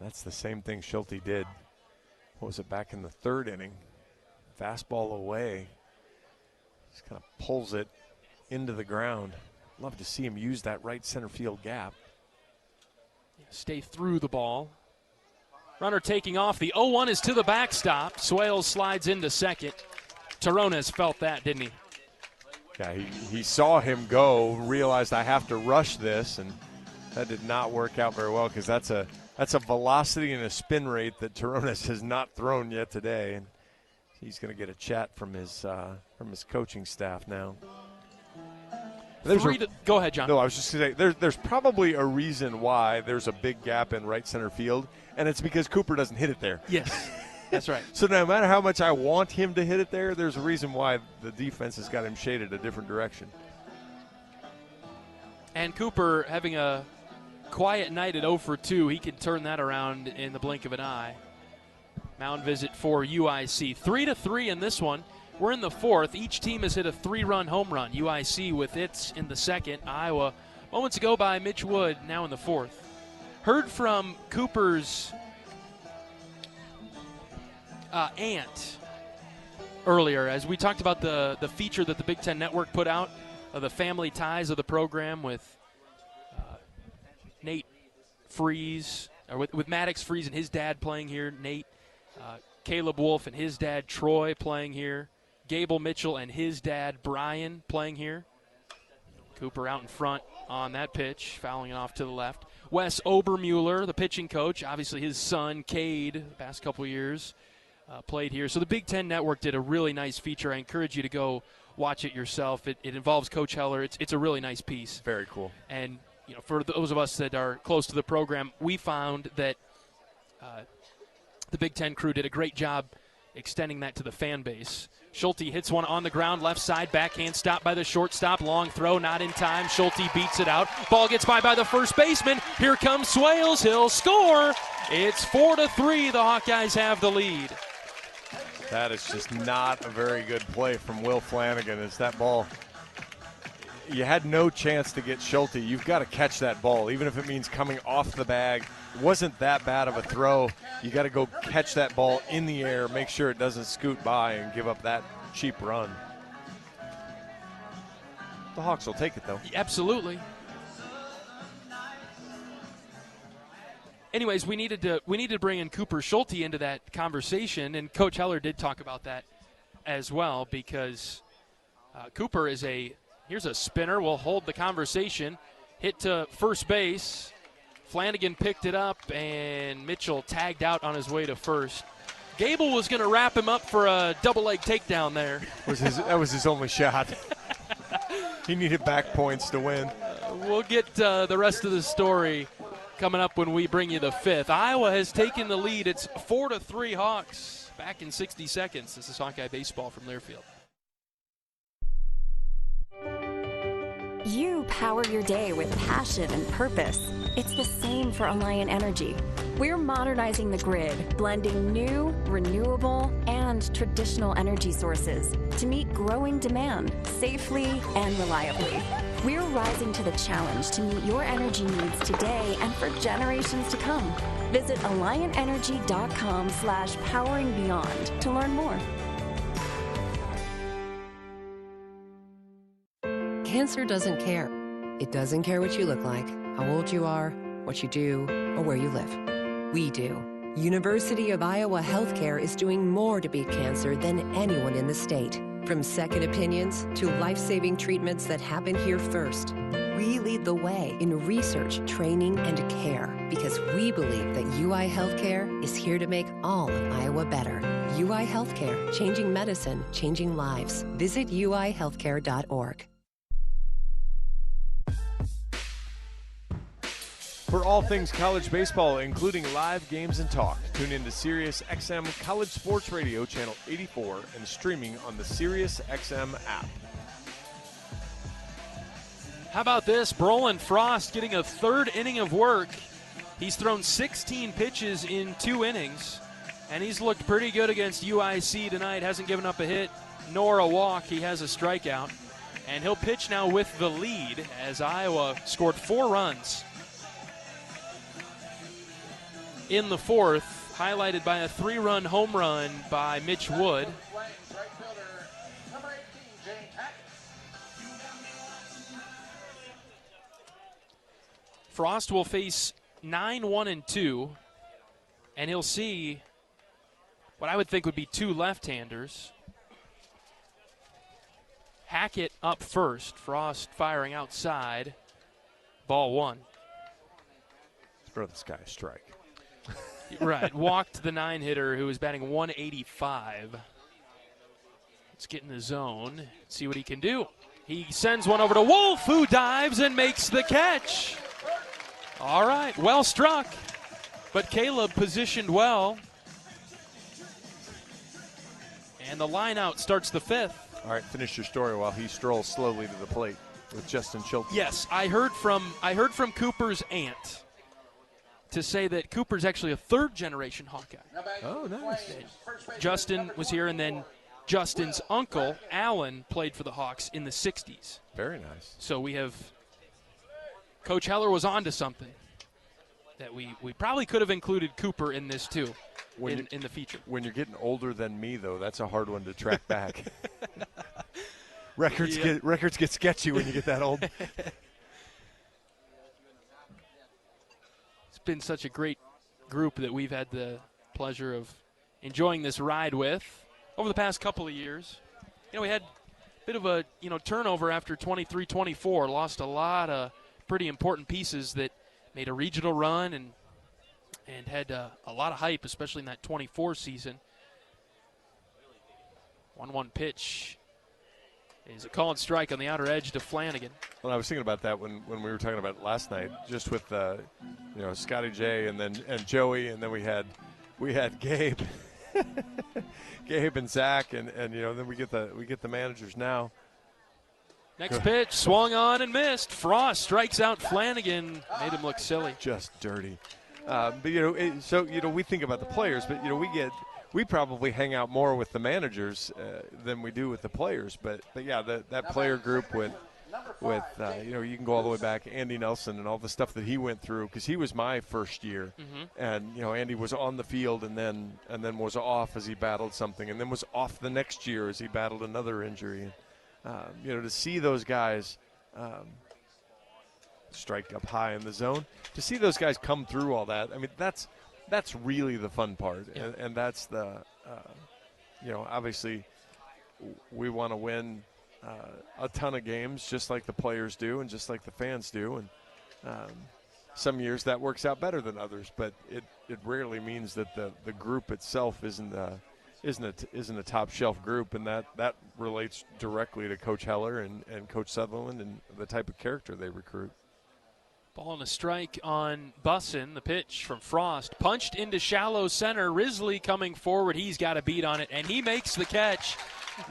That's the same thing Schulte did. What was it, back in the third inning? Fastball away. Just kind of pulls it into the ground. Love to see him use that right center field gap. Stay through the ball. Runner taking off. The 0-1 is to the backstop. Swales slides into second. Torones felt that, didn't he? Yeah, he saw him go, realized I have to rush this, and that did not work out very well because that's a velocity and a spin rate that Torones has not thrown yet today, and he's going to get a chat from his coaching staff now. Go ahead, John. No, I was just going to say, there's probably a reason why there's a big gap in right center field, and it's because Cooper doesn't hit it there. Yes, that's right. So no matter how much I want him to hit it there, there's a reason why the defense has got him shaded a different direction. And Cooper having a quiet night at 0 for 2. He can turn that around in the blink of an eye. Mound visit for UIC. 3-3 in this one. We're in the fourth. Each team has hit a 3-run home run. UIC with its in the second. Iowa moments ago by Mitch Wood, now in the fourth. Heard from Cooper's aunt earlier, as we talked about the feature that the Big Ten Network put out, the family ties of the program with Nate Freeze, or with Maddox Freeze and his dad playing here, Nate, Caleb Wolf and his dad Troy playing here, Gable Mitchell and his dad Brian playing here. Cooper out in front on that pitch, fouling it off to the left. Wes Obermueller, the pitching coach, obviously his son Cade, the past couple years, played here. So the Big Ten Network did a really nice feature. I encourage you to go watch it yourself. It involves Coach Heller. It's a really nice piece. Very cool. And for those of us that are close to the program, we found that the Big Ten crew did a great job extending that to the fan base. Schulte hits one on the ground, left side, backhand stop by the shortstop, long throw, not in time. Schulte beats it out. Ball gets by the first baseman. Here comes Swales. He'll score. It's 4-3. The Hawkeyes have the lead. That is just not a very good play from Will Flanagan. As that ball, you had no chance to get Schulte. You've got to catch that ball, even if it means coming off the bag. It wasn't that bad of a throw. You got to go catch that ball in the air, make sure it doesn't scoot by and give up that cheap run. The Hawks will take it, though. Absolutely. Anyways, we needed to bring in Cooper Schulte into that conversation, and Coach Heller did talk about that as well, because Cooper is here's a spinner. We'll hold the conversation. Hit to first base. Flanagan picked it up, and Mitchell tagged out on his way to first. Gable was going to wrap him up for a double-leg takedown there. That was his only shot. He needed back points to win. We'll get the rest of the story coming up when we bring you the fifth. Iowa has taken the lead. It's 4-3 Hawks. Back in 60 seconds. This is Hawkeye Baseball from Learfield. You power your day with passion and purpose. It's the same for Alliant Energy. We're modernizing the grid, blending new, renewable, and traditional energy sources to meet growing demand safely and reliably. We're rising to the challenge to meet your energy needs today and for generations to come. Visit AlliantEnergy.com/poweringBeyond to learn more. Cancer doesn't care. It doesn't care what you look like, how old you are, what you do, or where you live. We do. University of Iowa Healthcare is doing more to beat cancer than anyone in the state. From second opinions to life-saving treatments that happen here first. We lead the way in research, training, and care because we believe that UI Healthcare is here to make all of Iowa better. UI Healthcare, changing medicine, changing lives. Visit uihealthcare.org. For all things college baseball, including live games and talk, tune in to Sirius XM College Sports Radio, Channel 84, and streaming on the Sirius XM app. How about this? Brolin Frost getting a third inning of work. He's thrown 16 pitches in 2 innings, and he's looked pretty good against UIC tonight. Hasn't given up a hit nor a walk. He has a strikeout, and he'll pitch now with the lead as Iowa scored 4 runs in the fourth, highlighted by a 3-run home run by Mitch Wood. Frost will face 9-1-2, and he'll see what I would think would be 2 left-handers. Hackett up first, Frost firing outside, ball 1. Throw this guy a strike. Right, walked the 9-hitter who was batting 185. Let's get in the zone, see what he can do. He sends one over to Wolf, who dives and makes the catch. All right, well struck, but Caleb positioned well. And the line out starts the 5th. All right, finish your story while he strolls slowly to the plate with Justin Schulte. Yes, I heard from Cooper's aunt to say that Cooper's actually a 3rd-generation Hawkeye. Oh, nice. Justin was here, and then Justin's uncle, Alan, played for the Hawks in the 60s. Very nice. So we have Coach Heller was on to something. that we probably could have included Cooper in this too, in the feature. When you're getting older than me, though, that's a hard one to track back. Records get sketchy when you get that old. It's been such a great group that we've had the pleasure of enjoying this ride with over the past couple of years. We had a bit of a turnover after 23-24. Lost a lot of pretty important pieces that made a regional run and had a lot of hype, especially in that 24 season. 1-1 pitch is a call and strike on the outer edge to Flanagan. Well, I was thinking about that when we were talking about it last night, just with Scotty J and Joey, and then we had Gabe, Gabe and Zach, and then we get the managers now. Next pitch, swung on and missed. Frost strikes out Flanagan, made him look silly. Just dirty. But we think about the players, but we probably hang out more with the managers than we do with the players. But yeah, that player group with you can go all the way back, Andy Nelson and all the stuff that he went through, because he was my first year, and Andy was on the field and then was off as he battled something, and then was off the next year as he battled another injury. To see those guys strike up high in the zone, to see those guys come through all that, I mean, that's really the fun part. Yeah. And that's the, obviously we want to win a ton of games just like the players do and just like the fans do. And some years that works out better than others, but it rarely means that the group itself isn't a top shelf group, and that relates directly to Coach Heller and Coach Sutherland and the type of character they recruit. Ball and a strike on Bussin. The pitch from Frost punched into shallow center. Risley coming forward. He's got a beat on it, and he makes the catch.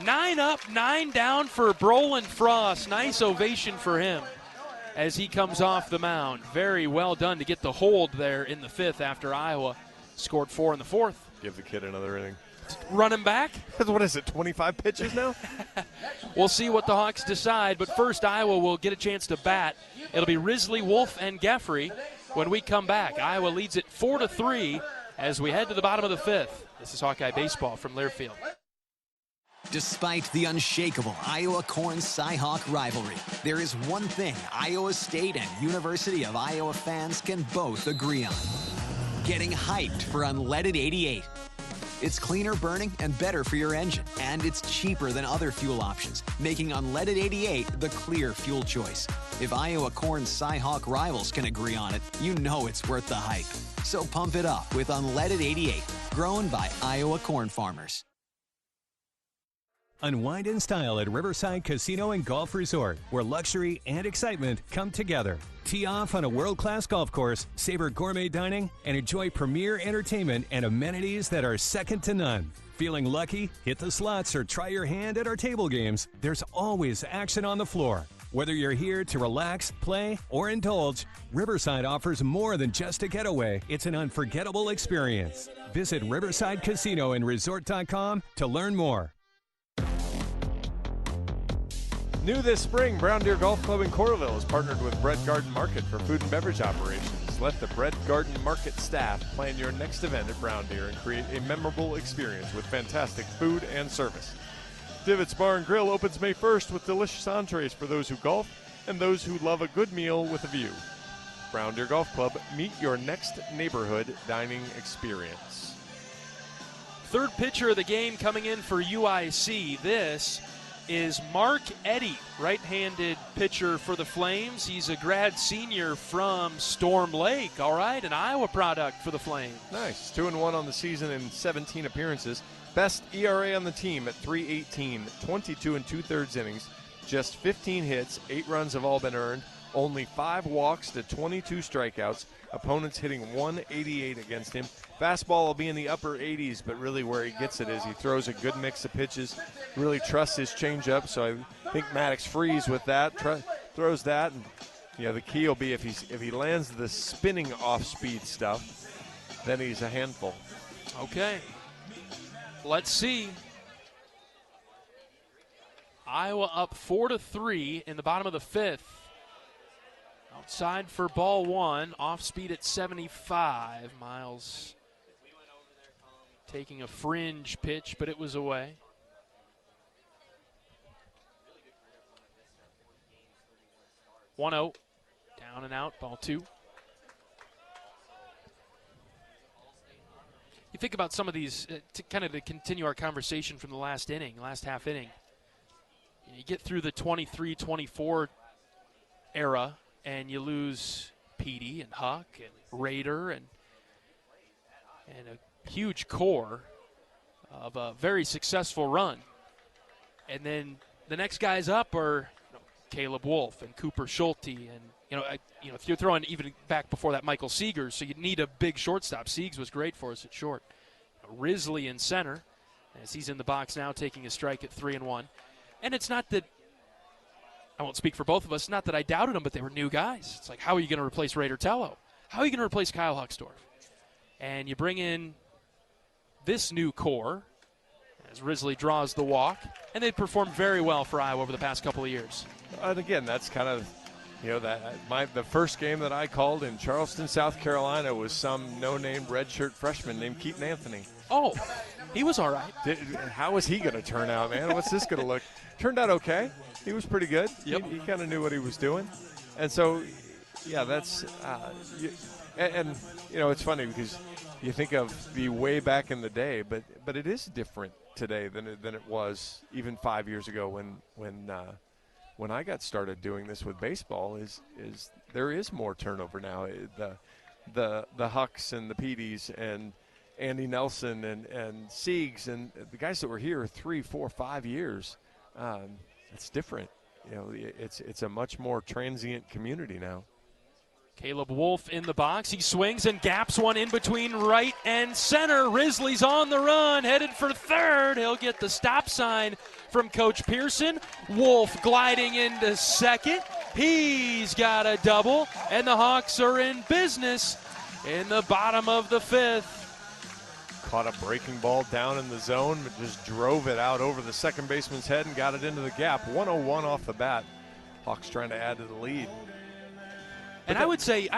9 up, 9 down for Brolin Frost. Nice ovation for him as he comes off the mound. Very well done to get the hold there in the 5th after Iowa scored 4 in the 4th. Give the kid another inning. Run him back? What is it, 25 pitches now? We'll see what the Hawks decide, but first Iowa will get a chance to bat. It'll be Risley, Wolf, and Geffrey when we come back. Iowa leads it 4-3 as we head to the bottom of the 5th. This is Hawkeye Baseball from Learfield. Despite the unshakable Iowa-Corn Cy-Hawk rivalry, there is one thing Iowa State and University of Iowa fans can both agree on: getting hyped for Unleaded 88. It's cleaner burning and better for your engine, and it's cheaper than other fuel options, making Unleaded 88 the clear fuel choice. If Iowa Corn Cy-Hawk rivals can agree on it, you know it's worth the hype. So pump it up with Unleaded 88, grown by Iowa corn farmers. Unwind in style at Riverside Casino and Golf Resort, where luxury and excitement come together. Tee off on a world-class golf course, savor gourmet dining, and enjoy premier entertainment and amenities that are second to none. Feeling lucky? Hit the slots or try your hand at our table games. There's always action on the floor. Whether you're here to relax, play, or indulge, Riverside offers more than just a getaway. It's an unforgettable experience. Visit Riverside Casino and Resort.com to learn more. New this spring, Brown Deer Golf Club in Coralville has partnered with Bread Garden Market for food and beverage operations. Let the Bread Garden Market staff plan your next event at Brown Deer and create a memorable experience with fantastic food and service. Divots Bar and Grill opens May 1st with delicious entrees for those who golf and those who love a good meal with a view. Brown Deer Golf Club, meet your next neighborhood dining experience. Third pitcher of the game coming in for UIC. This is Mark Eddy, right-handed pitcher for the Flames. He's a grad senior from Storm Lake. All right, an Iowa product for the Flames. Nice. 2-1 on the season in 17 appearances. Best ERA on the team at .318, 22 2/3 innings, just 15 hits, 8 runs have all been earned, only 5 walks to 22 strikeouts. Opponents hitting .188 against him. Fastball will be in the upper 80s, but really where he gets it is he throws a good mix of pitches, really trusts his changeup, so I think Maddox frees with that, throws that, and the key will be if he lands the spinning off-speed stuff, then he's a handful. Okay, let's see. Iowa up 4-3 in the bottom of the 5th. Outside for ball one, off speed at 75. Miles taking a fringe pitch, but it was away. One 0, down and out, ball two. You think about some of these, to continue our conversation from the last half inning. You get through the 23-24 era, and you lose Petey and Huck and Rader and a huge core of a very successful run. And then the next guys up are Caleb Wolf and Cooper Schulte, and if you're throwing even back before that, Michael Seegers, so you need a big shortstop. Siegs was great for us at short. Risley in center, as he's in the box now, taking a strike at 3-1. And it's not that, I won't speak for both of us, not that I doubted them, but they were new guys. It's like, how are you going to replace Raider Tello? How are you going to replace Kyle Huckstorf? And you bring in this new core as Risley draws the walk, and they've performed very well for Iowa over the past couple of years. And again, that's kind of, the first game that I called in Charleston, South Carolina was some no-name redshirt freshman named Keaton Anthony. Oh, he was all right. How was he going to turn out, man? What's this going to look? Turned out okay. He was pretty good. Yep. He kind of knew what he was doing. And so, yeah, that's it's funny because you think of the way back in the day, but it is different today than it was even 5 years ago when I got started doing this with baseball. Is there is more turnover now. The Hucks and the Peteys and Andy Nelson and Siegs and the guys that were here 3, 4, 5 years. It's different. It's a much more transient community now. Caleb Wolf in the box. He swings and gaps one in between right and center. Risley's on the run, headed for third. He'll get the stop sign from Coach Pearson. Wolf gliding into second. He's got a double, and the Hawks are in business in the bottom of the fifth. Caught a breaking ball down in the zone, but just drove it out over the second baseman's head and got it into the gap. 101 off the bat. Hawks trying to add to the lead. And I would say,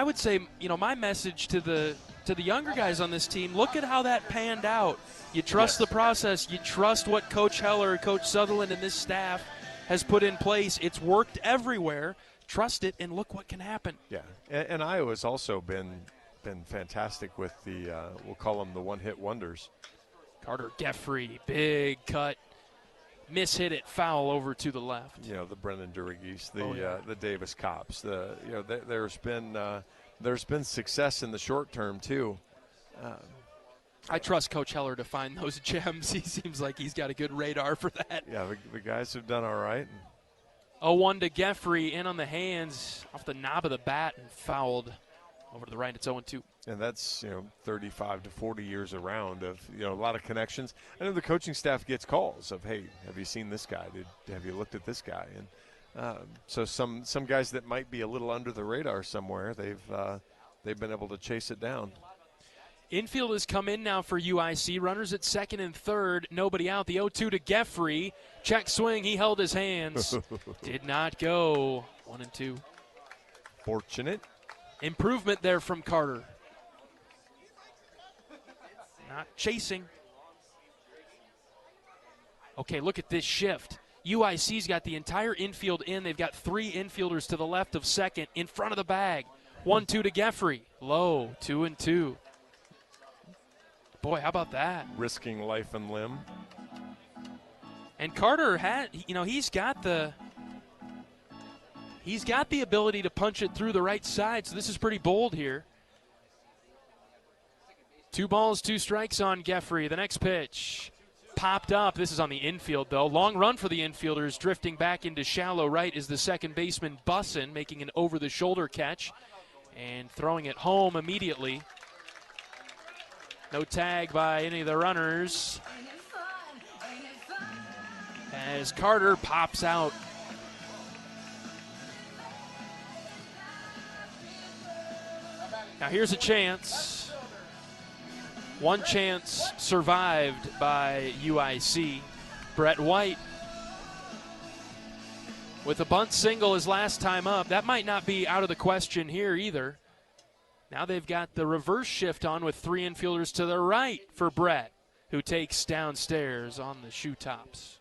my message to the younger guys on this team, look at how that panned out. You trust the process. You trust what Coach Heller, Coach Sutherland, and this staff has put in place. It's worked everywhere. Trust it, and look what can happen. Yeah, and Iowa's also been fantastic with the, we'll call them the one-hit wonders. Carter Geffrey, big cut. Mishit it foul over to the left. The Brendan Durigis, the Davis Cops. There's been success in the short term too. I trust Coach Heller to find those gems. He seems like he's got a good radar for that. Yeah, the guys have done all right. 0-1 to Geffrey, in on the hands, off the knob of the bat, and fouled over to the right. It's 0-2. And that's 35 to 40 years around of a lot of connections. I know the coaching staff gets calls of, hey, have you seen this guy? Have you looked at this guy? And so some guys that might be a little under the radar somewhere, they've been able to chase it down. Infield has come in now for UIC. Runners at second and third, nobody out. The 0-2 to Geffrey. Check swing, he held his hands. Did not go. 1-2. Fortunate. Improvement there from Carter. Not chasing. Okay, look at this shift. UIC's got the entire infield in. They've got three infielders to the left of second in front of the bag. 1-2 to Geffrey. Low, 2-2. Boy, how about that? Risking life and limb. And Carter he's got the ability to punch it through the right side, so this is pretty bold here. 2 balls, 2 strikes on Geffrey. The next pitch popped up. This is on the infield, though. Long run for the infielders. Drifting back into shallow right is the second baseman, Bussin, making an over-the-shoulder catch and throwing it home immediately. No tag by any of the runners as Carter pops out. Now here's a chance. One chance survived by UIC. Brett White with a bunt single his last time up. That might not be out of the question here either. Now they've got the reverse shift on with 3 infielders to the right for Brett, who takes downstairs on the shoe tops.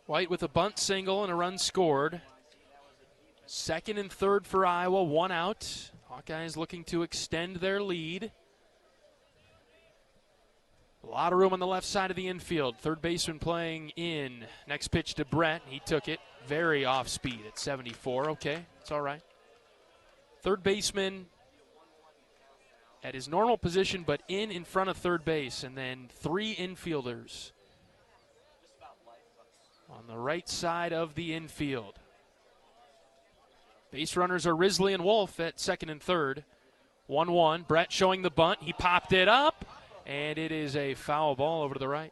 White with a bunt single and a run scored. Second and third for Iowa, 1 out. Hawkeyes looking to extend their lead. A lot of room on the left side of the infield. Third baseman playing in. Next pitch to Brett. He took it very off speed at 74. Okay, it's all right. Third baseman at his normal position, but in front of third base. And then 3 infielders on the right side of the infield. Base runners are Risley and Wolf at second and third. 1-1. Brett showing the bunt. He popped it up, and it is a foul ball over to the right.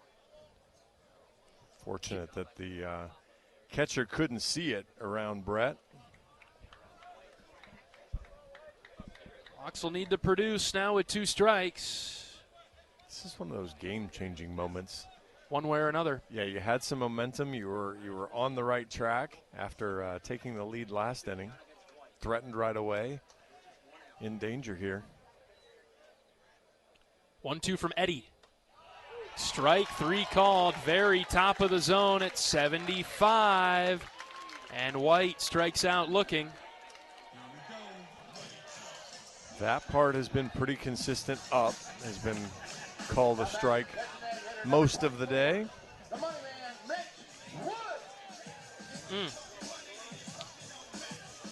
Fortunate that the catcher couldn't see it around Brett. Hawks will need to produce now with 2 strikes. This is one of those game-changing moments. One way or another. Yeah, you had some momentum. You were on the right track after taking the lead last inning. Threatened right away. In danger here. 1-2 from Eddie. Strike 3 called. Very top of the zone at 75. And White strikes out looking. That part has been pretty consistent. Up has been called a strike most of the day.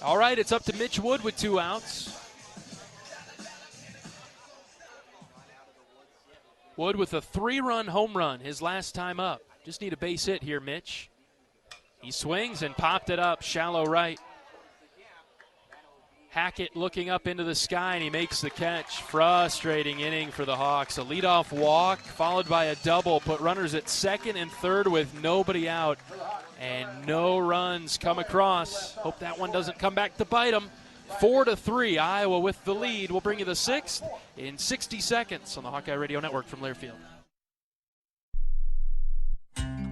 All right, it's up to Mitch Wood with 2 outs. Wood with a 3-run home run his last time up. Just need a base hit here, Mitch. He swings and popped it up, shallow right. Hackett looking up into the sky, and he makes the catch. Frustrating inning for the Hawks. A leadoff walk followed by a double. Put runners at second and third with nobody out. And no runs come across. Hope that one doesn't come back to bite them. 4-3, Iowa with the lead. We'll bring you the 6th in 60 seconds on the Hawkeye Radio Network from Learfield.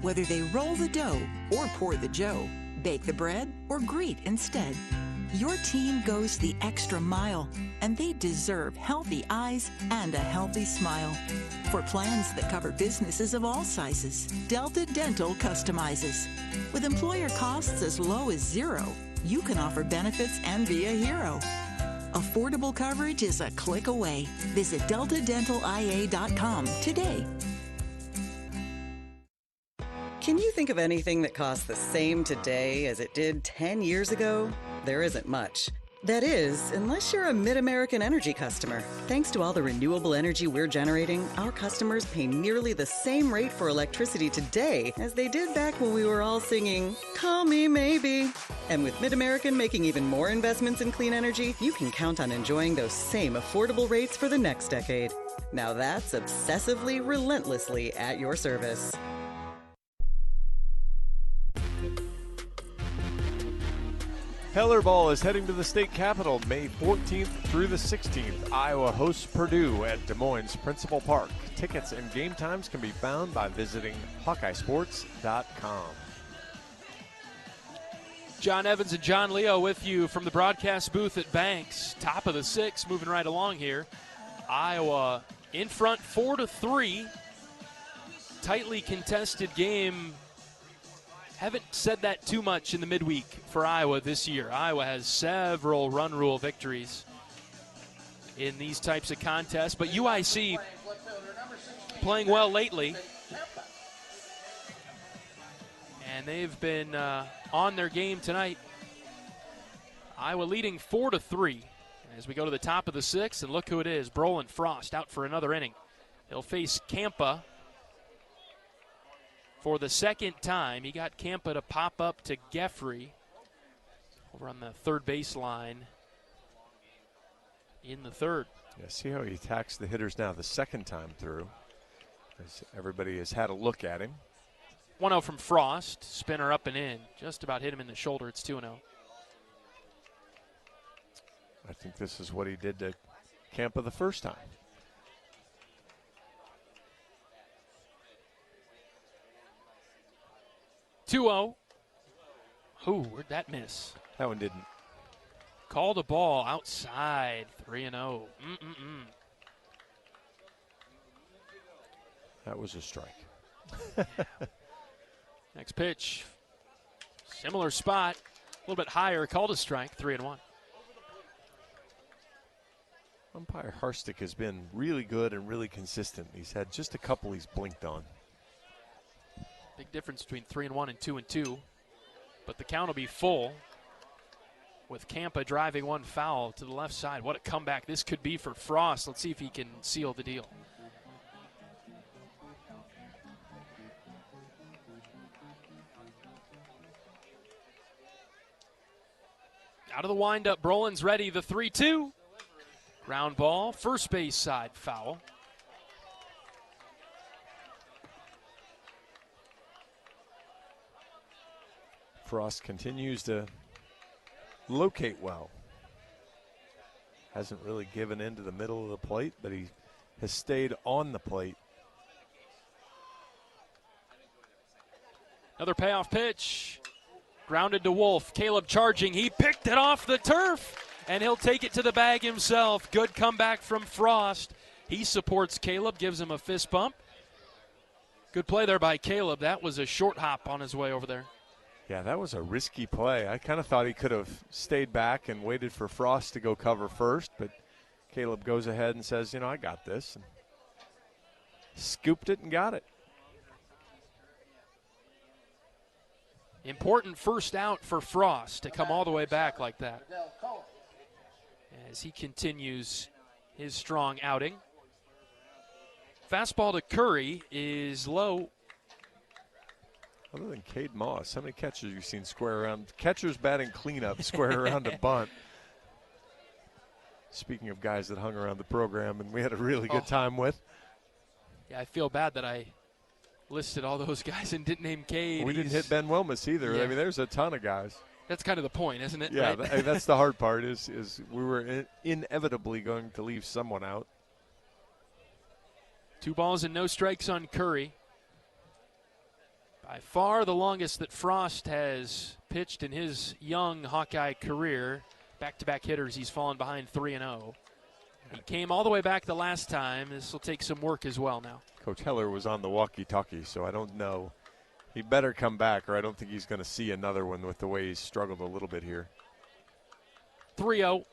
Whether they roll the dough or pour the joe, bake the bread or greet instead, your team goes the extra mile, and they deserve healthy eyes and a healthy smile. For plans that cover businesses of all sizes, Delta Dental customizes. With employer costs as low as $0, you can offer benefits and be a hero. Affordable coverage is a click away. Visit deltadentalia.com today. Can you think of anything that costs the same today as it did 10 years ago? There isn't much. That is, unless you're a Mid-American Energy customer. Thanks to all the renewable energy we're generating, our customers pay nearly the same rate for electricity today as they did back when we were all singing, "Call Me Maybe." And with Mid-American making even more investments in clean energy, you can count on enjoying those same affordable rates for the next decade. Now that's obsessively, relentlessly at your service. Heller Ball is heading to the state capitol May 14th through the 16th. Iowa hosts Purdue at Des Moines Principal Park. Tickets and game times can be found by visiting HawkeyeSports.com. John Evans and John Leo with you from the broadcast booth at Banks. Top of the 6th, moving right along here. Iowa in front 4-3. Tightly contested game. Haven't said that too much in the midweek for Iowa this year. Iowa has several run rule victories in these types of contests, but UIC playing well lately. And they've been on their game tonight. Iowa leading 4-3 as we go to the top of the 6th, and look who it is. Brolin Frost out for another inning. He'll face Campa for the second time. He got Campa to pop up to Geffrey over on the third baseline in the third. Yeah, see how he attacks the hitters now the second time through, as everybody has had a look at him. 1-0 from Frost. Spinner up and in. Just about hit him in the shoulder. It's 2-0. I think this is what he did to Campa the first time. 2-0. Ooh, where'd that miss? That one didn't. Called a ball outside. 3-0. That was a strike. Next pitch. Similar spot. A little bit higher. Called a strike. 3-1. Umpire Harstick has been really good and really consistent. He's had just a couple he's blinked on. Big difference between 3-1 and 2-2. But the count will be full with Campa driving one foul to the left side. What a comeback this could be for Frost. Let's see if he can seal the deal. Out of the windup, Brolin's ready. The 3-2. Ground ball, first base side foul. Frost continues to locate well. Hasn't really given in to the middle of the plate, but he has stayed on the plate. Another payoff pitch. Grounded to Wolf. Caleb charging. He picked it off the turf, and he'll take it to the bag himself. Good comeback from Frost. He supports Caleb, gives him a fist bump. Good play there by Caleb. That was a short hop on his way over there. Yeah, that was a risky play. I kind of thought he could have stayed back and waited for Frost to go cover first, but Caleb goes ahead and says, I got this. And scooped it and got it. Important first out for Frost to come all the way back like that as he continues his strong outing. Fastball to Curry is low. Other than Cade Moss, how many catchers you've seen square around? Catchers batting cleanup, square around a bunt. Speaking of guys that hung around the program and we had a really good time with. Yeah, I feel bad that I listed all those guys and didn't name Cade. We didn't hit Ben Wilmus either. Yeah. I mean, there's a ton of guys. That's kind of the point, isn't it? Yeah, right? That's the hard part is we were inevitably going to leave someone out. 2 balls and no strikes on Curry. By far the longest that Frost has pitched in his young Hawkeye career. Back-to-back hitters, he's fallen behind 3-0. He came all the way back the last time. This will take some work as well now. Coach Heller was on the walkie-talkie, so I don't know. He better come back, or I don't think he's going to see another one with the way he's struggled a little bit here. 3-0.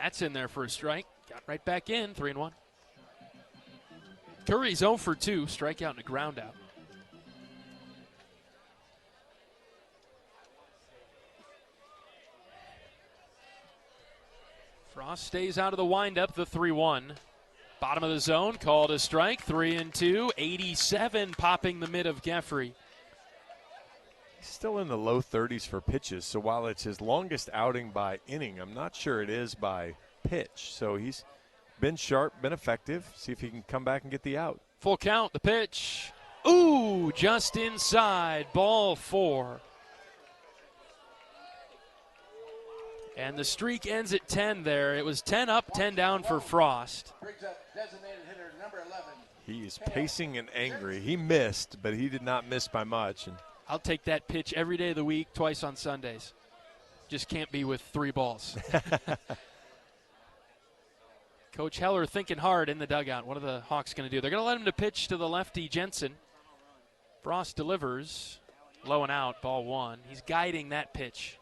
That's in there for a strike. Got right back in, 3-1. Curry's 0 for 2, strikeout and a ground out. Frost stays out of the windup, the 3-1. Bottom of the zone, called a strike, 3-2, 87 popping the mid of Geffrey. He's still in the low 30s for pitches, so while it's his longest outing by inning, I'm not sure it is by pitch. So he's been sharp, been effective. See if he can come back and get the out. Full count, the pitch. Ooh, just inside, ball 4. And the streak ends at 10 there. It was 10 up, 10 down for Frost. Brings up designated hitter number 11. He is pacing and angry. He missed, but he did not miss by much. And I'll take that pitch every day of the week, twice on Sundays. Just can't be with 3 balls. Coach Heller thinking hard in the dugout. What are the Hawks going to do? They're going to let him to pitch to the lefty, Jensen. Frost delivers. Low and out, ball 1. He's guiding that pitch.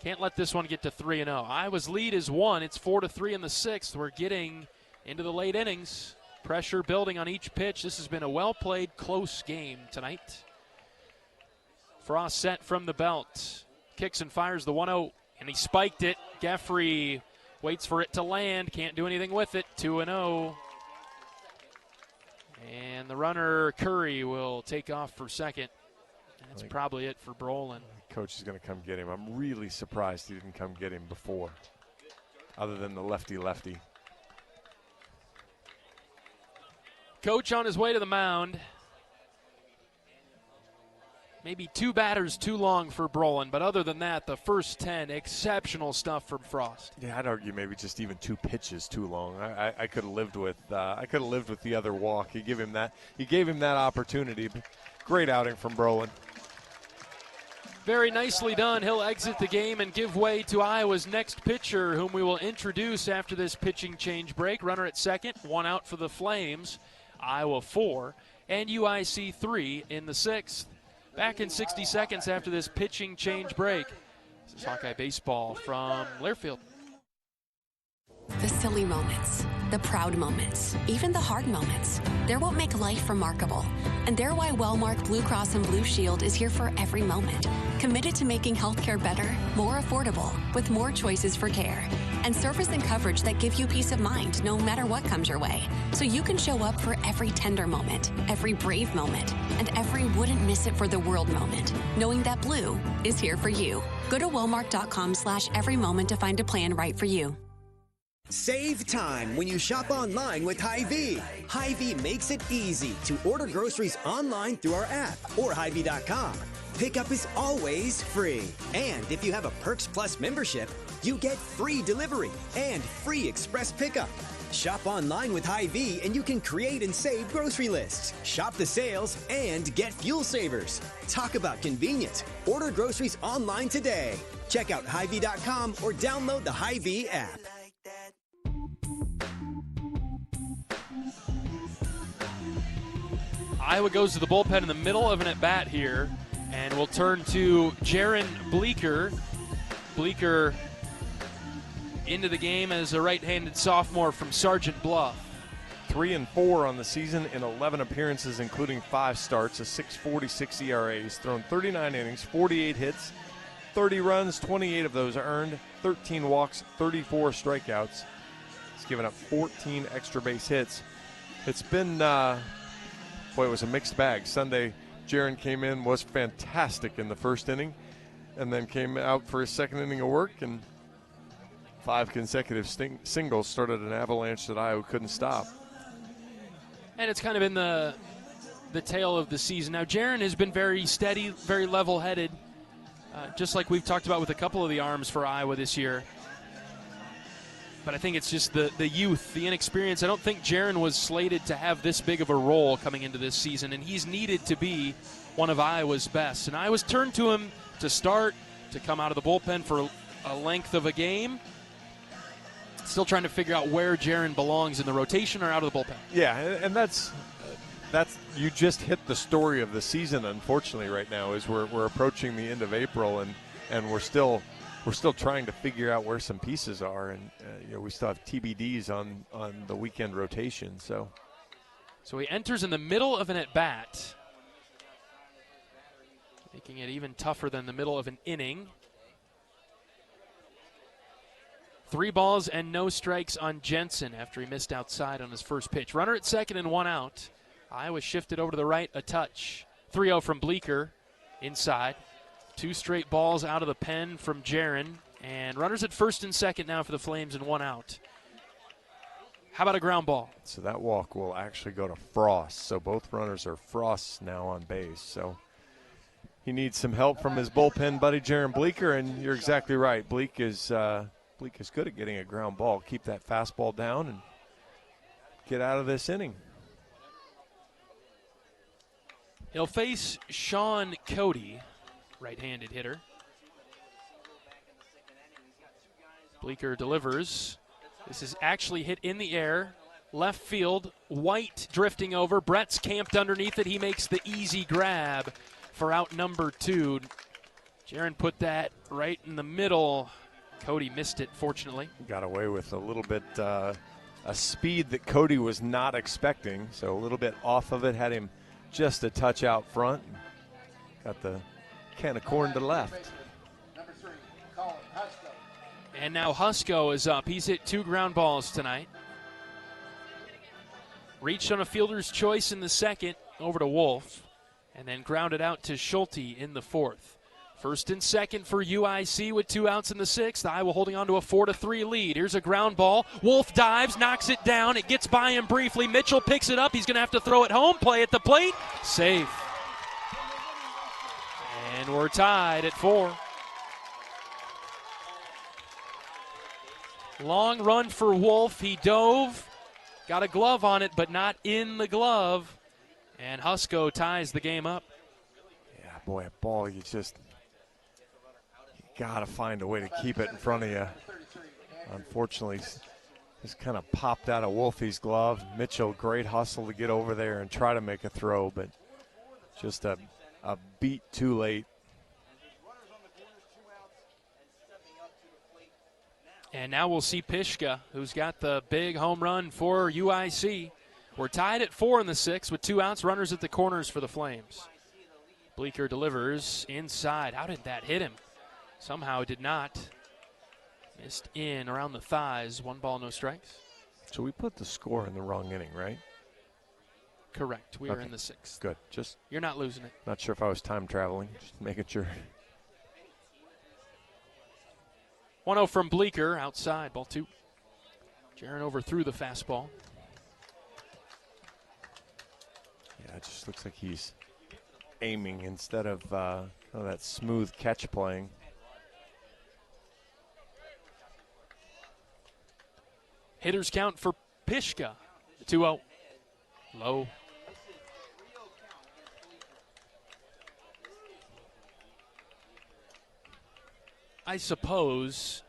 Can't let this one get to 3-0. Iowa's lead is 1. It's 4-3 in the 6th. We're getting into the late innings. Pressure building on each pitch. This has been a well-played, close game tonight. Frost set from the belt. Kicks and fires the 1-0, and he spiked it. Geffrey waits for it to land. Can't do anything with it. 2-0. And the runner, Curry, will take off for second. That's probably it for Brolin. Coach is going to come get him. I'm really surprised he didn't come get him before, other than the lefty-lefty. Coach on his way to the mound. Maybe 2 batters too long for Brolin, but other than that, the first 10, exceptional stuff from Frost. Yeah, I'd argue maybe just even 2 pitches too long. I could have lived with. I could have lived with the other walk. He gave him that. He gave him that opportunity. Great outing from Brolin. Very nicely done. He'll exit the game and give way to Iowa's next pitcher, whom we will introduce after this pitching change break. Runner at second, 1 out for the Flames. Iowa 4 and UIC 3 in the 6th. Back in 60 seconds after this pitching change break. This is Hawkeye Baseball from Learfield. The silly moments, the proud moments, even the hard moments. They're what make life remarkable. And they're why Wellmark Blue Cross and Blue Shield is here for every moment. Committed to making healthcare better, more affordable, with more choices for care. And service and coverage that give you peace of mind no matter what comes your way. So you can show up for every tender moment, every brave moment, and every wouldn't miss it for the world moment, knowing that Blue is here for you. Go to Wellmark.com/every moment to find a plan right for you. Save time when you shop online with Hy-Vee. Hy-Vee makes it easy to order groceries online through our app or Hy-Vee.com. Pickup is always free. And if you have a Perks Plus membership, you get free delivery and free express pickup. Shop online with Hy-Vee and you can create and save grocery lists, shop the sales, and get fuel savers. Talk about convenient. Order groceries online today. Check out Hy-Vee.com or download the Hy-Vee app. Iowa goes to the bullpen in the middle of an at-bat here, and we'll turn to Jaron Bleeker. Bleeker into the game as a right-handed sophomore from Sergeant Bluff. 3-4 on the season in 11 appearances, including 5 starts, a 6.46 ERA. He's thrown 39 innings, 48 hits, 30 runs, 28 of those earned, 13 walks, 34 strikeouts. He's given up 14 extra base hits. It's been... Boy, it was a mixed bag. Sunday, Jaron came in, was fantastic in the first inning, and then came out for his second inning of work, and 5 consecutive singles started an avalanche that Iowa couldn't stop. And it's kind of been the tail of the season. Now, Jaron has been very steady, very level-headed, just like we've talked about with a couple of the arms for Iowa this year. But I think it's just the youth, the inexperience. I don't think Jaron was slated to have this big of a role coming into this season, and he's needed to be one of Iowa's best. And Iowa's turned to him to start, to come out of the bullpen for a length of a game. Still trying to figure out where Jaron belongs in the rotation or out of the bullpen. Yeah, and that's you just hit the story of the season, unfortunately, right now, is we're approaching the end of April, and we're still trying to figure out where some pieces are, and we still have TBDs on the weekend rotation. So he enters in the middle of an at-bat, making it even tougher than the middle of an inning. 3 balls and no strikes on Jensen after he missed outside on his first pitch. Runner at second and 1 out. Iowa shifted over to the right a touch. 3-0 from Bleeker inside. 2 straight balls out of the pen from Jaron. And runners at first and second now for the Flames and 1 out. How about a ground ball? So that walk will actually go to Frost. So both runners are Frost now on base. So he needs some help from his bullpen buddy, Jaron Bleeker. And you're exactly right. Bleek is good at getting a ground ball. Keep that fastball down and get out of this inning. He'll face Sean Cody, right-handed hitter. Bleeker delivers. This is actually hit in the air. Left field, White drifting over. Brett's camped underneath it. He makes the easy grab for out number 2. Jaron put that right in the middle. Cody missed it, fortunately. Got away with a little bit a speed that Cody was not expecting. So a little bit off of it, had him just a touch out front. Got the can of corn to the left. And now Husko is up. He's hit 2 ground balls tonight. Reached on a fielder's choice in the second over to Wolf, and then grounded out to Schulte in the 4th. First and second for UIC with 2 outs in the 6th. Iowa holding on to a 4-3 lead. Here's a ground ball. Wolf dives, knocks it down. It gets by him briefly. Mitchell picks it up. He's going to have to throw it home. Play at the plate. Safe. And we're tied at 4. Long run for Wolf. He dove. Got a glove on it, but not in the glove. And Husko ties the game up. boy, a ball you got to find a way to keep it in front of you. Unfortunately, just kind of popped out of Wolfie's glove. Mitchell, great hustle to get over there and try to make a throw, but just a beat too late. And now we'll see Pishka, who's got the big home run for UIC. We're tied at 4 in the 6th with 2 outs, runners at the corners for the Flames. Bleeker delivers inside. How did that hit him? Somehow it did not. Missed in around the thighs. 1 ball, no strikes. So we put the score in the wrong inning, right? Correct. We are in the 6th. Good. You're not losing it. Not sure if I was time traveling. Just making sure. 1-0 from Bleeker, outside, ball 2. Jaron overthrew the fastball. Yeah, it just looks like he's aiming instead of that smooth catch playing. Hitters count for Pishka. 2-0. Low. I suppose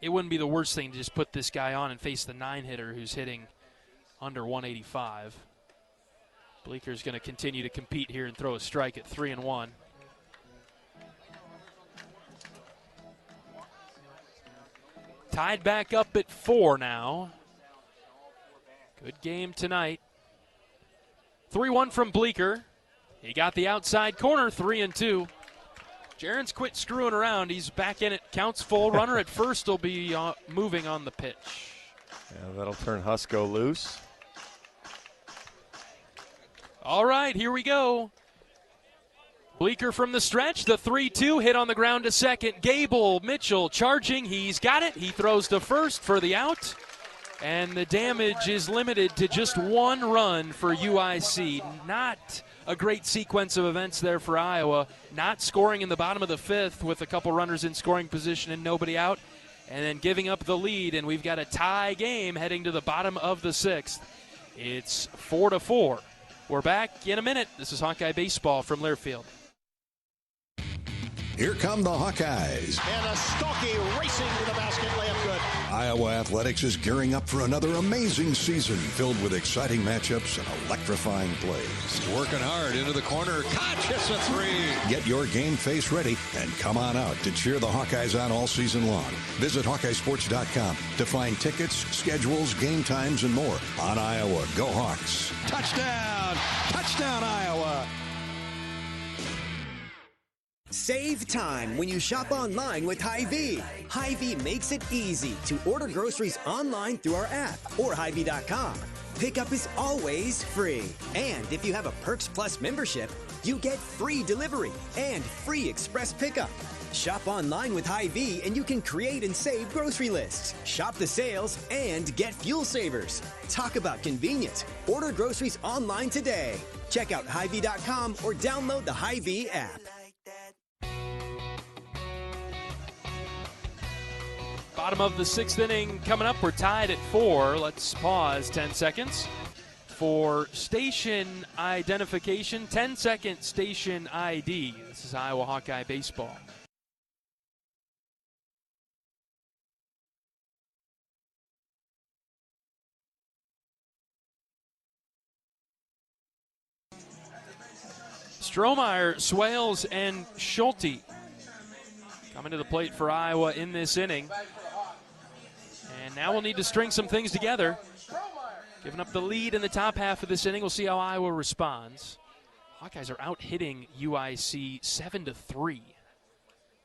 it wouldn't be the worst thing to just put this guy on and face the 9-hitter who's hitting under 185. Bleeker's going to continue to compete here and throw a strike at 3-1. Tied back up at 4 now. Good game tonight. 3-1 from Bleeker. He got the outside corner, 3-2. Jaron's quit screwing around. He's back in it. Counts full. Runner at first will be moving on the pitch. Yeah, that'll turn Husko loose. All right, here we go. Bleeker from the stretch. The 3-2 hit on the ground to second. Gable Mitchell charging. He's got it. He throws to first for the out. And the damage is limited to just 1 run for UIC. Not a great sequence of events there for Iowa. Not scoring in the bottom of the 5th with a couple runners in scoring position and nobody out. And then giving up the lead, and we've got a tie game heading to the bottom of the 6th. It's 4-4. We're back in a minute. This is Hawkeye Baseball from Learfield. Here come the Hawkeyes. And a Stockie racing to the basket, layup good. Iowa Athletics is gearing up for another amazing season filled with exciting matchups and electrifying plays. Working hard into the corner. Catches a 3. Get your game face ready and come on out to cheer the Hawkeyes on all season long. Visit HawkeyeSports.com to find tickets, schedules, game times, and more on Iowa. Go Hawks. Touchdown! Touchdown, Iowa! Save time when you shop online with Hy-Vee. Hy-Vee makes it easy to order groceries online through our app or Hy-Vee.com. Pickup is always free. And if you have a Perks Plus membership, you get free delivery and free express pickup. Shop online with Hy-Vee and you can create and save grocery lists, shop the sales, and get fuel savers. Talk about convenient. Order groceries online today. Check out Hy-Vee.com or download the Hy-Vee app. Bottom of the 6th inning coming up. We're tied at 4. Let's pause 10 seconds for station identification. 10-second station ID. This is Iowa Hawkeye Baseball. Strohmeyer, Swales, and Schulte coming to the plate for Iowa in this inning. And now we'll need to string some things together. Giving up the lead in the top half of this inning. We'll see how Iowa responds. Hawkeyes are out hitting UIC 7-3.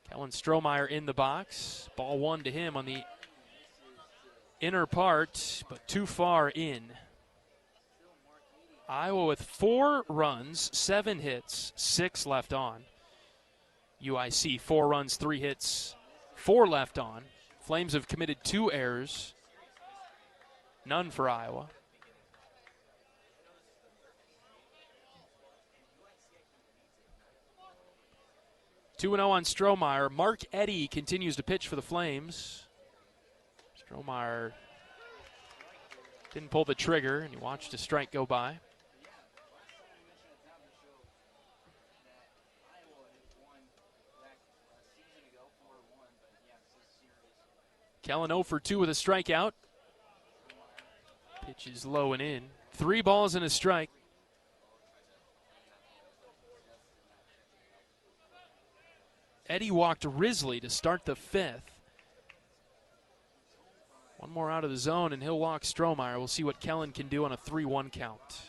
Kellen Strohmeyer in the box. Ball 1 to him on the inner part, but too far in. Iowa with 4 runs, 7 hits, 6 left on. UIC 4 runs, 3 hits, 4 left on. Flames have committed 2 errors. None for Iowa. Two 2-0 on Strohmeyer. Mark Eddy continues to pitch for the Flames. Strohmeyer didn't pull the trigger, and he watched a strike go by. Kellen 0 for 2 with a strikeout. Pitch is low and in. 3 balls and a strike. Eddie walked Risley to start the 5th. One more out of the zone, and he'll walk Strohmeyer. We'll see what Kellen can do on a 3-1 count.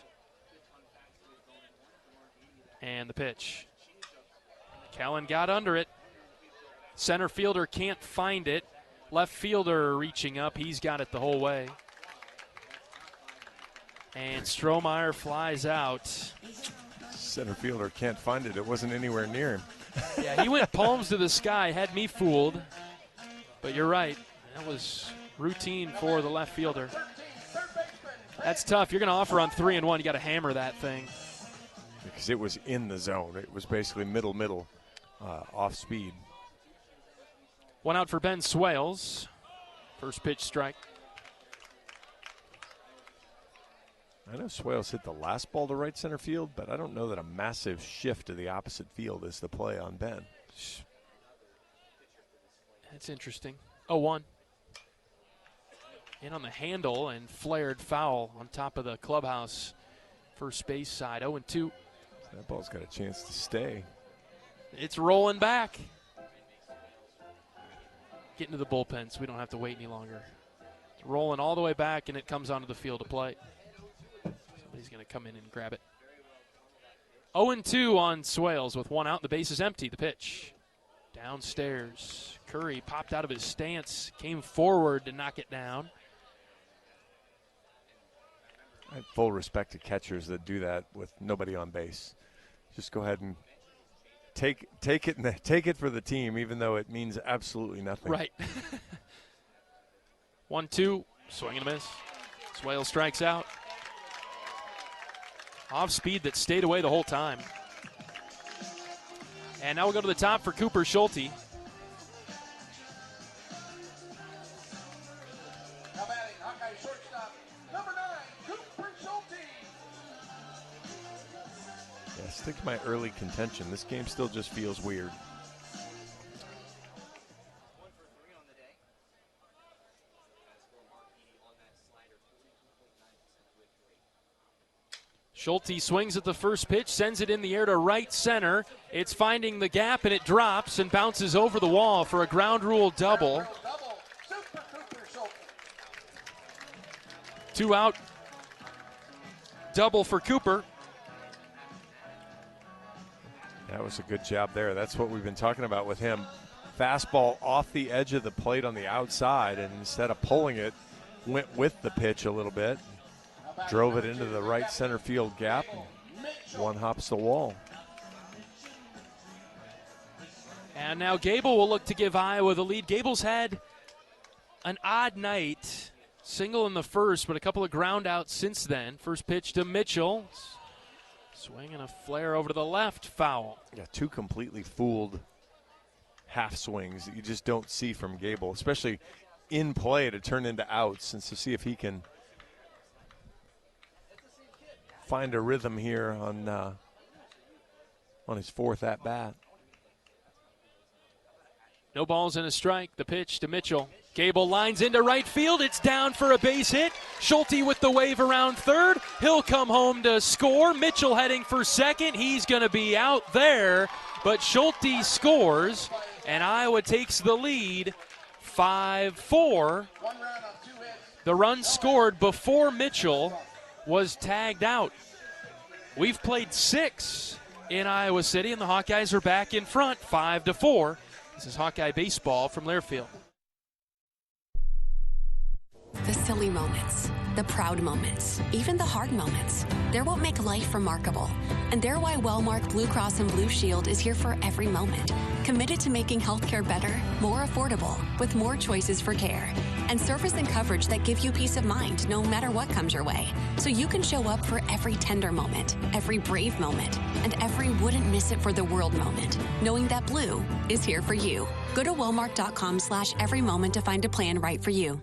And the pitch. Kellen got under it. Center fielder can't find it. Left fielder reaching up. He's got it the whole way. And Strohmeyer flies out. Center fielder can't find it. It wasn't anywhere near him. Yeah, he went palms to the sky. Had me fooled. But you're right. That was routine for the left fielder. That's tough. You're going to offer on 3-1. You got to hammer that thing. Because it was in the zone. It was basically middle, off speed. 1 out for Ben Swales. First pitch strike. I know Swales hit the last ball to right center field, but I don't know that a massive shift to the opposite field is the play on Ben. That's interesting. 0-1. In on the handle and flared foul on top of the clubhouse first base side. 0-2. That ball's got a chance to stay. It's rolling back. Getting to the bullpen so we don't have to wait any longer. It's rolling all the way back, and it comes onto the field to play. Somebody's going to come in and grab it. 0-2 on Swales with 1 out. The base is empty. The pitch. Downstairs. Curry popped out of his stance, came forward to knock it down. I have full respect to catchers that do that with nobody on base. Just go ahead and take it for the team, even though it means absolutely nothing. Right. 1-2, swing and a miss. Swale strikes out. Off speed that stayed away the whole time. And now we'll go to the top for Cooper Schulte. Now batting, Hawkeye shortstop, number 9, Cooper Schulte. Yeah, stick to my early contention. This game still just feels weird. Schulte swings at the first pitch, sends it in the air to right center. It's finding the gap, and it drops and bounces over the wall for a ground rule double. 2 out. Double for Cooper. That was a good job there. That's what we've been talking about with him. Fastball off the edge of the plate on the outside, and instead of pulling it, went with the pitch a little bit. Drove it into the right center field gap. One hops the wall. And now Gable will look to give Iowa the lead. Gable's had an odd night. Single in the first, but a couple of ground outs since then. First pitch to Mitchell. Swing and a flare over to the left, foul. Yeah, 2 completely fooled half swings that you just don't see from Gable, especially in play to turn into outs, and to see if he can find a rhythm here on his 4th at bat. No balls and a strike. The pitch to Mitchell. Gable lines into right field. It's down for a base hit. Schulte with the wave around third. He'll come home to score. Mitchell heading for second. He's going to be out there, but Schulte scores, and Iowa takes the lead 5-4. The run scored before Mitchell was tagged out. We've played 6 in Iowa City, and the Hawkeyes are back in front, 5-4. This is Hawkeye baseball from Learfield. The silly moments, the proud moments, even the hard moments. They're what make life remarkable. And they're why Wellmark Blue Cross and Blue Shield is here for every moment. Committed to making healthcare better, more affordable, with more choices for care. And service and coverage that give you peace of mind no matter what comes your way. So you can show up for every tender moment, every brave moment, and every wouldn't miss it for the world moment, knowing that Blue is here for you. Go to Wellmark.com/every moment to find a plan right for you.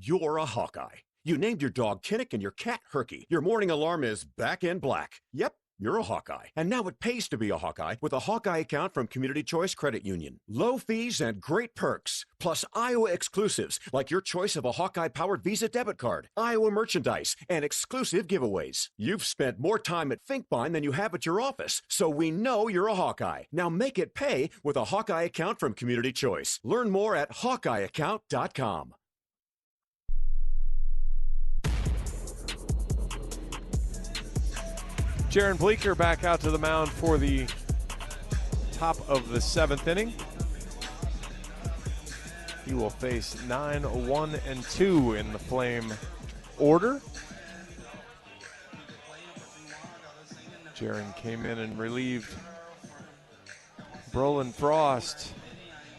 You're a Hawkeye. You named your dog Kinnick and your cat Herky. Your morning alarm is back in black. Yep, you're a Hawkeye. And now it pays to be a Hawkeye with a Hawkeye account from Community Choice Credit Union. Low fees and great perks, plus Iowa exclusives like your choice of a Hawkeye-powered Visa debit card, Iowa merchandise, and exclusive giveaways. You've spent more time at Finkbine than you have at your office, so we know you're a Hawkeye. Now make it pay with a Hawkeye account from Community Choice. Learn more at HawkeyeAccount.com. Jaron Bleeker back out to the mound for the top of the 7th inning. He will face 9-1-2 in the Flame order. Jaron came in and relieved Brolin Frost,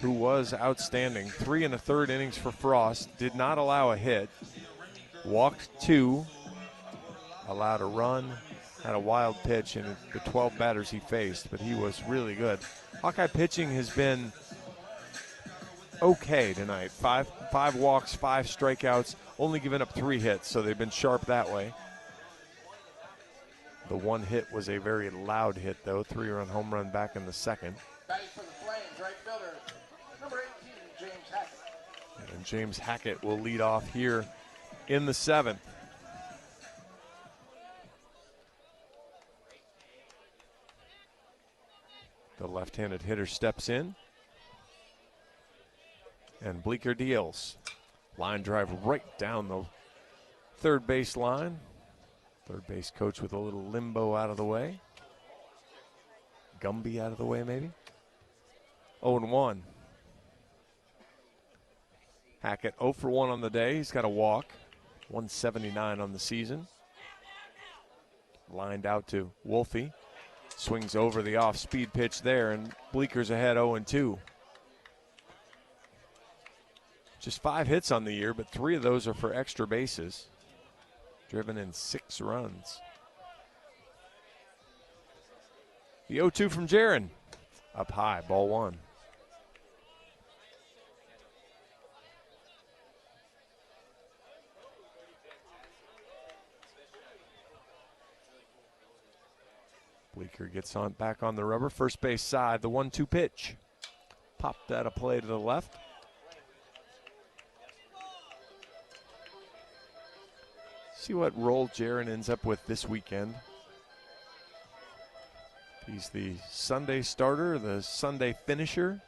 who was outstanding. 3 1/3 innings for Frost. Did not allow a hit. Walked 2. Allowed a run. Had a wild pitch in the 12 batters he faced, but he was really good. Hawkeye pitching has been okay tonight. Five walks, 5 strikeouts, only given up 3 hits, so they've been sharp that way. The one hit was a very loud hit, though. 3-run home run back in the second. Batting for the Flames, right fielder, number 18, James Hackett. And James Hackett will lead off here in the 7th. The left-handed hitter steps in. And Bleeker deals. Line drive right down the third base line. Third base coach with a little limbo out of the way. Gumby out of the way, maybe. 0-1. Hackett 0 for 1 on the day. He's got a walk. 179 on the season. Lined out to Wolfie. Swings over the off-speed pitch there, and Bleeker's ahead 0-2. Just 5 hits on the year, but 3 of those are for extra bases. Driven in 6 runs. The 0-2 from Jaron. Up high, ball 1. Bleeker gets on back on the rubber. First base side, the 1-2 pitch. Popped out of play to the left. See what role Jaron ends up with this weekend. He's the Sunday starter, the Sunday finisher.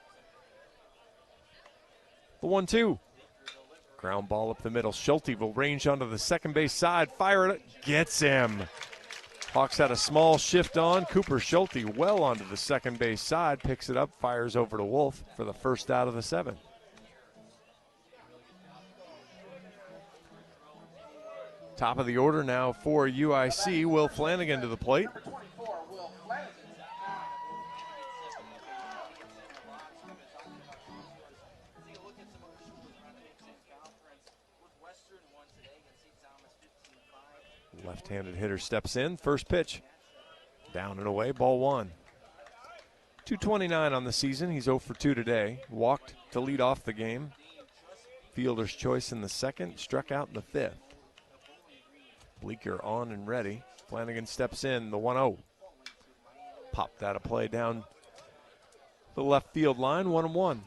The 1-2. Ground ball up the middle. Schulte will range onto the second base side. Fire it. Gets him. Hawks had a small shift on. Cooper Schulte well onto the second base side. Picks it up. Fires over to Wolf for the first out of the 7th. Top of the order now for UIC. Will Flanagan to the plate. Left-handed hitter steps in. First pitch. Down and away. Ball 1. 229 on the season. He's 0 for 2 today. Walked to lead off the game. Fielder's choice in the 2nd. Struck out in the 5th. Bleeker on and ready. Flanagan steps in. The 1-0. Popped out of play down the left field line. 1-1.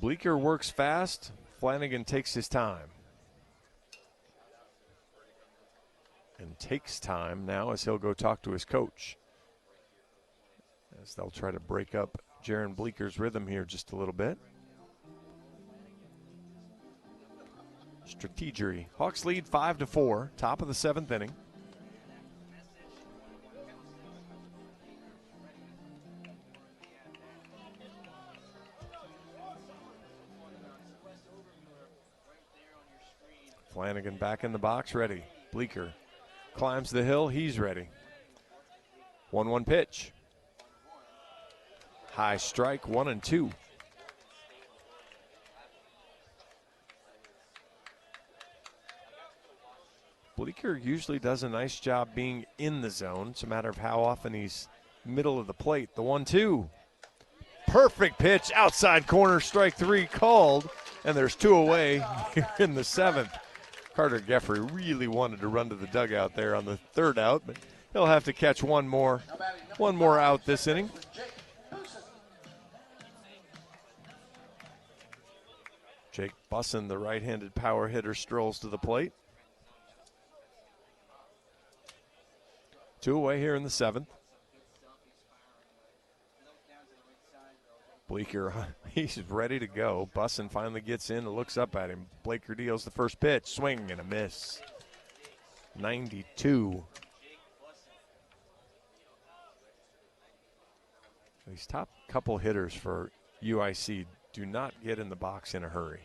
Bleeker works fast. Flanagan takes his time. And takes time now as he'll go talk to his coach. As they'll try to break up Jaron Bleeker's rhythm here just a little bit. Strategery. Hawks lead 5-4. Top of the 7th inning. Flanagan back in the box, ready. Bleeker climbs the hill, he's ready. 1-1 pitch. High strike, 1-2. Bleeker usually does a nice job being in the zone. It's a matter of how often he's middle of the plate. The 1-2. Perfect pitch, outside corner, strike 3 called. And there's 2 away here in the 7th. Carter Geffrey really wanted to run to the dugout there on the 3rd out, but he'll have to catch one more out this inning. Jake Bussin, the right-handed power hitter, strolls to the plate. 2 away here in the 7th. Bleeker, he's ready to go. Bussin finally gets in and looks up at him. Bleeker deals the first pitch, swing and a miss. 92. These top couple hitters for UIC do not get in the box in a hurry.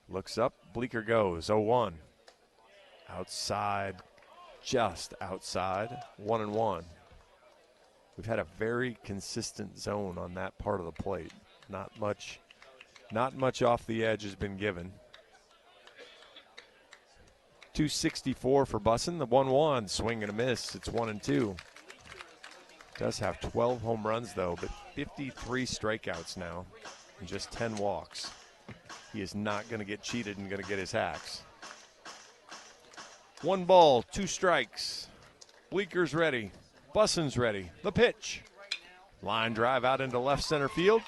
Looks up, Bleeker goes, 0-1. Outside, just outside, 1-1. We've had a very consistent zone on that part of the plate. Not much off the edge has been given. 264 for Bussin, the 1-1, swing and a miss. It's 1-2. Does have 12 home runs though, but 53 strikeouts now and just 10 walks. He is not going to get cheated and going to get his hacks. 1 ball, 2 strikes. Bleeker's ready. Bussin's ready. The pitch. Line drive out into left center field.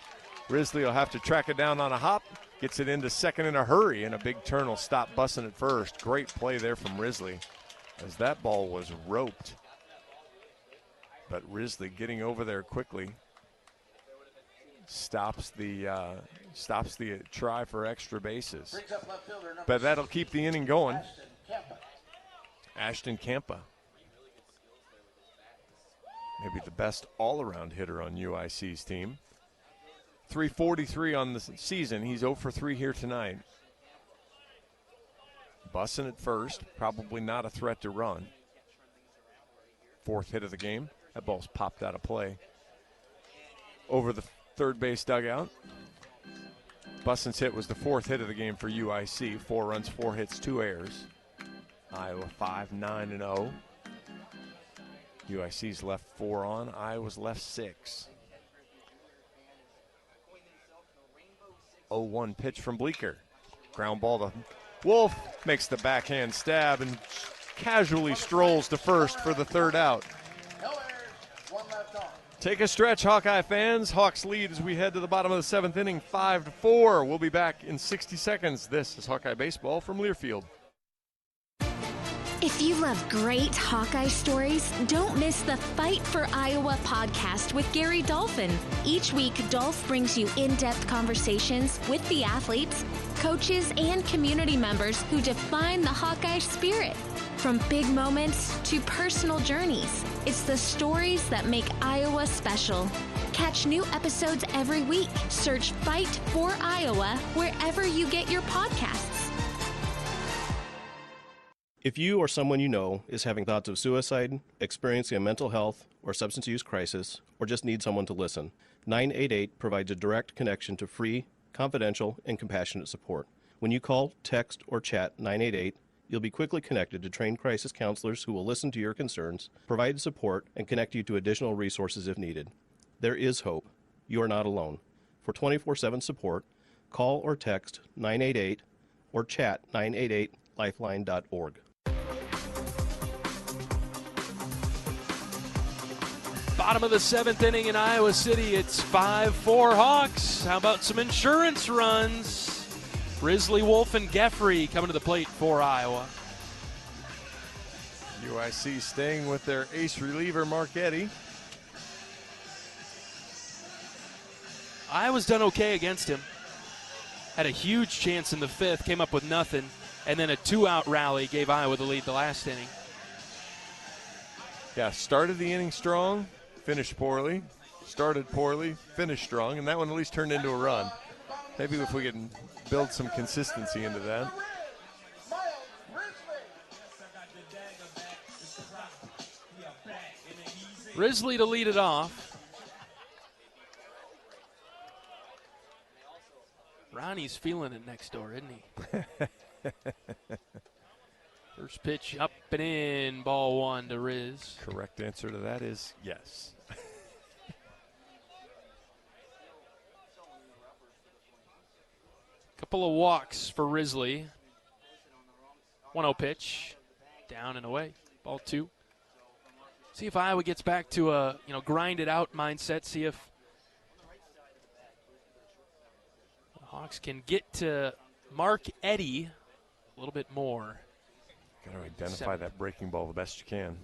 Risley will have to track it down on a hop. Gets it into second in a hurry, and a big turn will stop Bussin at first. Great play there from Risley as that ball was roped. But Risley getting over there quickly stops the try for extra bases. But that'll keep the inning going. Ashton Kampa. Maybe the best all-around hitter on UIC's team. 343 on the season. He's 0 for 3 here tonight. Bussin at first. Probably not a threat to run. 4th hit of the game. That ball's popped out of play. Over the third base dugout. Bussin's hit was the 4th hit of the game for UIC. 4 runs, 4 hits, 2 errors. Iowa 5-9-0. UIC's left 4 on. Iowa's left 6. 0-1 pitch from Bleeker. Ground ball to Wolf. Makes the backhand stab and casually strolls to first for the 3rd out. Take a stretch, Hawkeye fans. Hawks lead as we head to the bottom of the 7th inning, 5-4. We'll be back in 60 seconds. This is Hawkeye Baseball from Learfield. If you love great Hawkeye stories, don't miss the Fight for Iowa podcast with Gary Dolphin. Each week, Dolph brings you in-depth conversations with the athletes, coaches, and community members who define the Hawkeye spirit. From big moments to personal journeys, it's the stories that make Iowa special. Catch new episodes every week. Search Fight for Iowa wherever you get your podcasts. If you or someone you know is having thoughts of suicide, experiencing a mental health or substance use crisis, or just need someone to listen, 988 provides a direct connection to free, confidential, and compassionate support. When you call, text, or chat 988, you'll be quickly connected to trained crisis counselors who will listen to your concerns, provide support, and connect you to additional resources if needed. There is hope. You are not alone. For 24/7 support, call or text 988 or chat 988lifeline.org. Bottom of the 7th inning in Iowa City. It's 5-4 Hawks. How about some insurance runs? Risley, Wolf, and Geffrey coming to the plate for Iowa. UIC staying with their ace reliever, Marchetti. Iowa's done okay against him. Had a huge chance in the 5th, came up with nothing, and then a 2-out rally gave Iowa the lead the last inning. Yeah, started the inning strong, finished poorly. Started poorly, finished strong, and that one at least turned into a run. Maybe if we can build some consistency into that. Risley to lead it off. Ronnie's feeling it next door, isn't he? First pitch up and in, ball 1 to Riz. Correct answer to that is yes. couple of walks for Risley. 1-0 pitch. Down and away. Ball 2. See if Iowa gets back to a grind it out mindset. See if the Hawks can get to Mark Eddy a little bit more. Got to identify that breaking ball the best you can.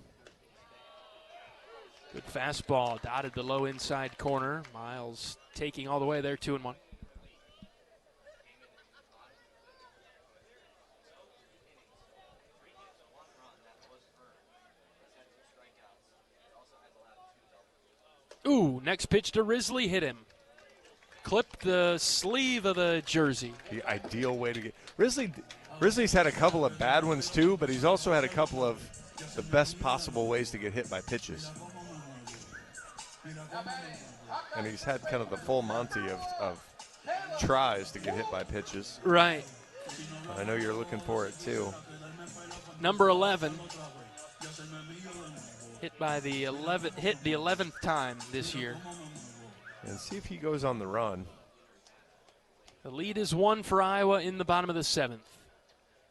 Good fastball, dotted the low inside corner. Miles taking all the way there, 2-1. Ooh, next pitch to Risley, hit him. Clipped the sleeve of the jersey. The ideal way to get Risley's had a couple of bad ones too, but he's also had a couple of the best possible ways to get hit by pitches. And he's had kind of the full Monty of tries to get hit by pitches. Right. I know you're looking for it too. Number 11. Hit the 11th time this year. And see if he goes on the run. The lead is 1 for Iowa in the bottom of the 7th.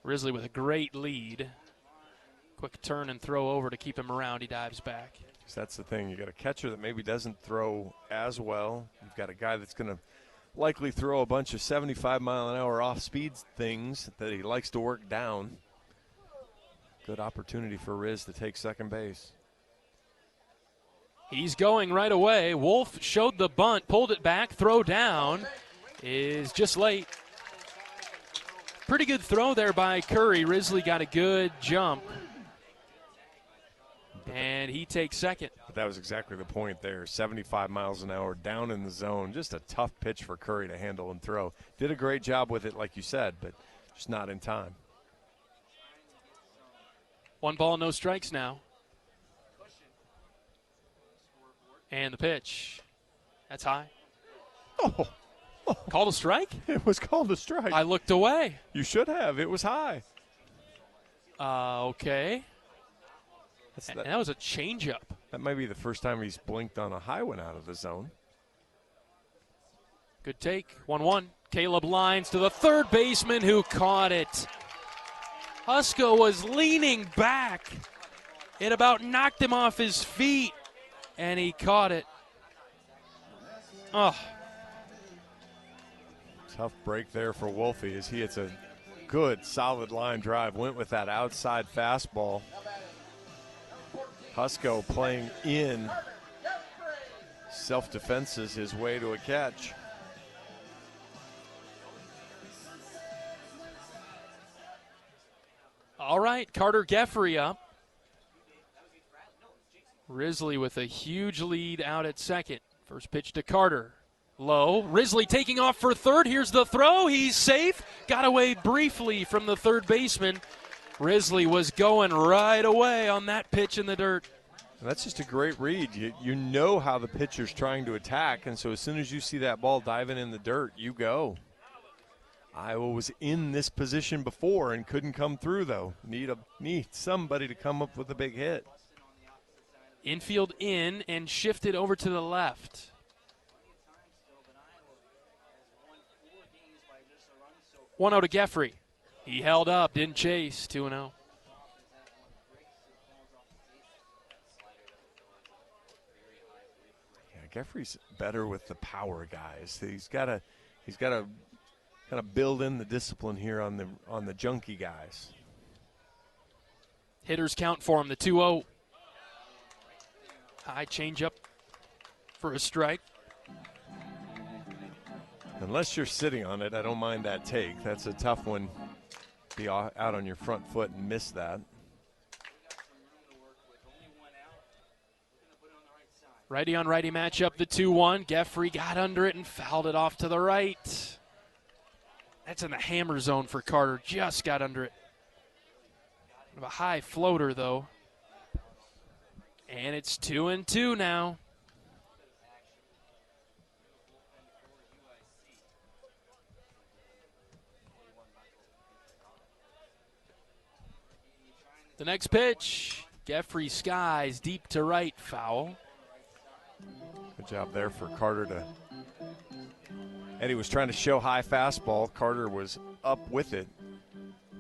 Risley with a great lead. Quick turn and throw over to keep him around. He dives back. So that's the thing. You got a catcher that maybe doesn't throw as well. You've got a guy that's going to likely throw a bunch of 75-mile-an-hour off-speed things that he likes to work down. Good opportunity for Riz to take second base. He's going right away. Wolf showed the bunt, pulled it back, throw down is just late. Pretty good throw there by Curry. Risley got a good jump. And he takes second. But that was exactly the point there. 75 miles an hour down in the zone. Just a tough pitch for Curry to handle and throw. Did a great job with it, like you said, but just not in time. 1 ball, no strikes now. And the pitch. That's high. Oh. Called a strike? It was called a strike. I looked away. You should have. It was high. Okay. That was a changeup. That might be the first time he's blinked on a high one out of the zone. Good take. 1-1. Caleb Lines to the third baseman who caught it. Husko was leaning back. It about knocked him off his feet, and he caught it. Oh. Tough break there for Wolfie as he hits a good, solid line drive. Went with that outside fastball. Husko playing in. Self-defenses his way to a catch. All right, Carter Geffrey up. Risley with a huge lead out at second. First pitch to Carter. Low. Risley taking off for third. Here's the throw. He's safe. Got away briefly from the third baseman. Risley was going right away on that pitch in the dirt. That's just a great read. You know how the pitcher's trying to attack, and so as soon as you see that ball diving in the dirt, you go. Iowa was in this position before and couldn't come through, though. Need somebody to come up with a big hit. Infield in and shifted over to the left. One out to Geffrey. He held up, didn't chase. 2-0. Yeah, Geffrey's better with the power guys. He's got to kind of build in the discipline here on the junkie guys. Hitters count for him. The 2-0. High changeup for a strike. Unless you're sitting on it, I don't mind that take. That's a tough one. Be out on your front foot and miss that. Righty on righty matchup, the 2-1. Geffrey got under it and fouled it off to the right. That's in the hammer zone for Carter. Just got under it. A high floater, though. And it's 2-2 now. The next pitch, Geffrey skies deep to right, foul. Good job there for Carter to. Eddie was trying to show high fastball. Carter was up with it.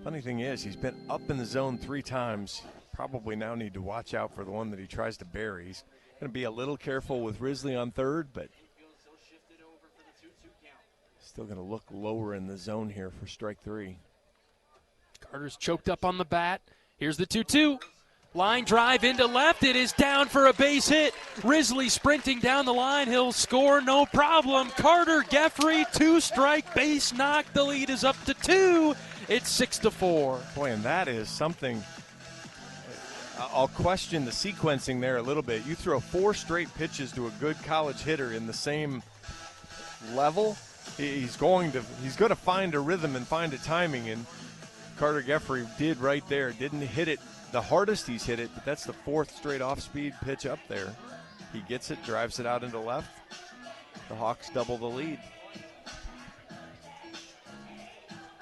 Funny thing is, he's been up in the zone 3 times. Probably now need to watch out for the one that he tries to bury. He's going to be a little careful with Risley on third, but still going to look lower in the zone here for strike 3. Carter's choked up on the bat. Here's the 2-2. Line drive into left. It is down for a base hit. Risley sprinting down the line. He'll score, no problem. Carter Geffrey, 2-strike base knock. The lead is up to 2. It's 6-4. Boy, and that is something. I'll question the sequencing there a little bit. You throw 4 straight pitches to a good college hitter in the same level, he's going to find a rhythm and find a timing, and Carter Geffrey did right there. Didn't hit it the hardest he's hit it, but that's the 4th straight off-speed pitch up there. He gets it, drives it out into left. The Hawks double the lead.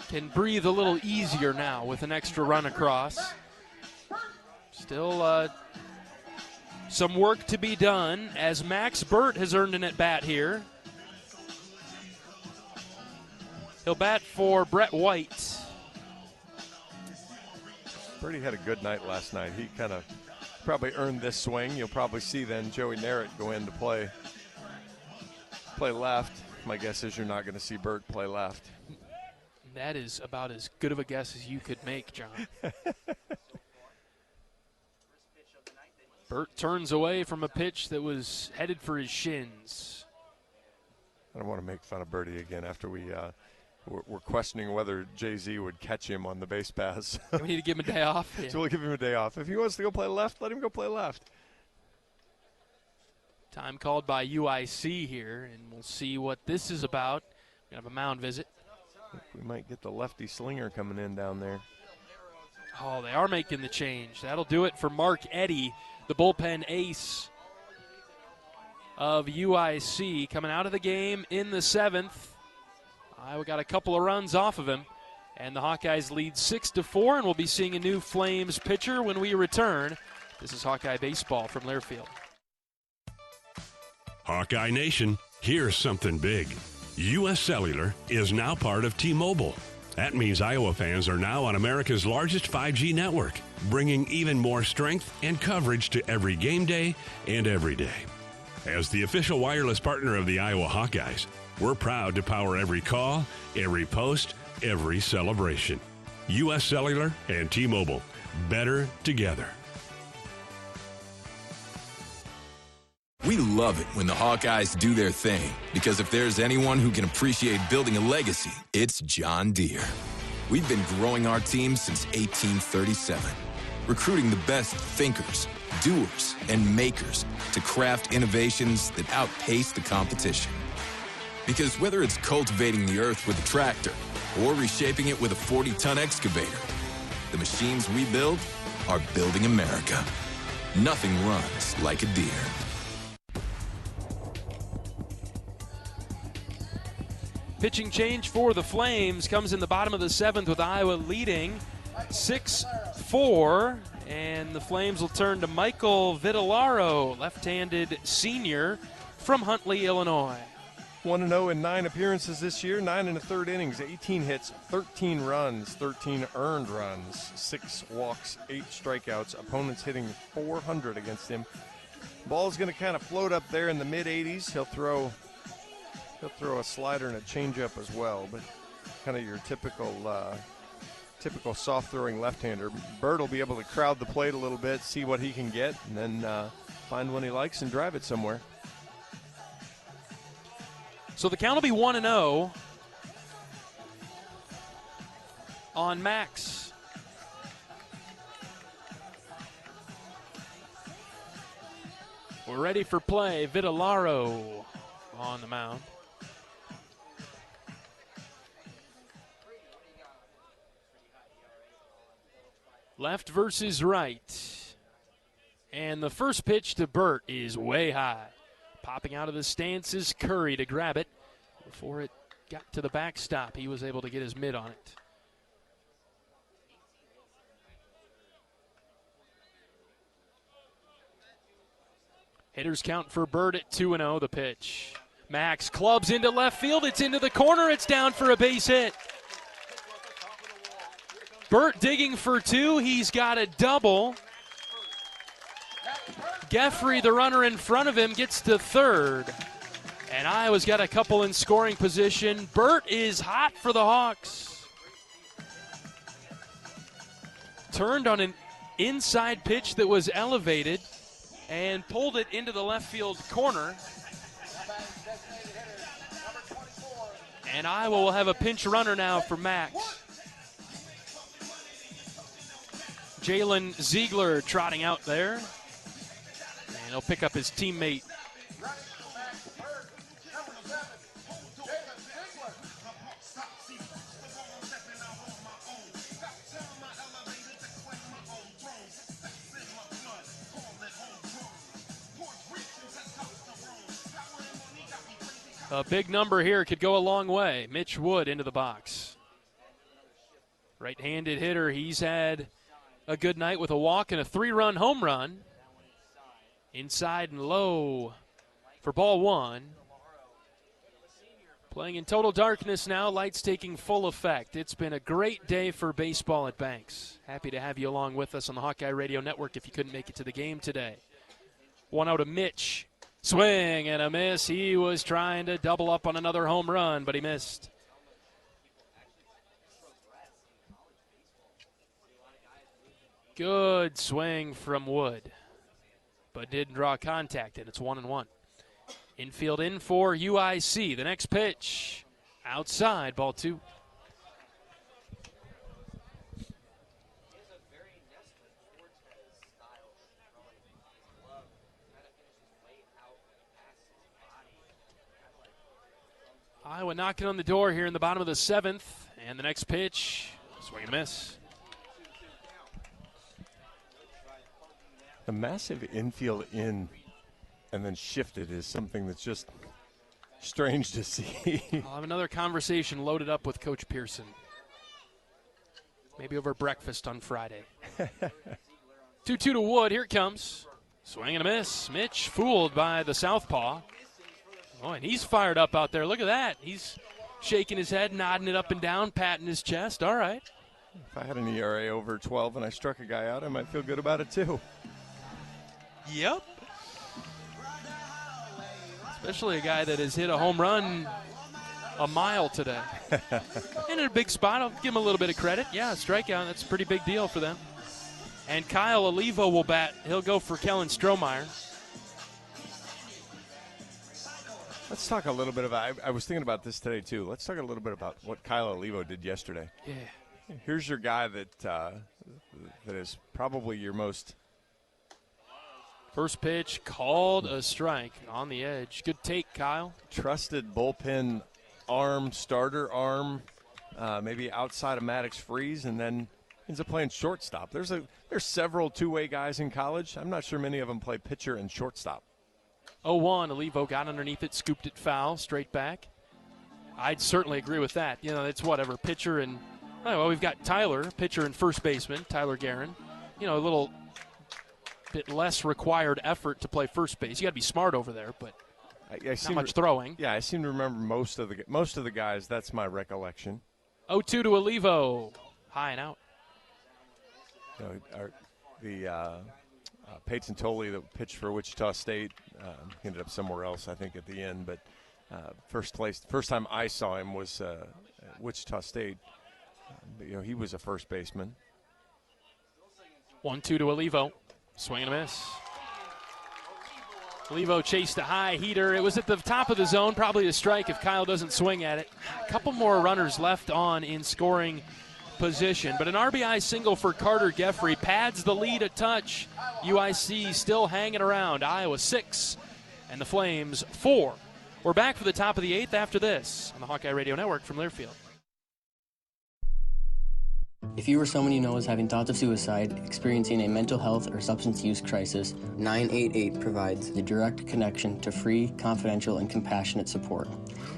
Can breathe a little easier now with an extra run across. Still some work to be done as Max Burt has earned an at-bat here. He'll bat for Brett White. Bertie had a good night last night. He kind of probably earned this swing. You'll probably see then Joey Narrett go in to play left. My guess is you're not going to see Burt play left. That is about as good of a guess as you could make, John. Burt turns away from a pitch that was headed for his shins. I don't want to make fun of Bertie again after we're questioning whether Jay-Z would catch him on the base paths. We need to give him a day off. Yeah. So we'll give him a day off. If he wants to go play left, let him go play left. Time called by UIC here, and we'll see what this is about. We're going to have a mound visit. I think we might get the lefty slinger coming in down there. Oh, they are making the change. That'll do it for Mark Eddy, the bullpen ace of UIC, coming out of the game in the 7th. Iowa got a couple of runs off of him, and the Hawkeyes lead 6-4, and we'll be seeing a new Flames pitcher when we return. This is Hawkeye Baseball from Learfield. Hawkeye Nation, here's something big. U.S. Cellular is now part of T-Mobile. That means Iowa fans are now on America's largest 5G network, bringing even more strength and coverage to every game day and every day. As the official wireless partner of the Iowa Hawkeyes, we're proud to power every call, every post, every celebration. U.S. Cellular and T-Mobile, better together. We love it when the Hawkeyes do their thing, because if there's anyone who can appreciate building a legacy, it's John Deere. We've been growing our team since 1837, recruiting the best thinkers, doers, and makers to craft innovations that outpace the competition. Because whether it's cultivating the earth with a tractor or reshaping it with a 40-ton excavator, the machines we build are building America. Nothing runs like a Deere. Pitching change for the Flames comes in the bottom of the 7th with Iowa leading 6-4. And the Flames will turn to Michael Vitellaro, left-handed senior from Huntley, Illinois. 1-0 in 9 appearances this year, 9 1/3 innings, 18 hits, 13 runs, 13 earned runs, 6 walks, 8 strikeouts. Opponents hitting .400 against him. Ball's going to kind of float up there in the mid-80s. He'll throw a slider and a changeup as well, but kind of your typical soft-throwing left-hander. Bird will be able to crowd the plate a little bit, see what he can get, and then find one he likes and drive it somewhere. So the count will be 1-0 on Max. We're ready for play. Vitellaro on the mound. Left versus right. And the first pitch to Burt is way high. Popping out of the stance is Curry to grab it. Before it got to the backstop, he was able to get his mitt on it. Hitters count for Burt at 2-0. The pitch Max clubs into left field. It's into the corner. It's down for a base hit. Burt digging for two. He's got a double. Geffrey, the runner in front of him, gets to third. And Iowa's got a couple in scoring position. Burt is hot for the Hawks. Turned on an inside pitch that was elevated and pulled it into the left field corner. And Iowa will have a pinch runner now for Max. Jalen Ziegler trotting out there. And he'll pick up his teammate. A big number here could go a long way. Mitch Wood into the box. Right-handed hitter. He's had a good night with a walk and a 3-run home run. Inside and low for ball one. Playing in total darkness now. Lights taking full effect. It's been a great day for baseball at Banks. Happy to have you along with us on the Hawkeye Radio Network if you couldn't make it to the game today. 1-0 to Mitch. Swing and a miss. He was trying to double up on another home run, but he missed. Good swing from Wood, but didn't draw contact, and it's 1-1. Infield in for UIC. The next pitch, outside, ball two. Iowa knocking on the door here in the bottom of the seventh. And the next pitch, swing and a miss. The massive infield in and then shifted is something that's just strange to see. I'll have another conversation loaded up with Coach Pearson. Maybe over breakfast on Friday. 2-2 to Wood. Here it comes. Swing and a miss. Mitch fooled by the southpaw. Oh, and he's fired up out there. Look at that. He's shaking his head, nodding it up and down, patting his chest. All right. If I had an ERA over 12 and I struck a guy out, I might feel good about it too. Yep. Especially a guy that has hit a home run a mile today. And in a big spot, I'll give him a little bit of credit. Yeah, strikeout, that's a pretty big deal for them. And Kyle Olivo will bat. He'll go for Kellen Strohmeyer. Let's talk a little bit about, I was thinking about this today too. Let's talk a little bit about what Kyle Olivo did yesterday. Yeah. Here's your guy that is probably your most. First pitch called a strike on the edge. Good take, Kyle. Trusted bullpen arm, starter arm, maybe outside of Maddox Freeze, and then ends up playing shortstop. There's several two-way guys in college. I'm not sure many of them play pitcher and shortstop. 0-1, Olivo got underneath it, scooped it foul, straight back. I'd certainly agree with that. You know, it's whatever, pitcher and, well, we've got Tyler, pitcher and first baseman, Tyler Guerin. You know, a little bit less required effort to play first base. You got to be smart over there, but not much throwing. Yeah, I seem to remember most of the guys. That's my recollection. 0-2 to Olivo, high and out. You know, Peyton Tolley that pitched for Wichita State ended up somewhere else, I think, at the end. But first time I saw him was at Wichita State. You know, he was a first baseman. 1-2 to Olivo. Swing and a miss. Olivo chased a high heater. It was at the top of the zone, probably a strike if Kyle doesn't swing at it. A couple more runners left on in scoring position, but an RBI single for Carter Geffrey pads the lead a touch. UIC still hanging around. Iowa 6 and the Flames 4. We're back for the top of the 8th after this on the Hawkeye Radio Network from Learfield. If you or someone you know is having thoughts of suicide, experiencing a mental health or substance use crisis, 988 provides the direct connection to free, confidential, and compassionate support.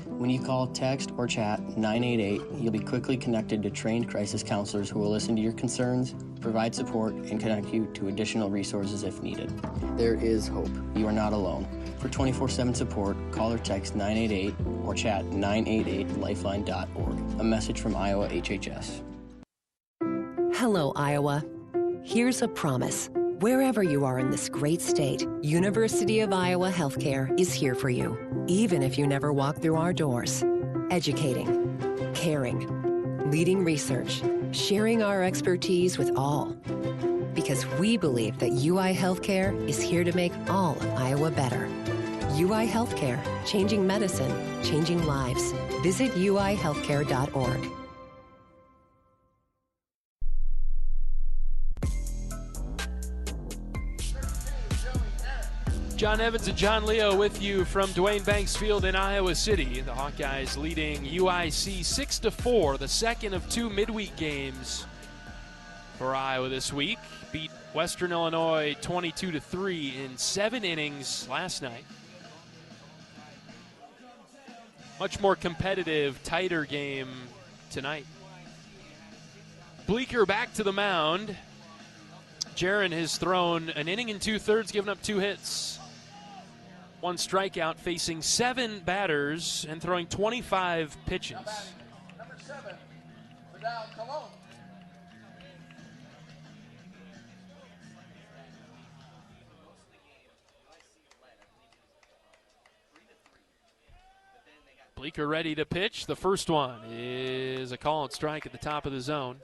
When you call, text, or chat 988, you'll be quickly connected to trained crisis counselors who will listen to your concerns, provide support, and connect you to additional resources if needed. There is hope. You are not alone. For 24/7 support, call or text 988 or chat 988lifeline.org. A message from Iowa HHS. Hello, Iowa. Here's a promise. Wherever you are in this great state, University of Iowa Healthcare is here for you, even if you never walk through our doors. Educating, caring, leading research, sharing our expertise with all. Because we believe that UI Healthcare is here to make all of Iowa better. UI Healthcare, changing medicine, changing lives. Visit uihealthcare.org. John Evans and John Leo with you from Duane Banks Field in Iowa City. The Hawkeyes leading UIC 6-4, the second of two midweek games for Iowa this week. Beat Western Illinois 22-3 in 7 innings last night. Much more competitive, tighter game tonight. Bleeker back to the mound. Jaron has thrown an inning and 2/3, given up 2 hits. 1 strikeout, facing 7 batters and throwing 25 pitches. Number 7, Vidal Colon. Bleeker ready to pitch. The first one is a call and strike at the top of the zone.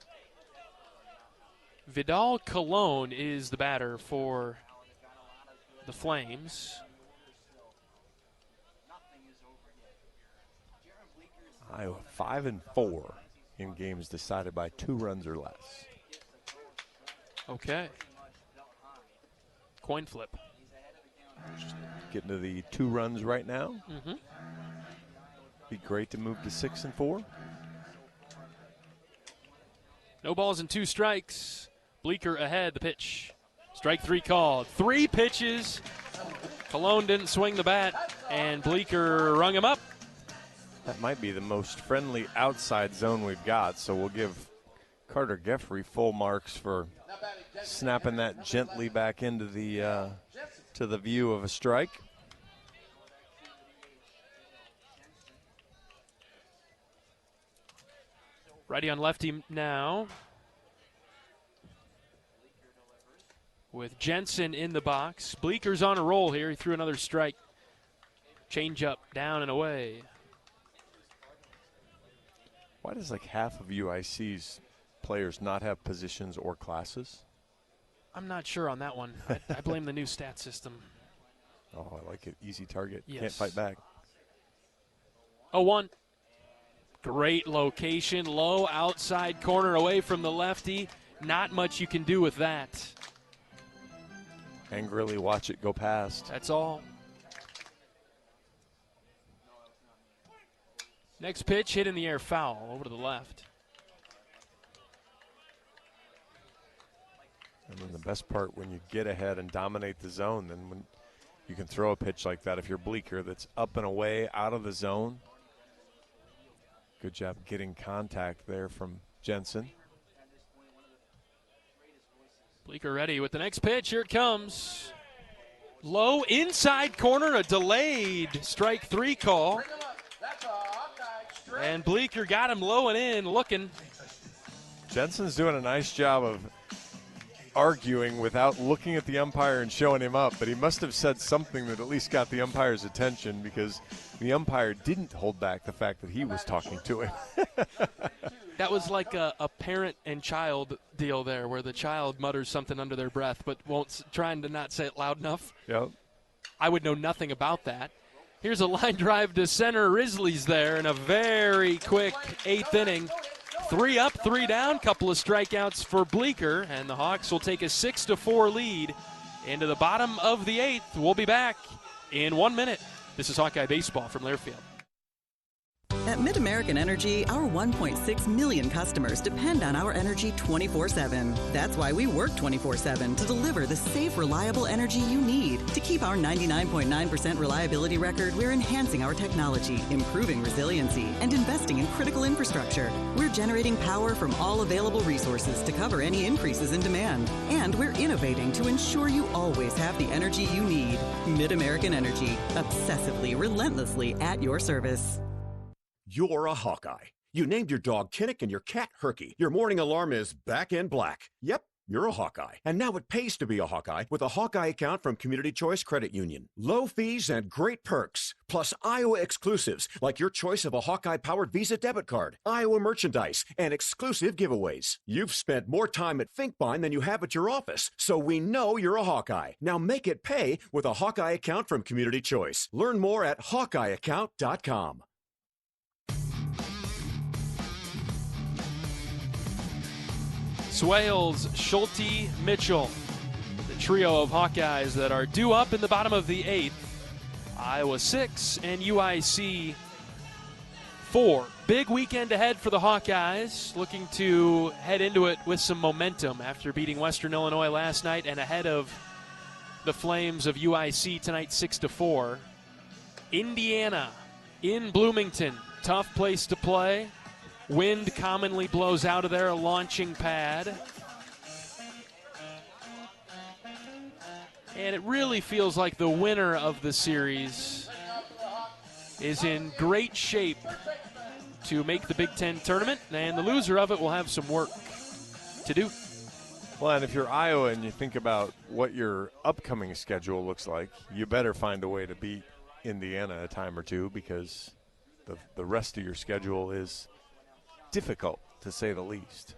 Vidal Colon is the batter for the Flames. Iowa 5-4 in games decided by 2 runs or less. Okay. Coin flip. Getting to the 2 runs right now. Mm-hmm. Be great to move to 6-4. No balls and 2 strikes. Bleeker ahead, the pitch. Strike 3 called. 3 pitches. Colon didn't swing the bat, and Bleeker rung him up. That might be the most friendly outside zone we've got, so we'll give Carter Geffrey full marks for snapping that gently back into the to the view of a strike. Righty on lefty now. With Jensen in the box. Bleeker's on a roll here. He threw another strike. Change up, down and away. Why does like half of UIC's players not have positions or classes? I'm not sure on that one. I blame the new stat system. Oh, I like it. Easy target. Yes. Can't fight back. 0-1. Great location. Low outside corner away from the lefty. Not much you can do with that. Angrily watch it go past. That's all. Next pitch, hit in the air, foul, over to the left. And then the best part, when you get ahead and dominate the zone, then when you can throw a pitch like that, if you're Bleeker, that's up and away, out of the zone. Good job getting contact there from Jensen. Bleeker ready with the next pitch. Here it comes. Low inside corner, a delayed strike 3 call. And Bleeker got him low and in, looking. Jensen's doing a nice job of arguing without looking at the umpire and showing him up, but he must have said something that at least got the umpire's attention, because the umpire didn't hold back the fact that he was talking to him. That was like a parent and child deal there, where the child mutters something under their breath but trying to not say it loud enough. Yep. I would know nothing about that. Here's a line drive to center. Risley's there in a very quick 8th inning. 3 up, 3 down, couple of strikeouts for Bleeker, and the Hawks will take a 6-4 lead into the bottom of the 8th. We'll be back in 1 minute. This is Hawkeye Baseball from Learfield. At MidAmerican Energy, our 1.6 million customers depend on our energy 24/7. That's why we work 24/7 to deliver the safe, reliable energy you need. To keep our 99.9% reliability record, we're enhancing our technology, improving resiliency, and investing in critical infrastructure. We're generating power from all available resources to cover any increases in demand. And we're innovating to ensure you always have the energy you need. MidAmerican Energy, obsessively, relentlessly at your service. You're a Hawkeye. You named your dog Kinnick and your cat Herky. Your morning alarm is back in black. Yep, you're a Hawkeye. And now it pays to be a Hawkeye with a Hawkeye account from Community Choice Credit Union. Low fees and great perks, plus Iowa exclusives like your choice of a Hawkeye-powered Visa debit card, Iowa merchandise, and exclusive giveaways. You've spent more time at Finkbine than you have at your office, so we know you're a Hawkeye. Now make it pay with a Hawkeye account from Community Choice. Learn more at HawkeyeAccount.com. Swales, Schulte, Mitchell, the trio of Hawkeyes that are due up in the bottom of the 8th. Iowa 6 and UIC 4. Big weekend ahead for the Hawkeyes, looking to head into it with some momentum after beating Western Illinois last night and ahead of the Flames of UIC tonight 6-4. Indiana in Bloomington, tough place to play. Wind commonly blows out of there, a launching pad. And it really feels like the winner of the series is in great shape to make the Big Ten tournament, and the loser of it will have some work to do. Well, and if you're Iowa and you think about what your upcoming schedule looks like, you better find a way to beat Indiana a time or two, because the rest of your schedule is difficult, to say the least.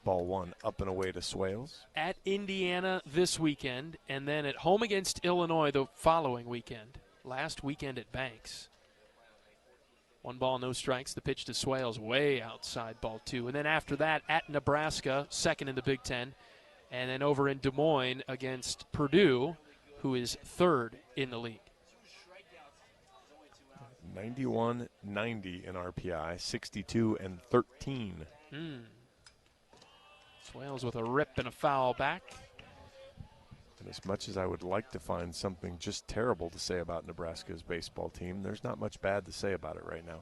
Ball one up and away to Swales. At Indiana this weekend, and then at home against Illinois the following weekend. Last weekend at Banks. 1 ball, no strikes. The pitch to Swales way outside ball 2. And then after that, at Nebraska, second in the Big Ten. And then over in Des Moines against Purdue, who is third in the league. 91-90 in RPI, 62-13. Swales with a rip and a foul back. And as much as I would like to find something just terrible to say about Nebraska's baseball team, there's not much bad to say about it right now.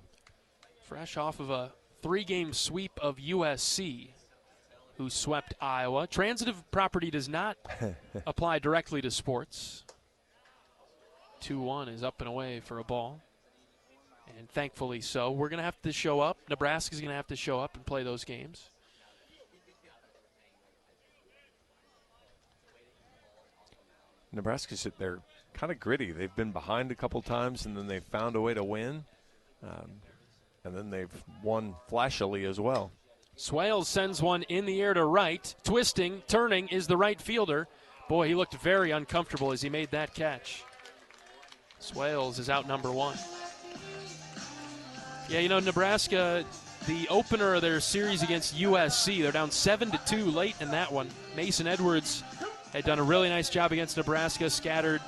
Fresh off of a 3-game sweep of USC, who swept Iowa. Transitive property does not apply directly to sports. 2-1 is up and away for a ball. And thankfully so. We're going to have to show up. Nebraska's going to have to show up and play those games. Nebraska's, they're kind of gritty. They've been behind a couple times, and then they've found a way to win. And then they've won flashily as well. Swales sends one in the air to right. Twisting, turning is the right fielder. Boy, he looked very uncomfortable as he made that catch. Swales is out number 1. Yeah, you know, Nebraska, the opener of their series against USC, they're down 7-2 late in that one. Mason Edwards had done a really nice job against Nebraska, scattered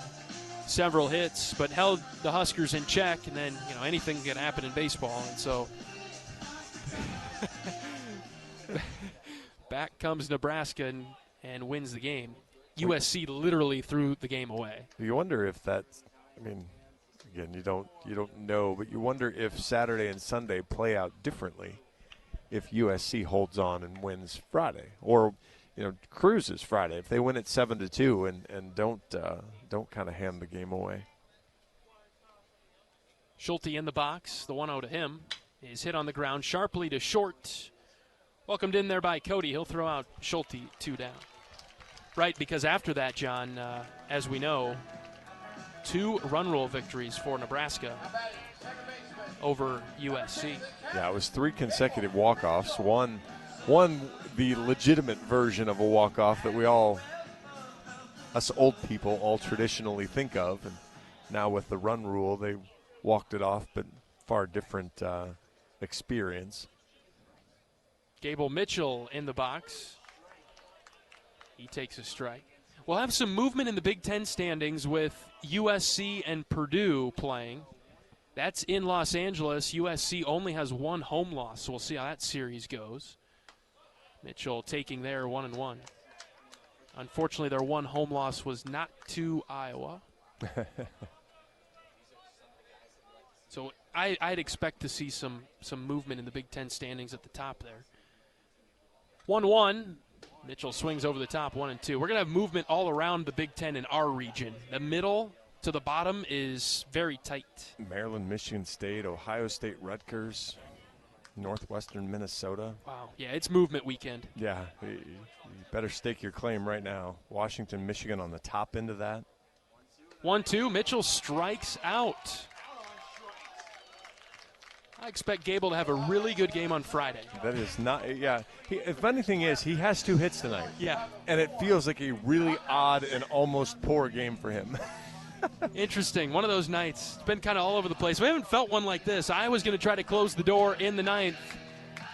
several hits, but held the Huskers in check, and then, you know, anything can happen in baseball, and so back comes Nebraska and wins the game. USC literally threw the game away. You wonder if that's, I mean, again, you don't know, but you wonder if Saturday and Sunday play out differently if USC holds on and wins Friday, or, you know, cruises Friday if they win at 7-2 and don't kind of hand the game away. Schulte in the box. The 1-0 to him is hit on the ground sharply to short. Welcomed in there by Cody. He'll throw out Schulte 2 down. Right, because after that, John, as we know, 2 run rule victories for Nebraska over USC. Yeah, it was 3 consecutive walk-offs. One the legitimate version of a walk-off that we all, us old people, all traditionally think of. And now with the run rule, they walked it off, but far different experience. Gable Mitchell in the box. He takes a strike. We'll have some movement in the Big Ten standings with USC and Purdue playing. That's in Los Angeles. USC only has one home loss, so we'll see how that series goes. Mitchell taking their 1-1. Unfortunately, their one home loss was not to Iowa. So I'd expect to see some movement in the Big Ten standings at the top there. 1-1. Mitchell swings over the top, 1-2. We're going to have movement all around the Big Ten in our region. The middle to the bottom is very tight. Maryland, Michigan State, Ohio State, Rutgers, Northwestern Minnesota. Wow. Yeah, it's movement weekend. Yeah, you better stake your claim right now. Washington, Michigan on the top end of that. 1-2. Mitchell strikes out. I expect Gable to have a really good game on Friday. That is not, yeah. The funny thing is, he has 2 hits tonight. Yeah. And it feels like a really odd and almost poor game for him. Interesting. One of those nights. It's been kind of all over the place. We haven't felt one like this. I was going to try to close the door in the 9th.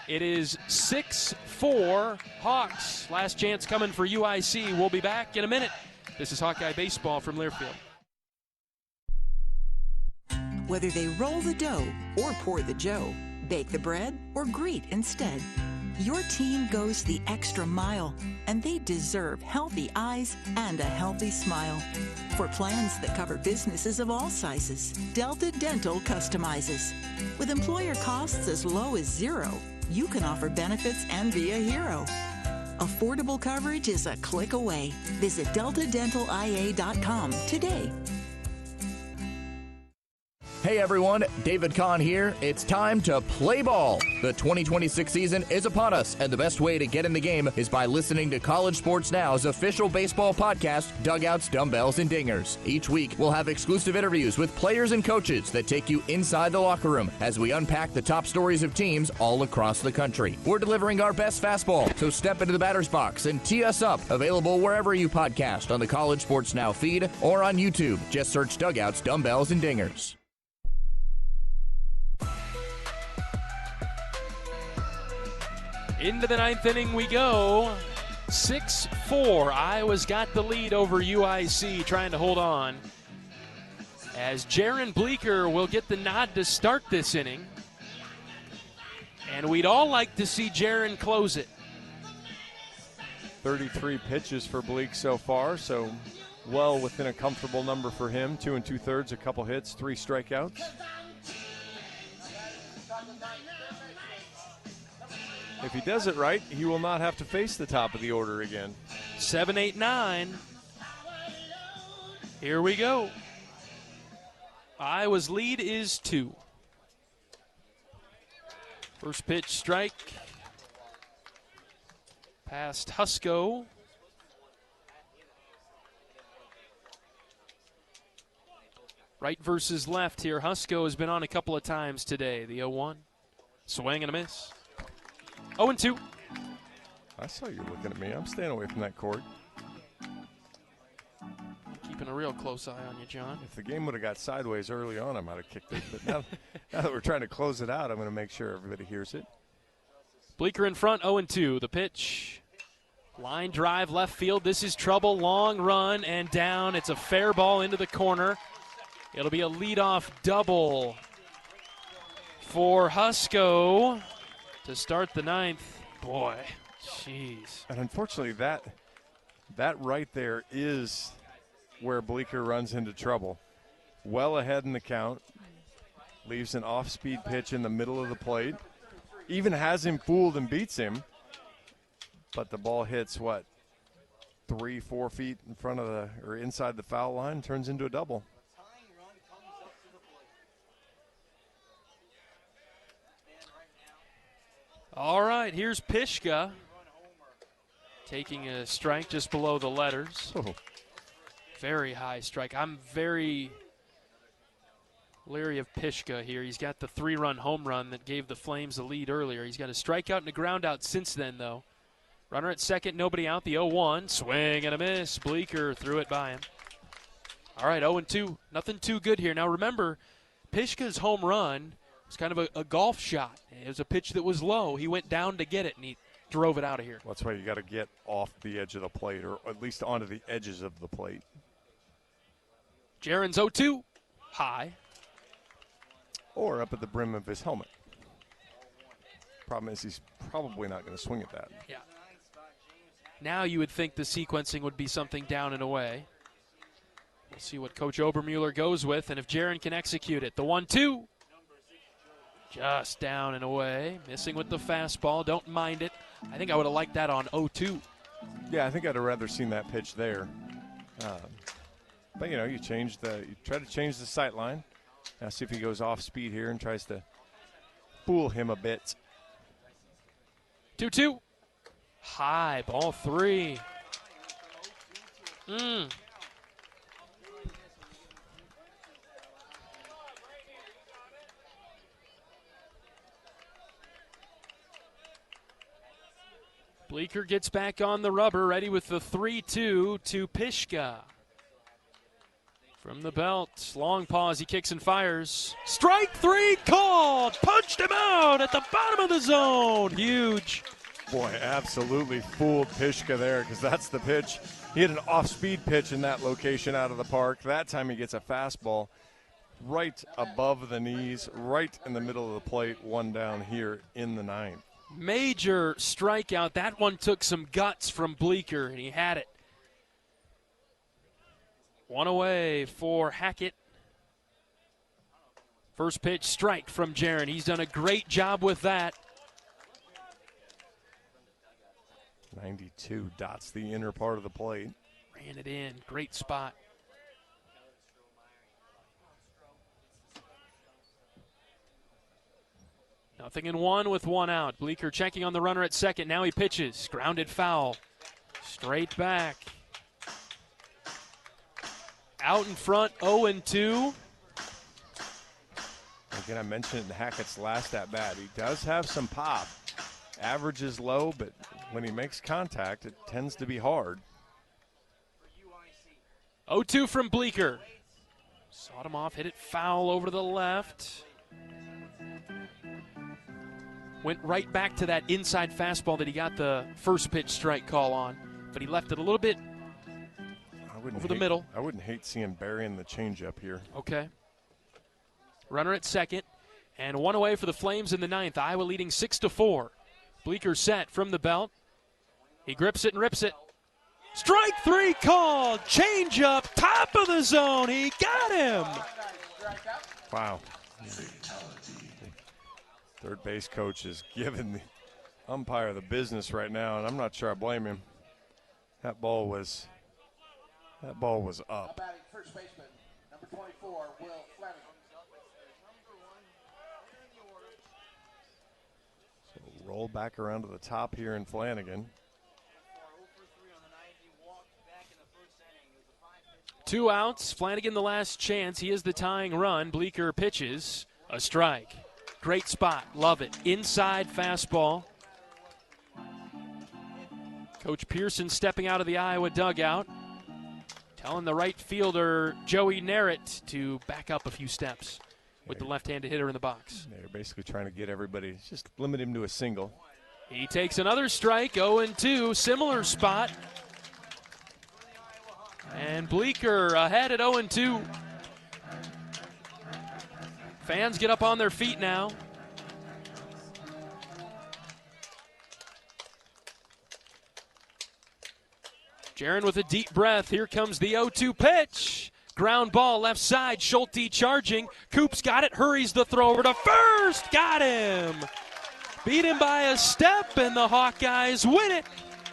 It is 6-4 Hawks. Last chance coming for UIC. We'll be back in a minute. This is Hawkeye Baseball from Learfield. Whether they roll the dough or pour the joe, bake the bread or greet instead, your team goes the extra mile, and they deserve healthy eyes and a healthy smile. For plans that cover businesses of all sizes, Delta Dental customizes. With employer costs as low as $0, you can offer benefits and be a hero. Affordable coverage is a click away. Visit deltadentalia.com today. Hey everyone, David Kahn here. It's time to play ball. The 2026 season is upon us, and the best way to get in the game is by listening to College Sports Now's official baseball podcast, Dugouts, Dumbbells, and Dingers. Each week, we'll have exclusive interviews with players and coaches that take you inside the locker room as we unpack the top stories of teams all across the country. We're delivering our best fastball, so step into the batter's box and tee us up. Available wherever you podcast on the College Sports Now feed or on YouTube. Just search Dugouts, Dumbbells, and Dingers. Into the 9th inning we go. 6-4. Iowa's got the lead over UIC, trying to hold on. As Jaron Bleeker will get the nod to start this inning. And we'd all like to see Jaron close it. 33 pitches for Bleek so far, so well within a comfortable number for him. 2 2/3, a couple hits, 3 strikeouts. If he does it right, he will not have to face the top of the order again. 7, 8, 9. Here we go. Iowa's lead is 2. First pitch strike. Past Husko. Right versus left here. Husko has been on a couple of times today. The 0-1. Swing and a miss. 0-2. I saw you looking at me. I'm staying away from that court. Keeping a real close eye on you, John. If the game would have got sideways early on, I might have kicked it. But now that we're trying to close it out, I'm going to make sure everybody hears it. Bleeker in front, 0-2. The pitch. Line drive, left field. This is trouble. Long run and down. It's a fair ball into the corner. It'll be a leadoff double for Husko to start the 9th. Boy, jeez. And unfortunately, that right there is where Bleeker runs into trouble. Well ahead in the count. Leaves an off-speed pitch in the middle of the plate. Even has him fooled and beats him. But the ball hits, 3-4 feet in front of or inside the foul line, turns into a double. All right, here's Pishka taking a strike just below the letters. Oh. Very high strike. I'm very leery of Pishka here. He's got the 3-run home run that gave the Flames the lead earlier. He's got a strikeout and a ground out since then, though. Runner at second, nobody out. The 0-1. Swing and a miss. Bleeker threw it by him. All right, 0-2. Nothing too good here. Now remember, Pishka's home run was kind of a golf shot. It was a pitch that was low. He went down to get it, and he drove it out of here. Well, that's why you got to get off the edge of the plate, or at least onto the edges of the plate. Jaron's 0-2. High. or up at the brim of his helmet. Problem is he's probably not going to swing at that. Yeah. Now you would think the sequencing would be something down and away. We'll see what Coach Obermueller goes with, and if Jaron can execute it. The 1-2. Just down and away. Missing with the fastball. Don't mind it. I think I would have liked that on 0-2. Yeah, I think I'd have rather seen that pitch there. But, you know, you try to change the sight line. Now see if he goes off speed here and tries to fool him a bit. 2-2. High, ball 3. Bleeker gets back on the rubber, ready with the 3-2 to Pishka. From the belt, long pause, he kicks and fires. Strike 3 called, punched him out at the bottom of the zone. Huge. Boy, absolutely fooled Pishka there, because that's the pitch. He had an off-speed pitch in that location out of the park. That time he gets a fastball right above the knees, right in the middle of the plate, one down here in the 9th. Major strikeout. That one took some guts from Bleeker, and he had it. One away for Hackett. First pitch strike from Jaron. He's done a great job with that. 92 dots the inner part of the plate. Ran it in. Great spot. Nothing in one with one out. Bleeker checking on the runner at second. Now he pitches. Grounded foul. Straight back. Out in front, 0-2. Again, I mentioned it in Hackett's last at-bat. He does have some pop. Average is low, but when he makes contact, it tends to be hard. 0-2 from Bleeker. Sawed him off, hit it foul over to the left. Went right back to that inside fastball that he got the first pitch strike call on, but he left it a little bit over the middle. I wouldn't hate seeing burying the changeup here. Okay. Runner at second, and one away for the Flames in the 9th. Iowa leading 6-4. Bleeker set from the belt. He grips it and rips it. Strike 3 called. Changeup, top of the zone. He got him. Wow. Third base coach is giving the umpire the business right now, and I'm not sure I blame him. That ball was up. First baseman, number 24, Will Flanagan. So roll back around to the top here in Flanagan. 2 outs. Flanagan the last chance. He is the tying run. Bleeker pitches. A strike. Great spot. Love it. Inside fastball. Coach Pearson stepping out of the Iowa dugout, telling the right fielder, Joey Narrett, to back up a few steps with the left-handed hitter in the box. They're basically trying to get everybody, just limit him to a single. He takes another strike, 0-2, similar spot. And Bleeker ahead at 0-2. Fans get up on their feet now. Jaron with a deep breath. Here comes the 0-2 pitch. Ground ball left side. Schulte charging. Coops got it. Hurries the throw over to first. Got him. Beat him by a step, and the Hawkeyes win it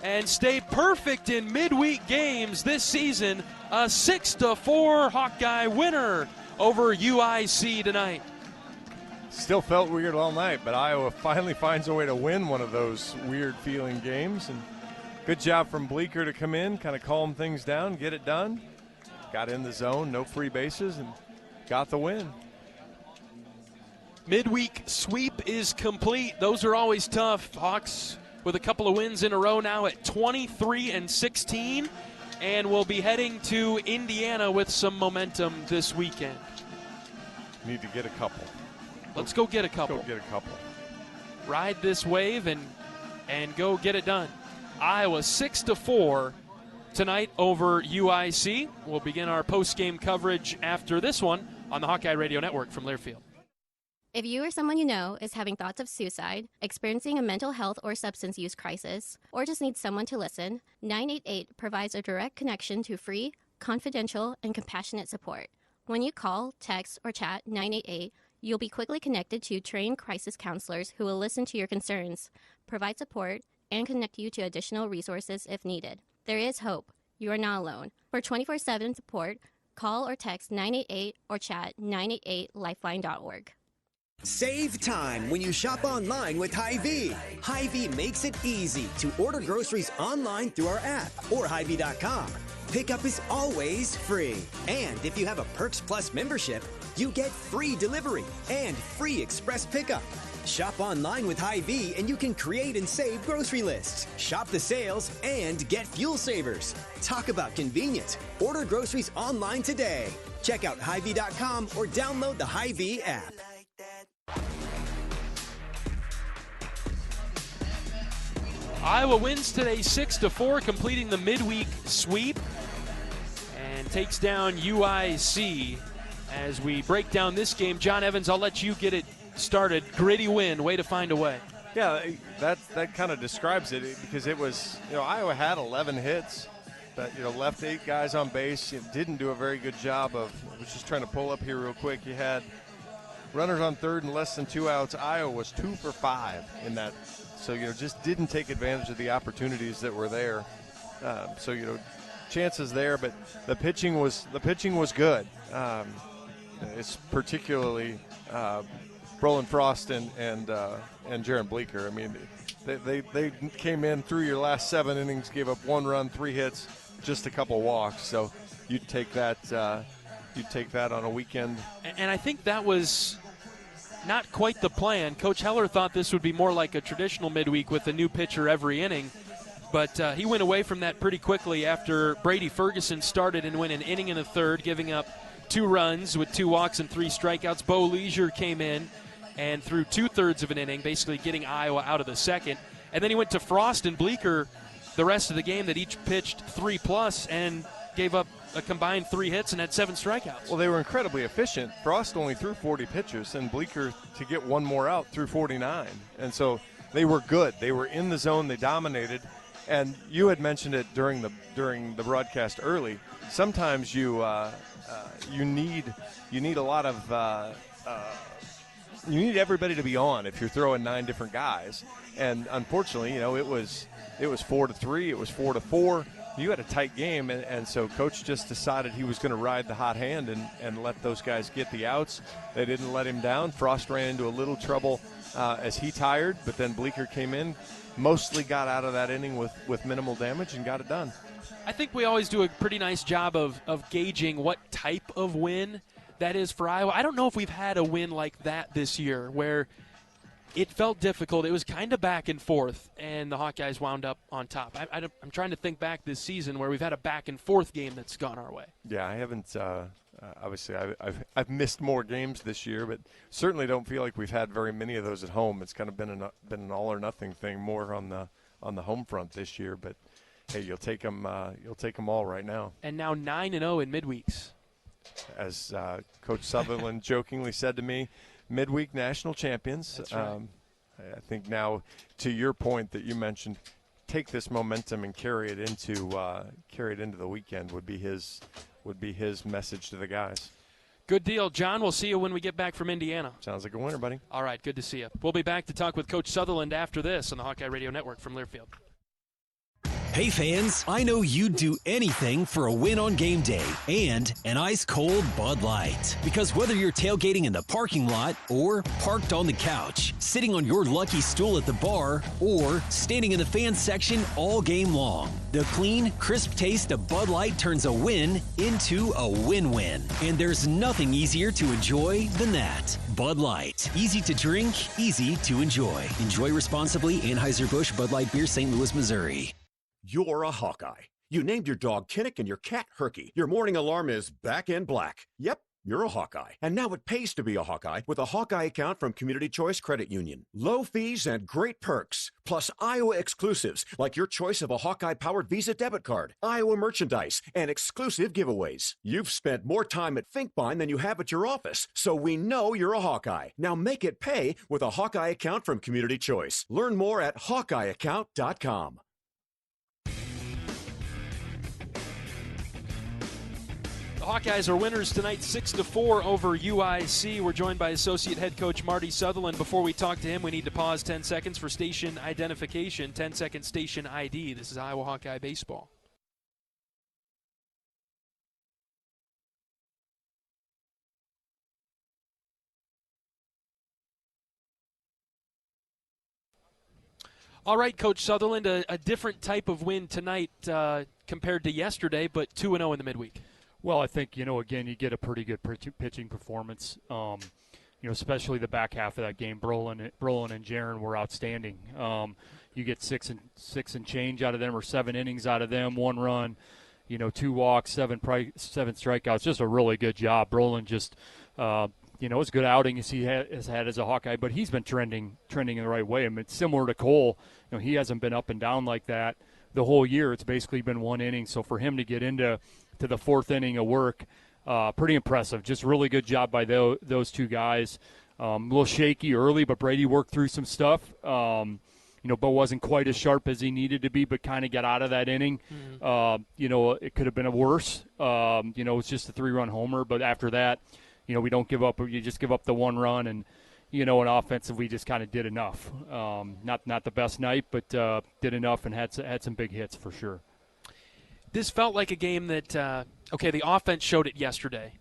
and stay perfect in midweek games this season. A 6-4 Hawkeye winner over UIC tonight. Still felt weird all night, but Iowa finally finds a way to win one of those weird feeling games. And good job from Bleeker to come in, kind of calm things down, get it done. Got in the zone, no free bases, and got the win. Midweek sweep is complete. Those are always tough. Hawks with a couple of wins in a row now at 23-16, and we'll be heading to Indiana with some momentum this weekend. Need to get a couple. Let's go get a couple. Go get a couple. Ride this wave and go get it done. Iowa 6-4 tonight over UIC. We'll begin our post-game coverage after this one on the Hawkeye Radio Network from Learfield. If you or someone you know is having thoughts of suicide, experiencing a mental health or substance use crisis, or just needs someone to listen, 988 provides a direct connection to free, confidential, and compassionate support. When you call, text, or chat 988, you'll be quickly connected to trained crisis counselors who will listen to your concerns, provide support, and connect you to additional resources if needed. There is hope. You are not alone. For 24/7 support, call or text 988 or chat 988lifeline.org. Save time when you shop online with Hy-Vee. Hy-Vee makes it easy to order groceries online through our app or Hy-Vee.com. Pickup is always free. And if you have a Perks Plus membership, you get free delivery and free express pickup. Shop online with Hy-Vee and you can create and save grocery lists, shop the sales, and get fuel savers. Talk about convenient. Order groceries online today. Check out Hy-Vee.com or download the Hy-Vee app. Iowa wins today 6-4, completing the midweek sweep and takes down UIC. As we break down this game, John Evans, I'll let you get it started. Gritty win, way to find a way. Yeah, that kind of describes it, because it was, Iowa had 11 hits, but, left 8 guys on base. It didn't do a very good job of, I was just trying to pull up here real quick. You had runners on third and less than 2 outs. Iowa was 2 for 5 in that. So, just didn't take advantage of the opportunities that were there. Chances there, but the pitching was good. It's particularly Brolin Frost and Jaron Bleeker. I mean, they came in through your last 7 innings, gave up 1 run, 3 hits, just a couple walks. So you'd take that on a weekend. And I think that was not quite the plan. Coach Heller thought this would be more like a traditional midweek with a new pitcher every inning, but he went away from that pretty quickly after Brady Ferguson started and went an inning and a third, giving up 2 runs with 2 walks and 3 strikeouts. Bo Leisure came in and threw 2/3 of an inning, basically getting Iowa out of the second. And then he went to Frost and Bleeker the rest of the game, that each pitched 3+ and gave up a combined 3 hits and had 7 strikeouts. Well, they were incredibly efficient. Frost only threw 40 pitches, and Bleeker, to get 1 more out, threw 49. And so they were good. They were in the zone. They dominated. And you had mentioned it during the broadcast early. Sometimes you need a lot of you need everybody to be on if you're throwing 9 different guys. And unfortunately, it was 4-3. It was 4-4. You had a tight game, and so Coach just decided he was going to ride the hot hand and let those guys get the outs. They didn't let him down. Frost ran into a little trouble as he tired, but then Bleeker came in, mostly got out of that inning with minimal damage and got it done. I think we always do a pretty nice job of gauging what type of win that is for Iowa. I don't know if we've had a win like that this year where it felt difficult. It was kind of back and forth, and the Hawkeyes wound up on top. I'm trying to think back this season where we've had a back and forth game that's gone our way. Yeah, I haven't. Obviously, I've missed more games this year, but certainly don't feel like we've had very many of those at home. It's kind of been an all or nothing thing more on the home front this year. But hey, you'll take them all right now. And now 9-0 in midweeks. As Coach Sutherland jokingly said to me, midweek national champions. That's right. I think now, to your point that you mentioned, take this momentum and carry it into the weekend would be his message to the guys. Good deal, John. We'll see you when we get back from Indiana. Sounds like a winner, buddy. All right, good to see you. We'll be back to talk with Coach Sutherland after this on the Hawkeye Radio Network from Learfield. Hey fans, I know you'd do anything for a win on game day and an ice-cold Bud Light. Because whether you're tailgating in the parking lot or parked on the couch, sitting on your lucky stool at the bar, or standing in the fans section all game long, the clean, crisp taste of Bud Light turns a win into a win-win. And there's nothing easier to enjoy than that. Bud Light. Easy to drink, easy to enjoy. Enjoy responsibly. Anheuser-Busch Bud Light Beer, St. Louis, Missouri. You're a Hawkeye. You named your dog Kinnick and your cat Herky. Your morning alarm is back in black. Yep, you're a Hawkeye. And now it pays to be a Hawkeye with a Hawkeye account from Community Choice Credit Union. Low fees and great perks, plus Iowa exclusives like your choice of a Hawkeye-powered Visa debit card, Iowa merchandise, and exclusive giveaways. You've spent more time at Finkbine than you have at your office, so we know you're a Hawkeye. Now make it pay with a Hawkeye account from Community Choice. Learn more at HawkeyeAccount.com. Hawkeyes are winners tonight, 6-4 over UIC. We're joined by Associate Head Coach Marty Sutherland. Before we talk to him, we need to pause 10 seconds for station identification. 10-second station ID. This is Iowa Hawkeye Baseball. All right, Coach Sutherland, a different type of win tonight compared to yesterday, but 2-0 in the midweek. Well, I think, again, you get a pretty good pitching performance. Especially the back half of that game. Brolin and Jaron were outstanding. You get six and change out of them, or 7 innings out of them, 1 run, 2 walks, 7 strikeouts. Just a really good job. Brolin just, it's a good outing as he has had as a Hawkeye, but he's been trending in the right way. I mean, it's similar to Cole. He hasn't been up and down like that the whole year. It's basically been 1 inning. So for him to get into the 4th inning of work, pretty impressive. Just really good job by those 2 guys. A little shaky early, but Brady worked through some stuff. But wasn't quite as sharp as he needed to be, but kind of got out of that inning. It could have been worse. It's just a 3-run homer, but after that, we don't give up. You just give up the 1 run, and and offensive, we just kind of did enough. Not the best night, but did enough and had some big hits for sure. This felt like a game that, the offense showed it yesterday.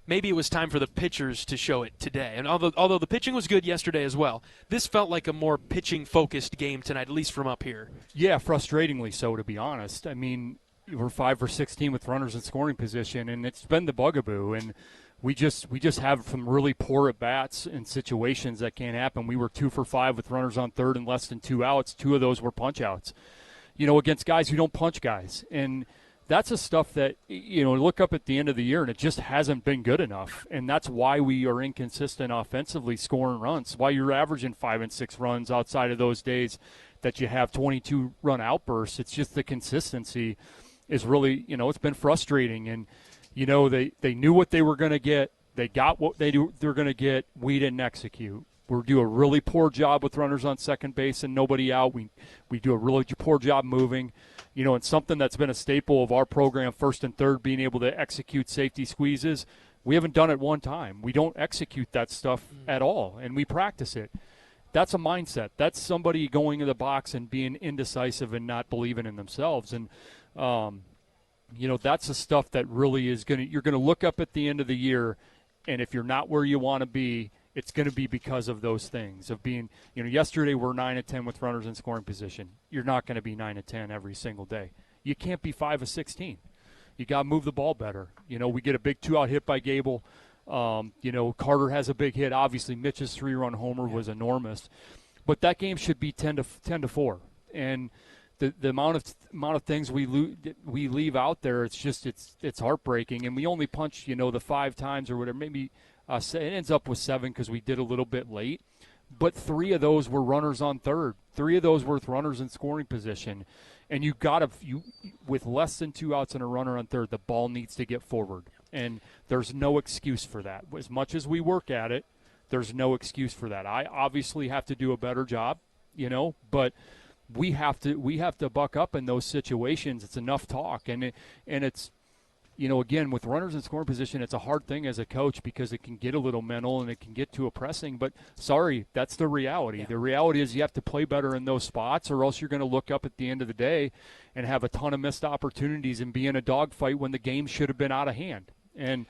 Maybe it was time for the pitchers to show it today. And although the pitching was good yesterday as well, this felt like a more pitching-focused game tonight, at least from up here. Yeah, frustratingly so, to be honest. I mean, we're 5 for 16 with runners in scoring position, and it's been the bugaboo. And we just have some really poor at-bats in situations that can't happen. We were 2 for 5 with runners on third and less than 2 outs. 2 of those were punch-outs, against guys who don't punch guys. And that's the stuff that, look up at the end of the year, and it just hasn't been good enough. And that's why we are inconsistent offensively scoring runs, why you're averaging 5 and 6 runs outside of those days that you have 22-run outbursts. It's just the consistency is really, it's been frustrating. And, they knew what they were going to get. They got what they're going to get. We didn't execute. We do a really poor job with runners on second base and nobody out. We do a really poor job moving. And something that's been a staple of our program, first and third, being able to execute safety squeezes. We haven't done it one time. We don't execute that stuff at all, and we practice it. That's a mindset. That's somebody going in the box and being indecisive and not believing in themselves. And, that's the stuff that really is you're going to look up at the end of the year, and if you're not where you want to be, it's going to be because of those things of being, yesterday we're 9-10 with runners in scoring position. You're not going to be 9-10 every single day. You can't be 5 of 16. You got to move the ball better. We get a big 2-out hit by Gable. Carter has a big hit. Obviously, Mitch's 3-run homer was enormous, but that game should be 10-4. And the amount of things we leave out there, it's heartbreaking. And we only punch the 5 times or whatever, maybe. It ends up with 7 because we did a little bit late. But 3 of those were runners on third. 3 of those were with runners in scoring position. And with less than 2 outs and a runner on third, the ball needs to get forward. And there's no excuse for that. As much as we work at it, there's no excuse for that. I obviously have to do a better job, but we have to buck up in those situations. It's enough talk. And it's, again, with runners in scoring position, it's a hard thing as a coach because it can get a little mental and it can get too oppressing. But, sorry, that's the reality. Yeah. The reality is you have to play better in those spots or else you're going to look up at the end of the day and have a ton of missed opportunities and be in a dogfight when the game should have been out of hand. And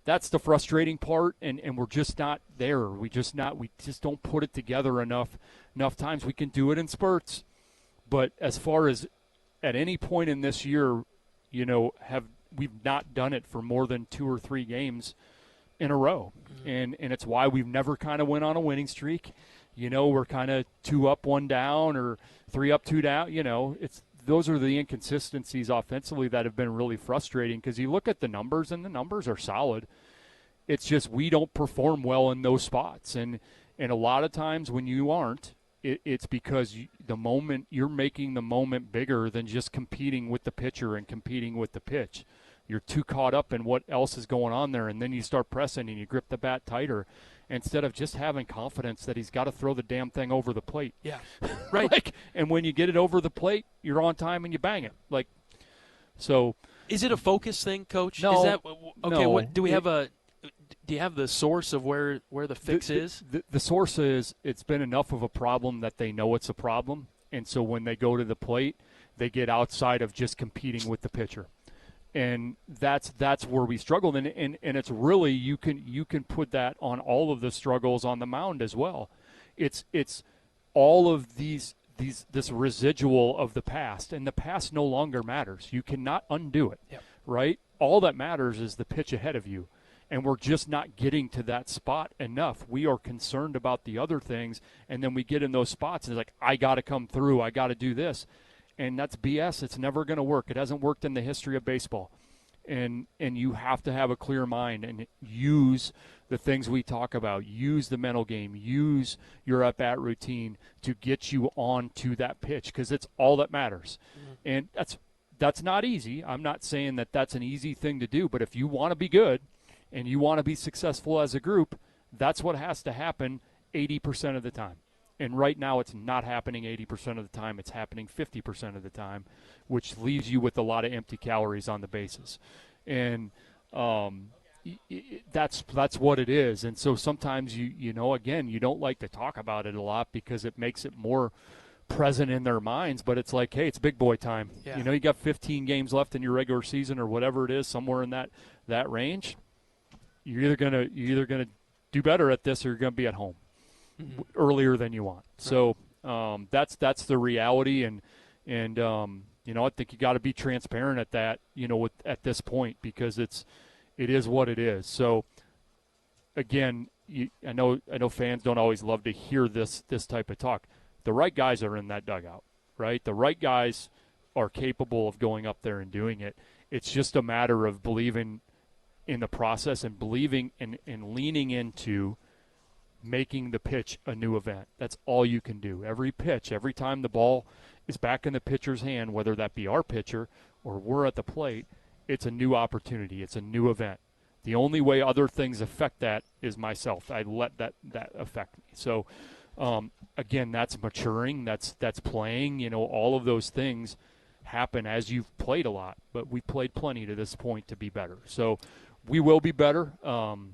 that's the frustrating part, and we're just not there. We just don't put it together enough times. We can do it in spurts. But as far as at any point in this year, we've not done it for more than 2 or 3 games in a row. Mm-hmm. And it's why we've never kind of went on a winning streak. We're kind of 2 up, 1 down, or 3 up, 2 down. Those are the inconsistencies offensively that have been really frustrating because you look at the numbers, and the numbers are solid. It's just we don't perform well in those spots. And a lot of times when you aren't, it's because you're making the moment bigger than just competing with the pitcher and competing with the pitch. You're too caught up in what else is going on there, and then you start pressing and you grip the bat tighter instead of just having confidence that he's got to throw the damn thing over the plate. Yeah, right. And when you get it over the plate, you're on time and you bang it. So is it a focus thing, Coach? No. Is that okay? No. What do we have Do you have the source of where the fix is? The source is it's been enough of a problem that they know it's a problem, and so when they go to the plate, they get outside of just competing with the pitcher. And that's where we struggle, and it's really you can put that on all of the struggles on the mound as well. It's all of this residual of the past, and the past no longer matters. You cannot undo it, right? All that matters is the pitch ahead of you, and we're just not getting to that spot enough. We are concerned about the other things, and then we get in those spots, and it's like, I got to come through, I got to do this. And that's BS. It's never going to work. It hasn't worked in the history of baseball. And you have to have a clear mind and use the things we talk about. Use the mental game. Use your at-bat routine to get you on to that pitch, because it's all that matters. And that's not easy. I'm not saying that that's an easy thing to do, but if you want to be good and you want to be successful as a group, that's what has to happen 80% of the time. And right now it's not happening 80% of the time. It's happening 50% of the time, which leaves you with a lot of empty calories on the bases. And that's what it is. And so sometimes, you don't like to talk about it a lot because it makes it more present in their minds. But it's like, hey, it's big boy time. Yeah. You got 15 games left in your regular season or whatever it is, somewhere in that range. You're either gonna do better at this or you're gonna be at home earlier than you want. So that's the reality, and I think you got to be transparent at that, at this point, because it is what it is. So again, I know fans don't always love to hear this type of talk. The right guys are in that dugout, right? The right guys are capable of going up there and doing it. It's just a matter of believing in the process and believing and leaning into making the pitch a new event. That's all you can do. Every pitch, every time the ball is back in the pitcher's hand, whether that be our pitcher or we're at the plate, it's a new opportunity. It's a new event. The only way other things affect that is myself. I let that affect me. So, again, that's maturing. That's playing. All of those things happen as you've played a lot. But we played plenty to this point to be better. So we will be better. That's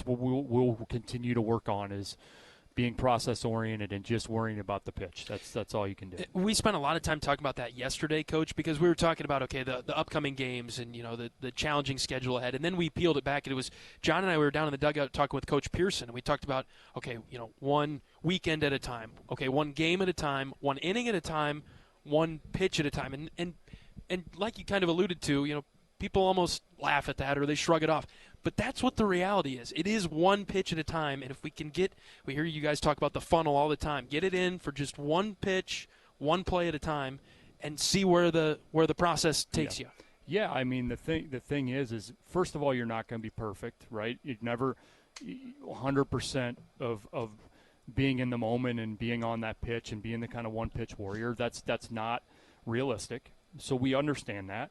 what we'll continue to work on, is being process-oriented and just worrying about the pitch. That's all you can do. We spent a lot of time talking about that yesterday, Coach, because we were talking about, the upcoming games and, the challenging schedule ahead. And then we peeled it back, and it was John and I, we were down in the dugout talking with Coach Pearson, and we talked about, one weekend at a time, one game at a time, one inning at a time, one pitch at a time. And like you kind of alluded to, people almost laugh at that or they shrug it off. But that's what the reality is. It is one pitch at a time, and if we hear you guys talk about the funnel all the time, get it in for just one pitch, one play at a time, and see where the process takes you. Yeah, I mean, the thing is first of all, you're not going to be perfect, right? You'd never 100% of being in the moment and being on that pitch and being the kind of one-pitch warrior. That's not realistic. So we understand that.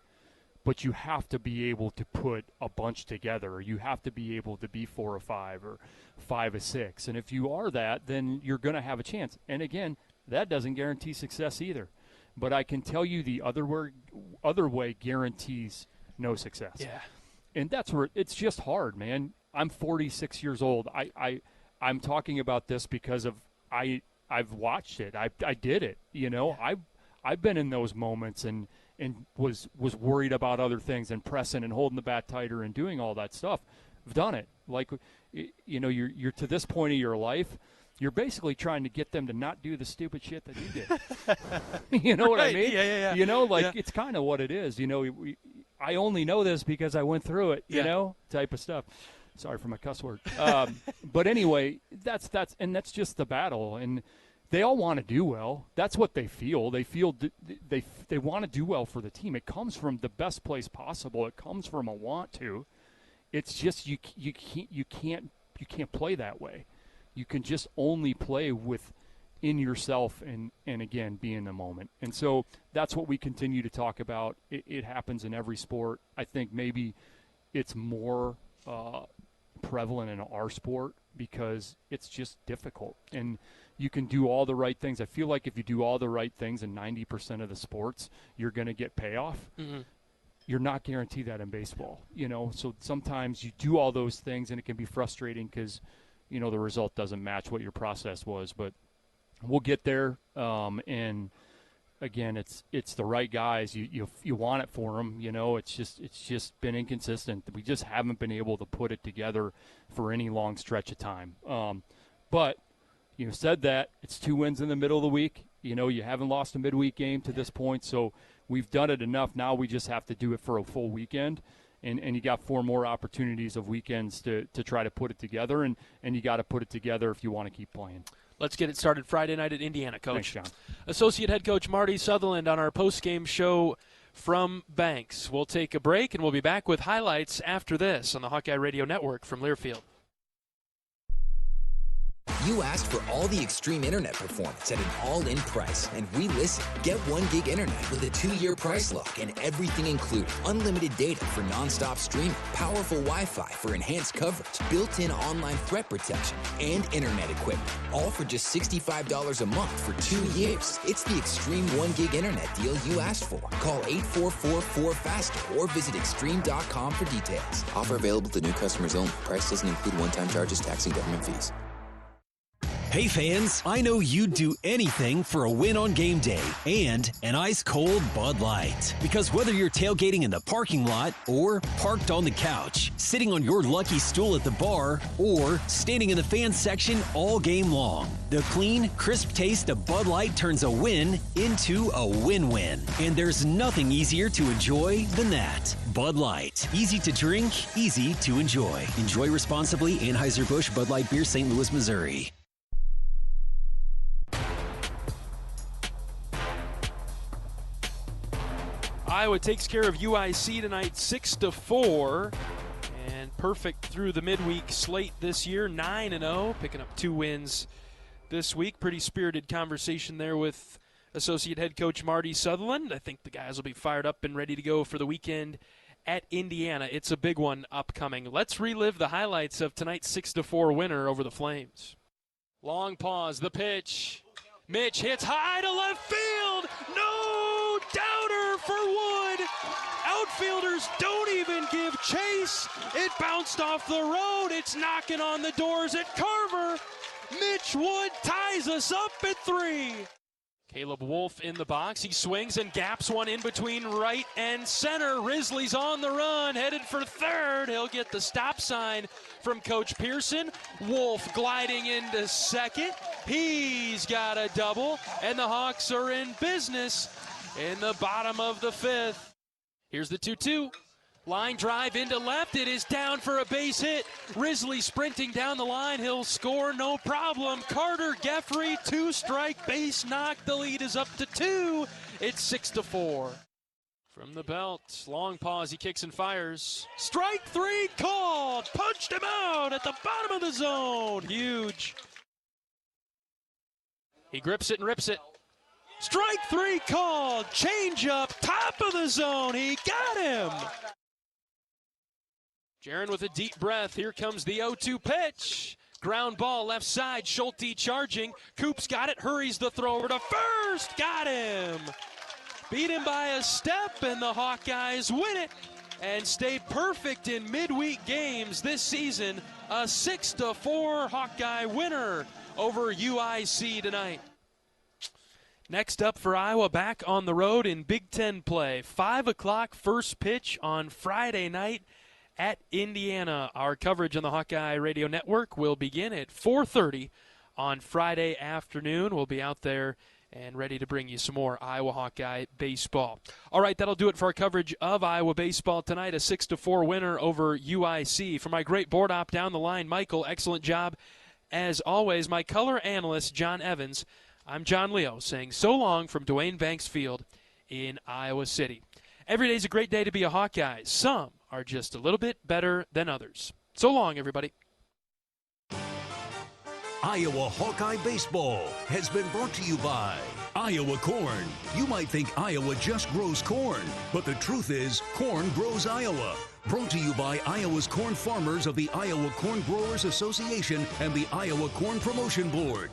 But you have to be able to put a bunch together, or you have to be able to be 4 or 5 or 5 or 6. And if you are that, then you're going to have a chance. And again, that doesn't guarantee success either. But I can tell you the other way guarantees no success. Yeah. And that's where it's just hard, man. I'm 46 years old. I'm talking about this because of I've watched it. I did it. I've been in those moments and was worried about other things and pressing and holding the bat tighter and doing all that stuff. I've done it. Like, you're to this point of your life, you're basically trying to get them to not do the stupid shit that you did. You know what I mean? Yeah. It's kind of what it is. I only know this because I went through it, type of stuff. Sorry for my cuss word. But anyway, that's just the battle. And they all want to do well. That's what they feel. They feel they want to do well for the team. It comes from the best place possible. It comes from a want to. It's just you can't play that way. You can just only play within yourself and again be in the moment. And so that's what we continue to talk about. It happens in every sport. I think maybe it's more prevalent in our sport because it's just difficult. And you can do all the right things. I feel like if you do all the right things in 90% of the sports, you're going to get payoff. Mm-hmm. You're not guaranteed that in baseball, So sometimes you do all those things, and it can be frustrating because, the result doesn't match what your process was. But we'll get there. And again, it's the right guys. You want it for them. It's just been inconsistent. We just haven't been able to put it together for any long stretch of time. But said that, it's 2 wins in the middle of the week. You haven't lost a midweek game to this point, so we've done it enough. Now we just have to do it for a full weekend, and you got 4 more opportunities of weekends to try to put it together, and you got to put it together if you want to keep playing. Let's get it started Friday night at Indiana, Coach. Thanks, John. Associate head coach Marty Sutherland on our post-game show from Banks. We'll take a break, and we'll be back with highlights after this on the Hawkeye Radio Network from Learfield. You asked for all the extreme internet performance at an all-in price, and we listened. Get 1 gig internet with a 2-year price lock and everything included. Unlimited data for non-stop streaming, powerful Wi-Fi for enhanced coverage, built-in online threat protection, and internet equipment. All for just $65 a month for 2 years. It's the extreme 1 gig internet deal you asked for. Call 844-4FASTER or visit extreme.com for details. Offer available to new customers only. Price doesn't include one-time charges, tax, and government fees. Hey fans, I know you'd do anything for a win on game day and an ice-cold Bud Light. Because whether you're tailgating in the parking lot or parked on the couch, sitting on your lucky stool at the bar, or standing in the fan section all game long, the clean, crisp taste of Bud Light turns a win into a win-win. And there's nothing easier to enjoy than that. Bud Light. Easy to drink, easy to enjoy. Enjoy responsibly. Anheuser-Busch Bud Light Beer, St. Louis, Missouri. Iowa takes care of UIC tonight 6-4, and perfect through the midweek slate this year, 9-0, picking up 2 wins this week. Pretty spirited conversation there with associate head coach Marty Sutherland. I think the guys will be fired up and ready to go for the weekend at Indiana. It's a big one upcoming. Let's relive the highlights of tonight's 6-4 winner over the Flames. Long pause, the pitch. Mitch hits high to left field. No doubter for Wood. Outfielders don't even give chase. It bounced off the road. It's knocking on the doors at Carver. Mitch Wood ties us up at 3. Caleb Wolf in the box. He swings and gaps one in between right and center. Risley's on the run, headed for third. He'll get the stop sign from Coach Pearson. Wolf gliding into second. He's got a double, and the Hawks are in business in the bottom of the 5th. Here's the 2-2. Line drive into left. It is down for a base hit. Risley sprinting down the line. He'll score, no problem. Carter Geffrey, 2-strike base knock. The lead is up to 2. It's 6-4. From the belt, long pause. He kicks and fires. Strike 3 called. Punched him out at the bottom of the zone. Huge. He grips it and rips it. Strike 3 called. Change up, top of the zone. He got him. Jaron with a deep breath. Here comes the 0-2 pitch. Ground ball left side. Schulte charging. Coops got it. Hurries the throw over to first. Got him. Beat him by a step, and the Hawkeyes win it and stay perfect in midweek games this season. A 6-4 Hawkeye winner over UIC tonight. Next up for Iowa, back on the road in Big Ten play. 5 o'clock first pitch on Friday night at Indiana. Our coverage on the Hawkeye Radio Network will begin at 4:30 on Friday afternoon. We'll be out there and ready to bring you some more Iowa Hawkeye baseball. All right, that'll do it for our coverage of Iowa baseball tonight. A 6-4 winner over UIC. For my great board op down the line, Michael, excellent job as always. My color analyst, John Evans. I'm John Leo saying so long from Duane Banks Field in Iowa City. Every day's a great day to be a Hawkeye. Some are just a little bit better than others. So long, everybody. Iowa Hawkeye Baseball has been brought to you by Iowa Corn. You might think Iowa just grows corn, but the truth is corn grows Iowa. Brought to you by Iowa's corn farmers of the Iowa Corn Growers Association and the Iowa Corn Promotion Board.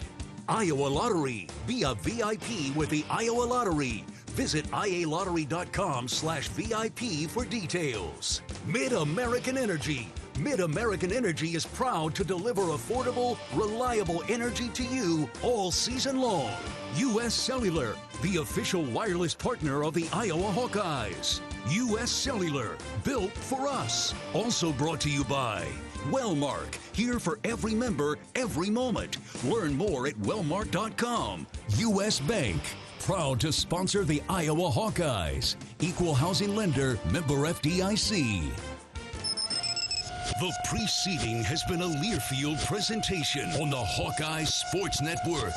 Iowa Lottery. Be a VIP with the Iowa Lottery. Visit ialottery.com/VIP for details. Mid-American Energy. Mid-American Energy is proud to deliver affordable, reliable energy to you all season long. U.S. Cellular, the official wireless partner of the Iowa Hawkeyes. U.S. Cellular, built for us. Also brought to you by Wellmark, here for every member, every moment. Learn more at wellmark.com. U.S. Bank, proud to sponsor the Iowa Hawkeyes. Equal housing lender, member FDIC. The preceding has been a Learfield presentation on the Hawkeye Sports Network.